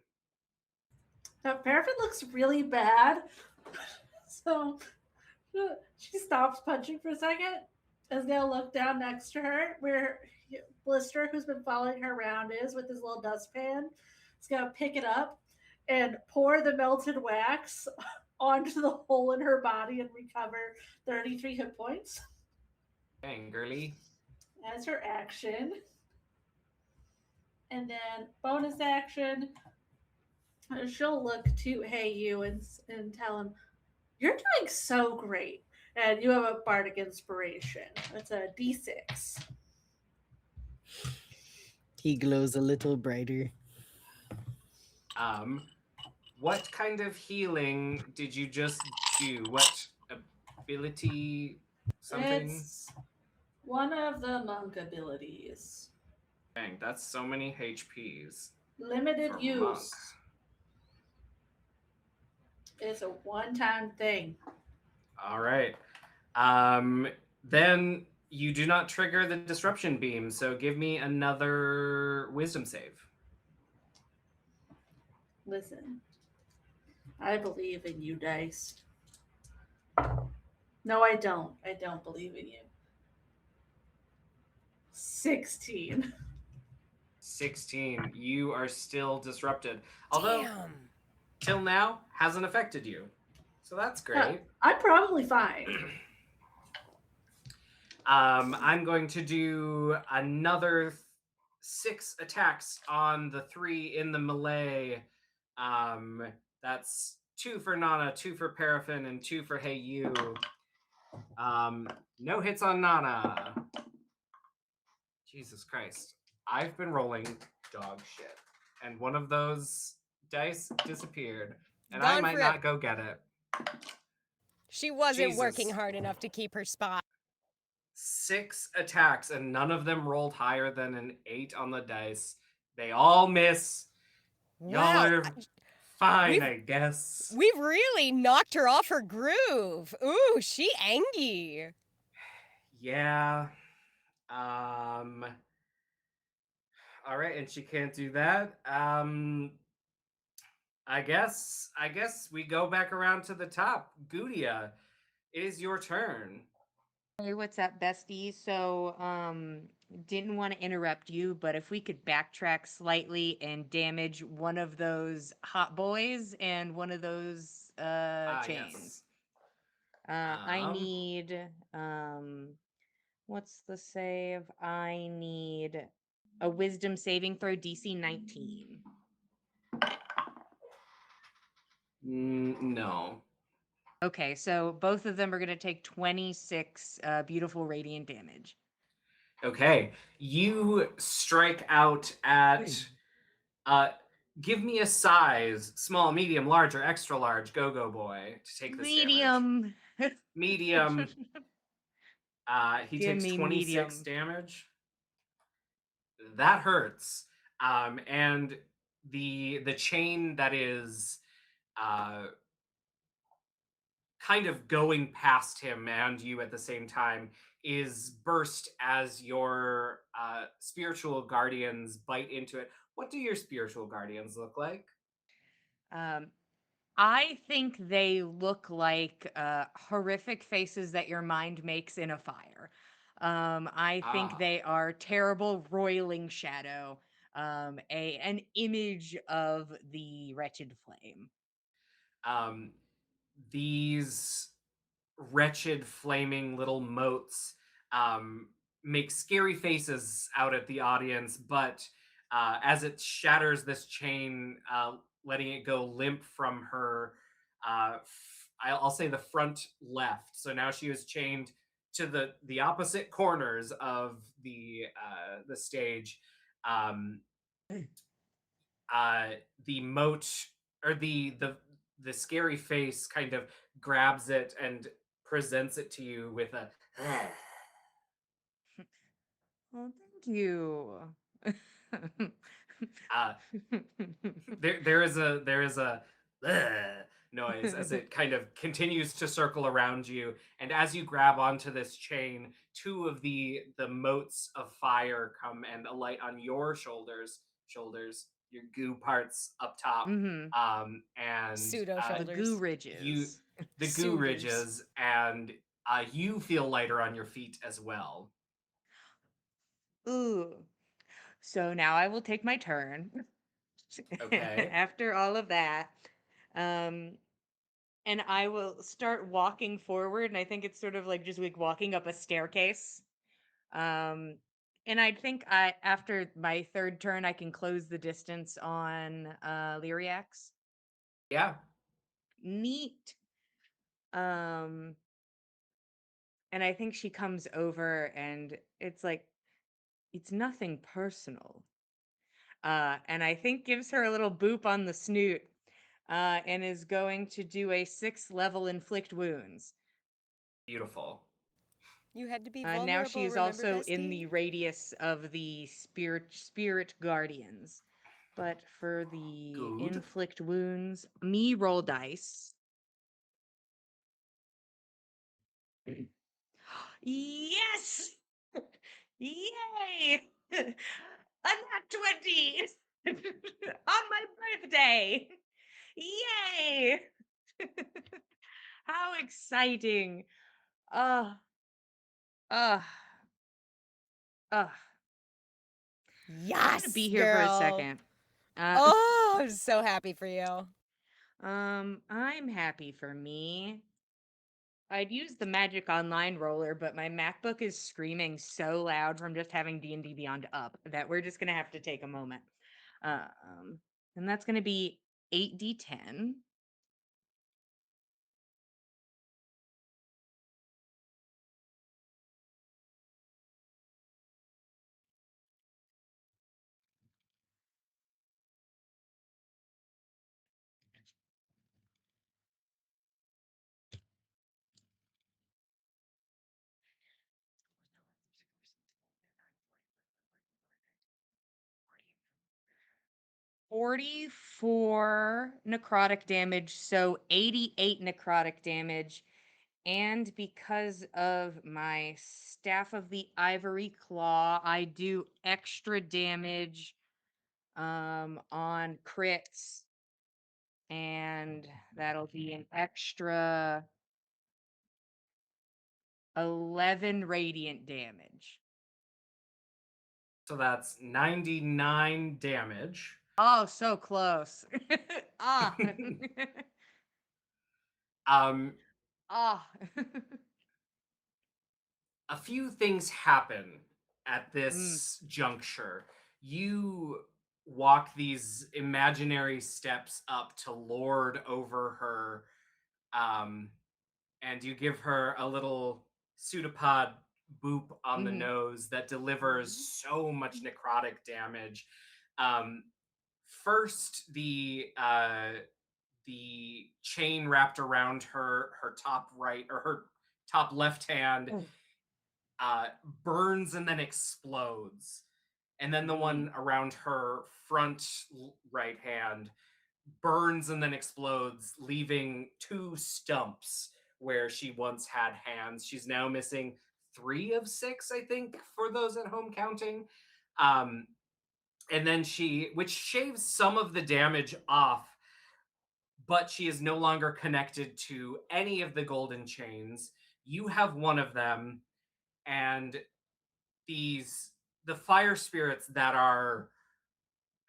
Now, Paraffin looks really bad. So she stops punching for a second. Is going to look down next to her where Blister, who's been following her around, is with his little dustpan. He's going to pick it up and pour the melted wax onto the hole in her body and recover 33 hit points.
Dang, girly.
As her action. And then bonus action, she'll look to Hey You and tell him, "You're doing so great." And you have a bardic inspiration. It's a d6.
He glows a little brighter.
What kind of healing did you just do? What ability? Something?
It's one of the monk abilities.
Dang, that's so many HPs.
Limited
for
use.
monk.
It's a one-time thing.
All right. Then you do not trigger the disruption beam, so give me another wisdom save.
Listen, I believe in you, Dice. No, I don't. I don't believe in you. 16.
16. You are still disrupted. Although,
Damn.
till now, hasn't affected you. So that's great.
I'm probably fine.
I'm going to do another 6 attacks on the 3 in the melee. That's 2 for Nana, 2 for Paraffin, and 2 for Hey You. No hits on Nana. Jesus Christ. I've been rolling dog shit. And one of those dice disappeared. And I
Gone
might
forever.
not go get it.
She wasn't working
Jesus.
hard enough to keep her spot.
6 attacks, and none of them rolled higher than an 8 on the dice. They all miss. Y'all
Wow.
are fine,
we've-
I guess.
We've really knocked her off her groove. Ooh, she angry.
Yeah. All right, and she can't do that. I guess we go back around to the top. Gudia, it is your turn.
Hey, what's up, bestie? So, didn't want to interrupt you, but if we could backtrack slightly and damage one of those hot boys and one of those chains.
Yes.
I need what's the save? I need a wisdom saving throw DC 19.
No.
Okay, so both of them are going to take 26 beautiful radiant damage.
Okay. You strike out at give me a size, small, medium, large, or extra large, go boy, to take this damage.
Medium.
Medium. He
Give
takes
me
26
medium.
damage. That hurts. And the chain that is kind of going past him and you at the same time is burst as your spiritual guardians bite into it. What do your spiritual guardians look like?
Um, I think they look like horrific faces that your mind makes in a fire. I think
Ah,
they are terrible roiling shadow, an image of the wretched flame.
um, these wretched, flaming little motes um, make scary faces out at the audience, but as it shatters this chain, letting it go limp from her, I'll say the front left. So now she is chained to the opposite corners of the stage. Um, uh, the moat or the scary face kind of grabs it and presents it to you with a
Oh, thank you.
uh, there is a noise as it kind of continues to circle around you, and as you grab onto this chain, 2 of the motes of fire come and alight on your shoulders, your goo parts up top,
hmm
and
Pseudo
The goo
shoulders.
you
ridges.
the goo
Suitors.
ridges, and you feel lighter on your feet as well.
Ooh. So now I will take my turn.
Okay.
After all of that. Um, and I will start walking forward. And I think it's sort of like just like walking up a staircase. Um, and I think after my third turn, I can close the distance on Lyriax.
Yeah.
Neat. Um, and I think she comes over and it's like, it's nothing personal. And I think gives her a little boop on the snoot, and is going to do a 6th level inflict wounds.
Beautiful.
You had to be
Now she
vulnerable,
is
remember,
also in the
bestie?
radius of the spirit guardians. But for the
Good.
inflict wounds, me roll dice. Yes! Yay! A nat 20 on my birthday! Yay! How exciting! Uh, uh, uh. I'm gonna be
Yes,
here for a
girl.
second.
Oh, I'm so happy for you.
I'm happy for me. I'd use the Magic Online roller, but my MacBook is screaming so loud from just having D&D Beyond up that we're just gonna have to take a moment. And that's gonna be 8d10. 44 necrotic damage, so 88 necrotic damage. And because of my Staff of the Ivory Claw, I do extra damage on crits. And that'll be an extra 11 radiant damage.
So that's 99 damage.
Oh, so close. Ah.
Um,
Ah.
a few things happen at
Mm.
this juncture. You walk these imaginary steps up to lord over her, and you give her a little pseudopod boop on the
Mhm.
nose that delivers so much necrotic damage. Um, first, the chain wrapped around her top right or her top left hand
Mm.
burns and then explodes. And then the one around her front right hand burns and then explodes, leaving 2 stumps where she once had hands. She's now missing 3 of 6, I think, for those at home counting. Um, and then which shaves some of the damage off, but she is no longer connected to any of the golden chains. You have one of them, and the fire spirits that are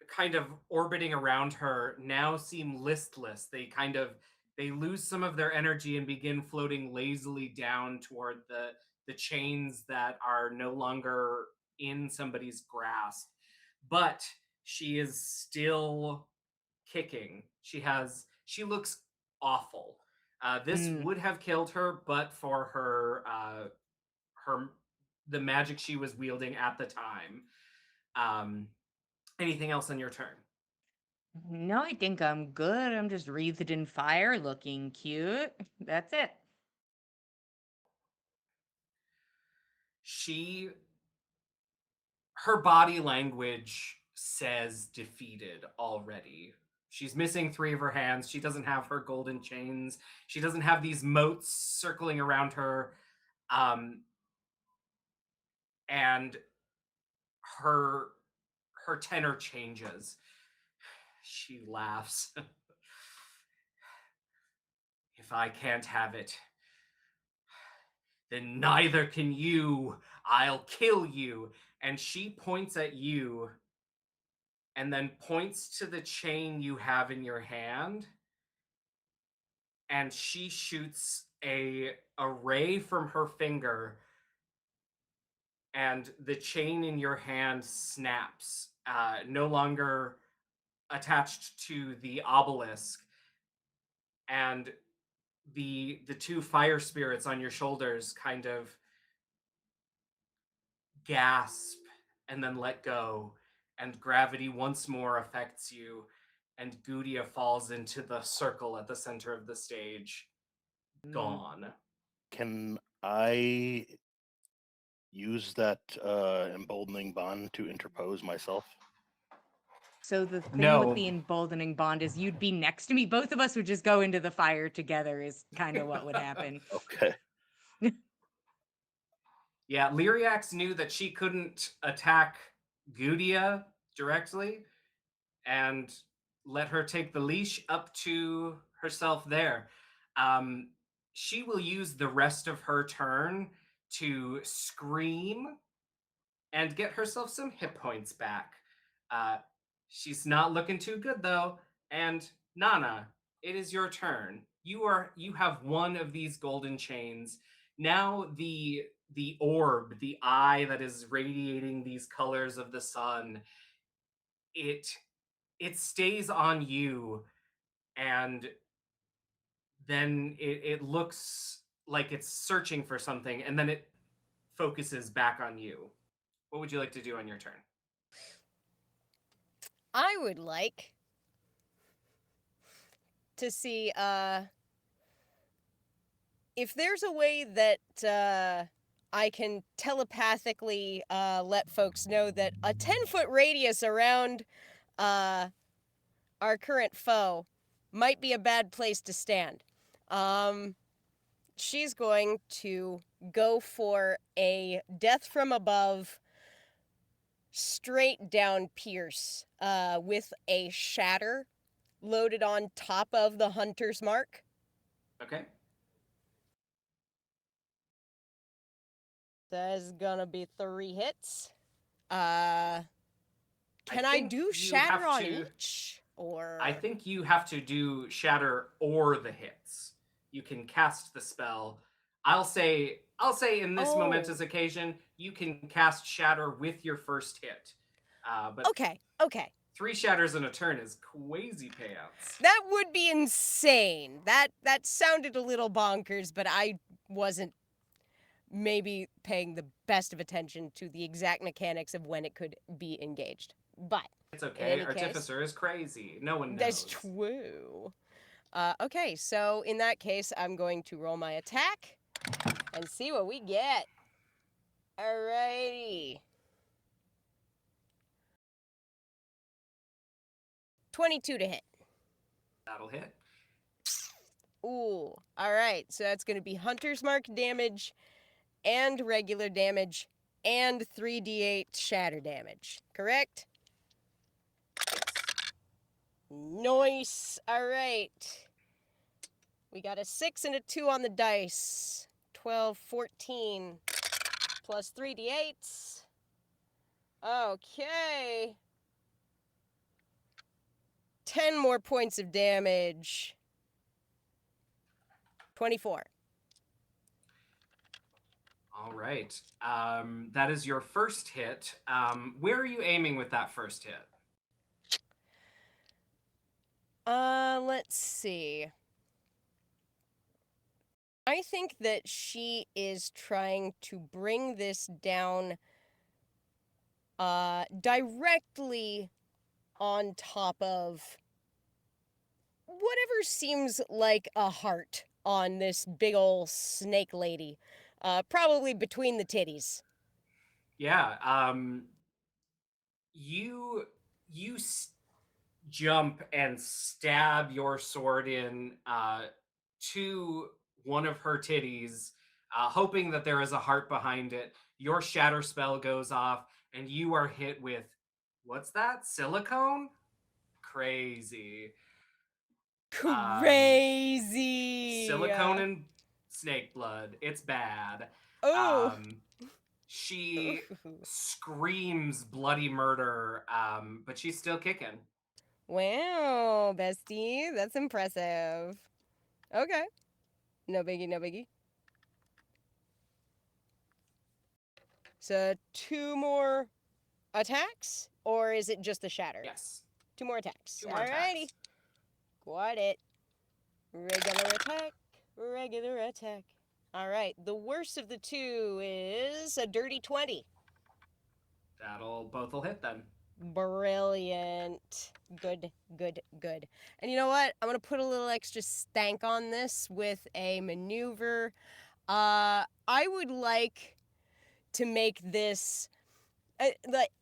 kind of orbiting around her now seem listless. They lose some of their energy and begin floating lazily down toward the chains that are no longer in somebody's grasp. But she is still kicking. She looks awful. This
Mm.
would have killed her, but for her the magic she was wielding at the time. Um, Anything else on your turn?
No, I think I'm good. I'm just wreathed in fire, looking cute. That's it.
She Her body language says defeated already. She's missing 3 of her hands. She doesn't have her golden chains. She doesn't have these moats circling around her. Um, and her her tenor changes. She laughs. If I can't have it, then neither can you. I'll kill you. And she points at you and then points to the chain you have in your hand. And she shoots a ray from her finger, and the chain in your hand snaps, no longer attached to the obelisk, and the 2 fire spirits on your shoulders kind of gasp and then let go, and gravity once more affects you, and Gudia falls into the circle at the center of the stage, gone.
Can I use that emboldening bond to interpose myself?
So the thing with
No.
the emboldening bond is you'd be next to me. Both of us would just go into the fire together is kind of what would happen.
Okay.
Yeah, Lyriax knew that she couldn't attack Gudia directly and let her take the leash up to herself there. She will use the rest of her turn to scream and get herself some hit points back. Uh, she's not looking too good though. And Nanna, it is your turn. You have one of these golden chains. Now the orb, the eye that is radiating these colors of the sun, it stays on you, and then it looks like it's searching for something, and then it focuses back on you. What would you like to do on your turn?
I would like to see if there's a way that I can telepathically let folks know that a 10-foot radius around our current foe might be a bad place to stand. She's going to go for a death from above, straight down pierce, with a shatter loaded on top of the hunter's mark.
Okay.
That's gonna be 3 hits. Can I
think
do
you
shatter
have
on
to-
each? Or
I think you have to do shatter or the hits. You can cast the spell. I'll say in this
Oh.
momentous occasion, you can cast shatter with your first hit. But
Okay.
3 shatters in a turn is crazy pants.
That would be insane. That sounded a little bonkers, but I wasn't maybe paying the best of attention to the exact mechanics of when it could be engaged. But
It's
in
okay.
any case,
Artificer is crazy. No one knows.
that's true. Okay, so in that case, I'm going to roll my attack and see what we get. Alrighty. 22 to hit.
That'll hit.
Ooh, alright, so that's going to be Hunter's Mark damage and regular damage and 3d8 shatter damage, correct? Nice. Alright. We got a 6 and a 2 on the dice. 12, 14, plus 3d8s. Okay. 10 more points of damage. 24.
All right. That is your first hit. Where are you aiming with that first hit?
Let's see. I think that she is trying to bring this down directly on top of whatever seems like a heart on this big ol' snake lady. Probably between the titties.
Yeah. You jump and stab your sword in to one of her titties, hoping that there is a heart behind it. Your shatter spell goes off, and you are hit with what's that? Silicone? Crazy.
Crazy.
Silicone and snake blood. It's bad.
Oh.
She screams bloody murder, but she's still kicking.
Wow, bestie, that's impressive. Okay. No biggie, no biggie. So 2 more attacks? Or is it just the shatter?
Yes.
2 more attacks.
2 more
Alrighty.
attacks.
Got it. Regular attack. Regular attack. Alright, the worst of the 2 is a dirty 20.
Both will hit then.
Brilliant. Good. And you know what? I'm gonna put a little extra stank on this with a maneuver. I would like to make this... I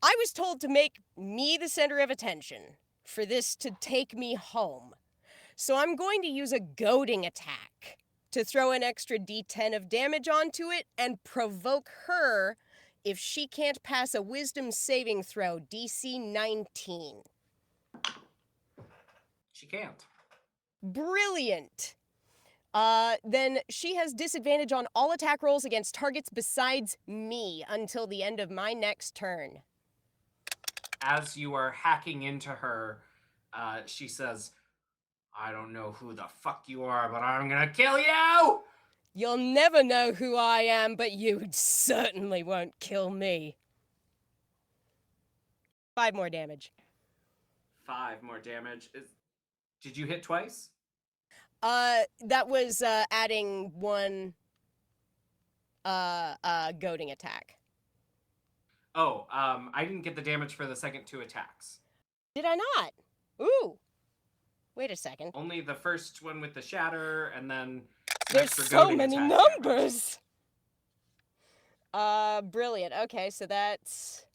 was told to make me the center of attention for this to take me home. So I'm going to use a goading attack to throw an extra d10 of damage onto it and provoke her if she can't pass a wisdom saving throw, DC 19.
She can't.
Brilliant. Then she has disadvantage on all attack rolls against targets besides me until the end of my next turn.
As you are hacking into her, she says, I don't know who the fuck you are, but I'm gonna kill you!
You'll never know who I am, but you certainly won't kill me. 5 more damage.
5 more damage. Did you hit twice?
That was adding 1 goading attack.
Oh, I didn't get the damage for the second 2 attacks.
Did I not? Ooh. Wait a second.
Only the first one with the shatter, and then
There's
extra
so
goading
many
attack
numbers. Brilliant. Okay, so that's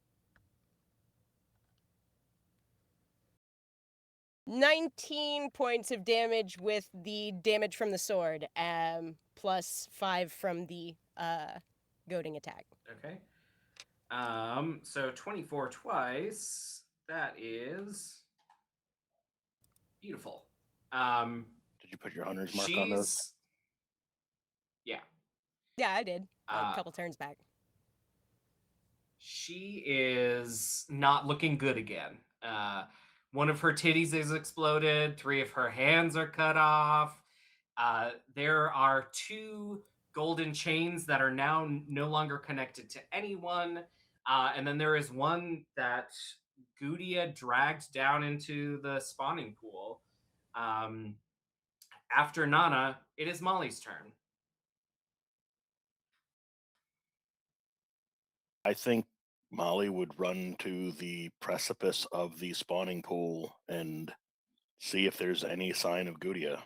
19 points of damage with the damage from the sword, plus 5 from the goading attack.
Okay. So 24 twice. That is beautiful.
Did you put your hunter's mark on those?
Yeah.
Yeah, I did. A
Uh,
couple turns back.
She is not looking good again. One of her titties is exploded. 3 of her hands are cut off. There are 2 golden chains that are now no longer connected to anyone. And then there is one that Gudia dragged down into the spawning pool. After Nanna, it is Molly's turn.
I think Molly would run to the precipice of the spawning pool and see if there's any sign of Gudia.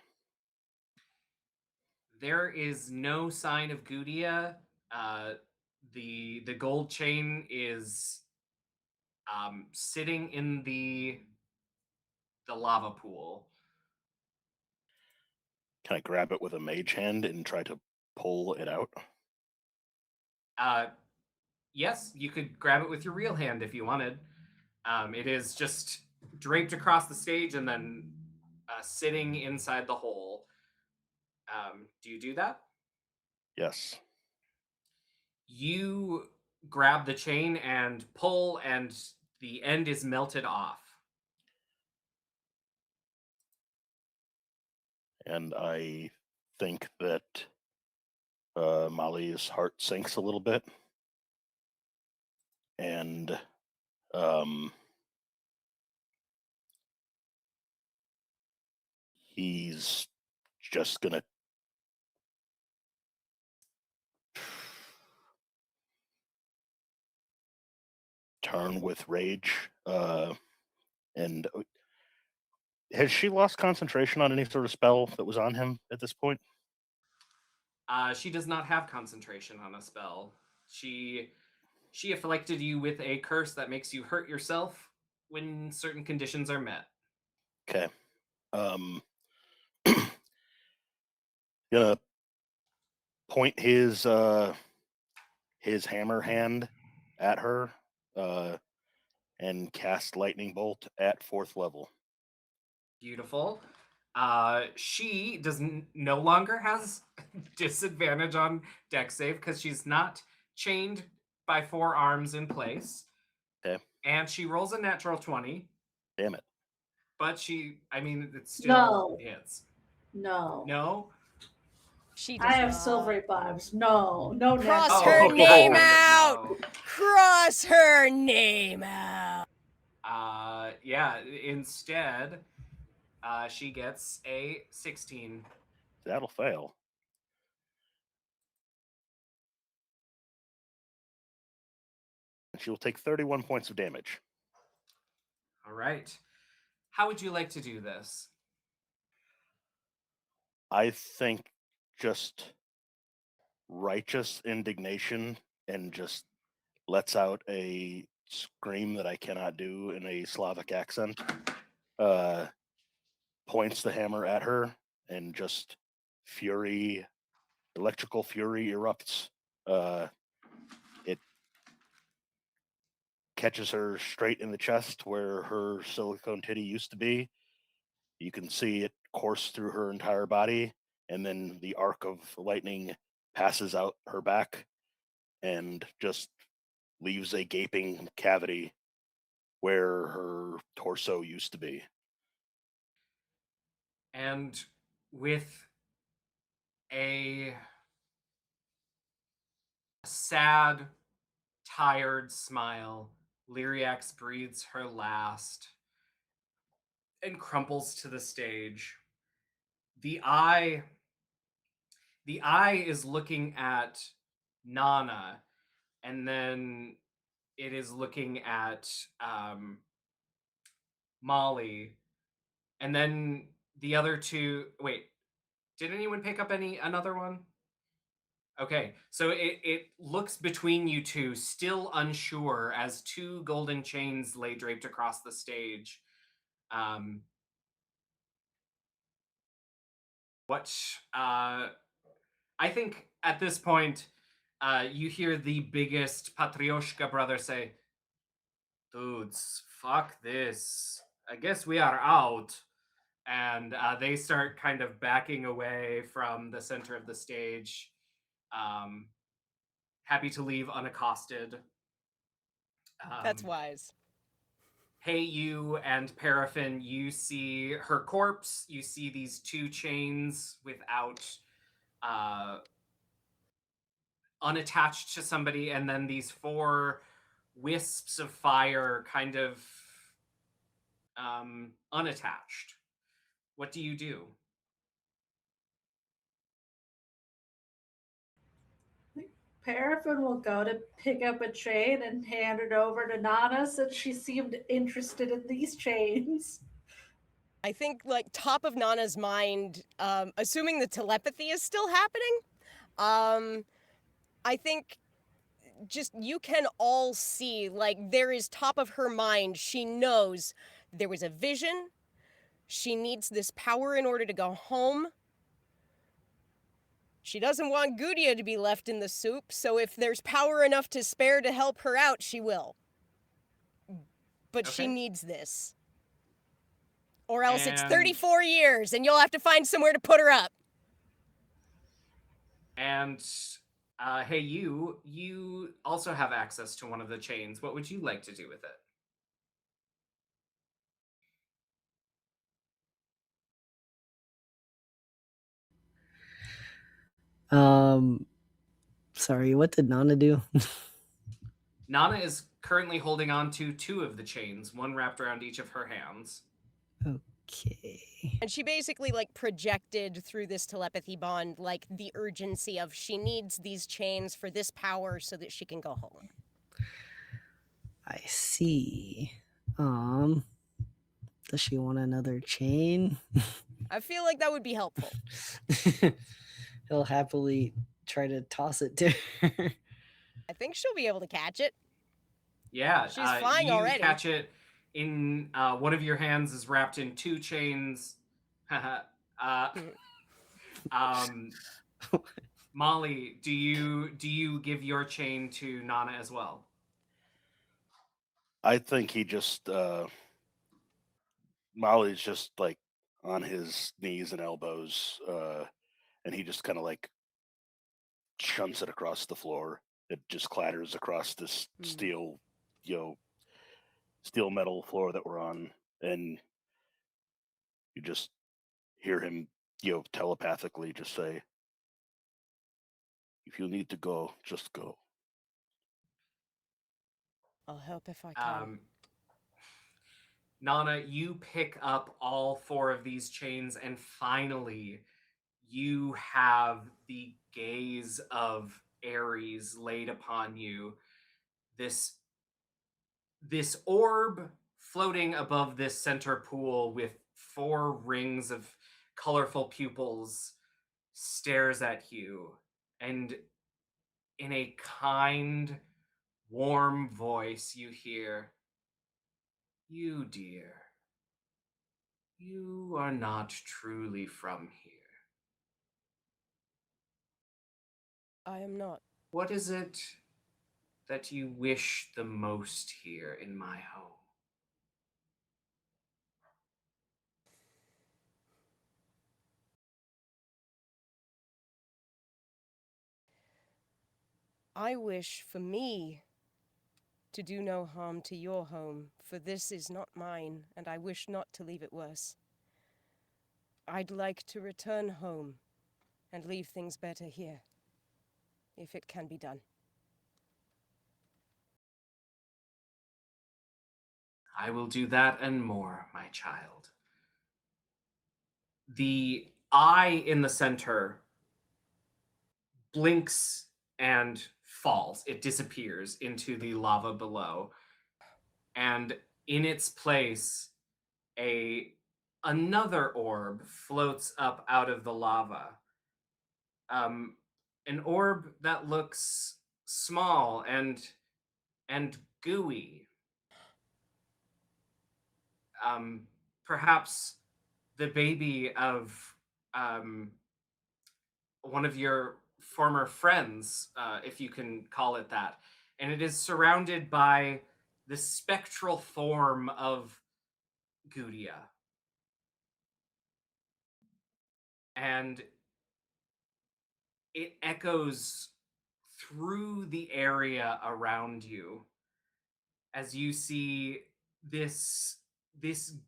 There is no sign of Gudia. The gold chain is sitting in the lava pool.
Can I grab it with a mage hand and try to pull it out?
Yes, you could grab it with your real hand if you wanted. It is just draped across the stage and then sitting inside the hole. Do you do that?
Yes.
You grab the chain and pull, and the end is melted off.
And I think that Molly's heart sinks a little bit. And he's just gonna turn with rage. And has she lost concentration on any sort of spell that was on him at this point?
She does not have concentration on a spell. She afflicted you with a curse that makes you hurt yourself when certain conditions are met.
Okay. Gonna point his hammer hand at her and cast lightning bolt at 4th level.
Beautiful. She no longer has disadvantage on dex save because she's not chained by 4 arms in place.
Okay.
And she rolls a natural 20.
Damn it.
But it still
No.
hits.
No.
No?
She does
I have
not.
silvery vibes. No. No.
Cross
natural.
her name
no.
out! Cross her name out!
Yeah, instead, she gets a 16.
That'll fail. And she will take 31 points of damage.
All right. How would you like to do this?
I think just righteous indignation and just lets out a scream that I cannot do in a Slavic accent. Points the hammer at her and just electrical fury erupts. It catches her straight in the chest where her silicone titty used to be. You can see it course through her entire body, and then the arc of lightning passes out her back and just leaves a gaping cavity where her torso used to be.
And with a sad, tired smile, Lyriax breathes her last and crumples to the stage. The eye is looking at Nanna, and then it is looking at Molly, and then the other 2. Wait, did anyone pick up another one? Okay, so it looks between you 2, still unsure, as 2 golden chains lay draped across the stage. What I think at this point, you hear the biggest Patrioshka brother say, "Dudes, fuck this. I guess we are out." And they start kind of backing away from the center of the stage, um, happy to leave unaccosted.
That's
Um,
wise.
Hey, you and Paraffin, you see her corpse. You see these two chains without uh, unattached to somebody, and then these four wisps of fire kind of unattached. What do you do?
Paraffin will go to pick up a chain and hand it over to Nana since she seemed interested in these chains.
I think, like, top of Nana's mind, assuming the telepathy is still happening, I think just you can all see, like, there is top of her mind. She knows there was a vision. She needs this power in order to go home. She doesn't want Gudia to be left in the soup, so if there's power enough to spare to help her out, she will. But she
Okay.
needs this. Or else it's
And
34 years and you'll have to find somewhere to put her up.
and hey, you also have access to one of the chains. What would you like to do with it?
Um, sorry, what did Nana do?
Nana is currently holding on to two of the chains, one wrapped around each of her hands.
Okay.
And she basically, like, projected through this telepathy bond, like, the urgency of she needs these chains for this power so that she can go home.
I see. Does she want another chain?
I feel like that would be helpful.
He'll happily try to toss it to her.
I think she'll be able to catch it.
Yeah,
She's flying
you
already.
catch it in one of your hands is wrapped in two chains. um, Molly, do you give your chain to Nana as well?
I think he just Molly's just like on his knees and elbows, and he just kind of like shunts it across the floor. It just clatters across this steel, you know, steel metal floor that we're on, and you just hear him, telepathically just say, "If you need to go, just go."
I'll help if I can.
Nana, you pick up all four of these chains, and finally, you have the gaze of Ares laid upon you. This orb floating above this center pool with four rings of colorful pupils stares at you, and in a kind, warm voice, you hear, "You, dear, you are not truly from here.
I am not.
What is it that you wish the most here in my home?"
I wish for me to do no harm to your home, for this is not mine, and I wish not to leave it worse. I'd like to return home and leave things better here, if it can be done.
I will do that and more, my child. The eye in the center blinks and falls. It disappears into the lava below. And in its place, a another orb floats up out of the lava. Um, an orb that looks small and gooey. Um, Perhaps the baby of one of your former friends, if you can call it that, and it is surrounded by the spectral form of Gudia. And it echoes through the area around you as you see this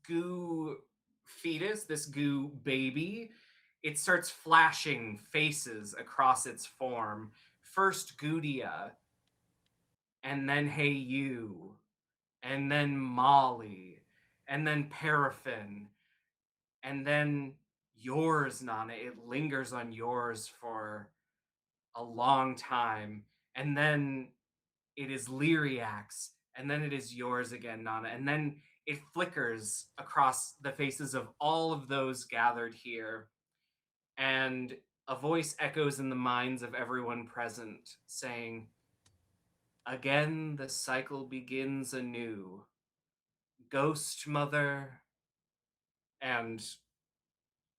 goo fetus, this goo baby. It starts flashing faces across its form. First Gudia, and then Hey You, and then Molly, and then Paraffin, and then yours, Nana. It lingers on yours for a long time, and then it is Lyriax, and then it is yours again, Nana, and then it flickers across the faces of all of those gathered here, and a voice echoes in the minds of everyone present, saying, "Again, the cycle begins anew. Ghost Mother," and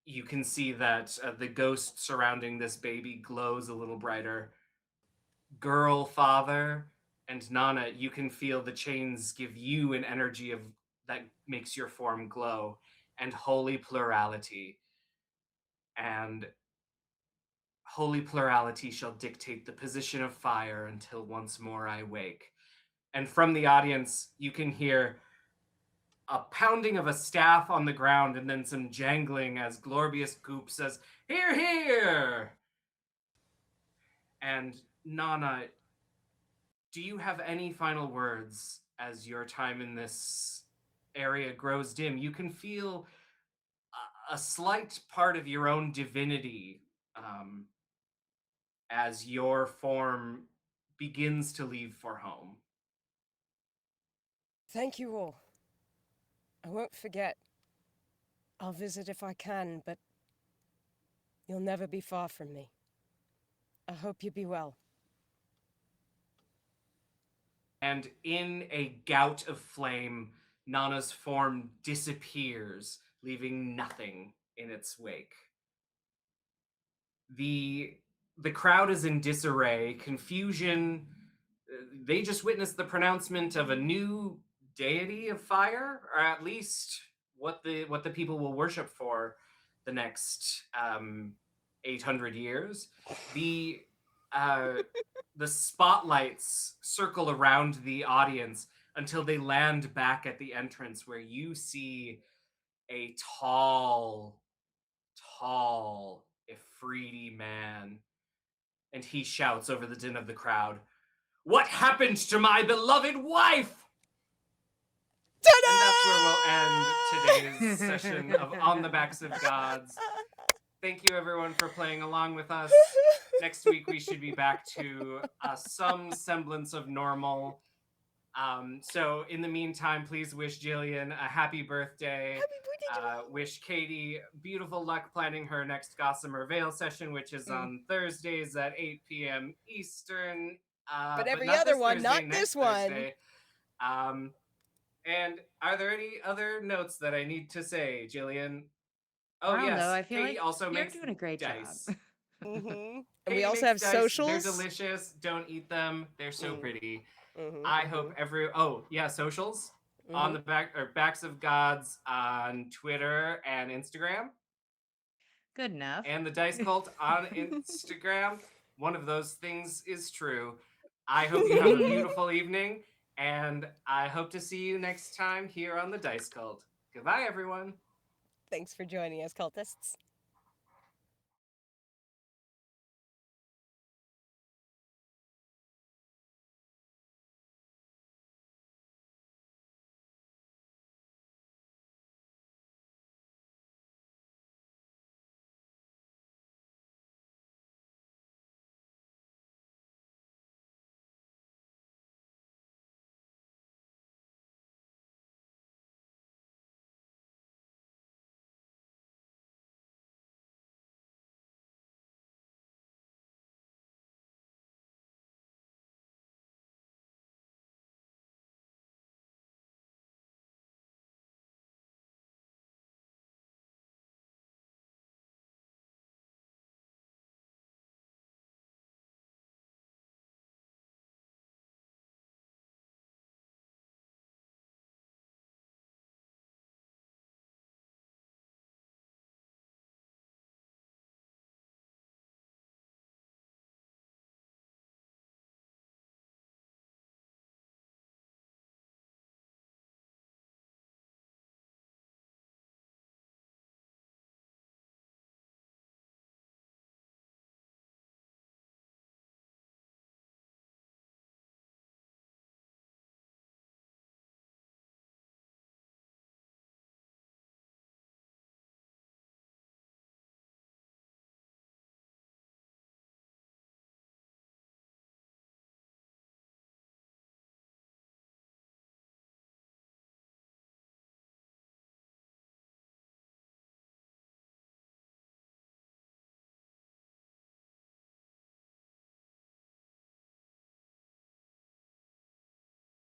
you can see that the ghost surrounding this baby glows a little brighter. Girl Father, and Nana, you can feel the chains give you an energy of that makes your form glow, and Holy Plurality. And Holy Plurality shall dictate the position of fire until once more I wake. And from the audience, you can hear a pounding of a staff on the ground and then some jangling as Glorbius Goop says, "Hear, hear!" And Nana, do you have any final words as your time in this area grows dim? You can feel a slight part of your own divinity as your form begins to leave for home.
Thank you all. I won't forget. I'll visit if I can, but you'll never be far from me. I hope you be well.
And in a gout of flame, Nana's form disappears, leaving nothing in its wake. The crowd is in disarray, confusion. They just witnessed the pronouncement of a new deity of fire, or at least what the people will worship for the next 800 years. The spotlights circle around the audience until they land back at the entrance, where you see a tall, Ifriti man, and he shouts over the din of the crowd, "What happened to my beloved wife?"
Ta-da!
And that's where we'll end today's session of On the Backs of Gods. Thank you, everyone, for playing along with us. Next week, we should be back to some semblance of normal. So in the meantime, please wish Jillian a happy birthday.
Happy birthday,
Wish Katie beautiful luck planning her next Gossamer Vale session, which is on Thursdays at 8 p.m. Eastern.
But every
not
other
this
one,
Thursday,
not
next
this one.
Thursday. And are there any other notes that I need to say, Jillian? Oh,
I don't
yes.
know. I feel
Katie
like
also
you're
makes
doing a great
dice.
job.
And
Katie
we also
makes
have
dice.
socials.
They're delicious. Don't eat them. They're so pretty.
Mm-hmm,
I hope socials on the Backs of Gods on Twitter and Instagram,
Good enough.
and the Dice Cult on Instagram. One of those things is true. I hope you have a beautiful evening, and I hope to see you next time here on the Dice Cult. Goodbye, everyone.
Thanks for joining us, cultists.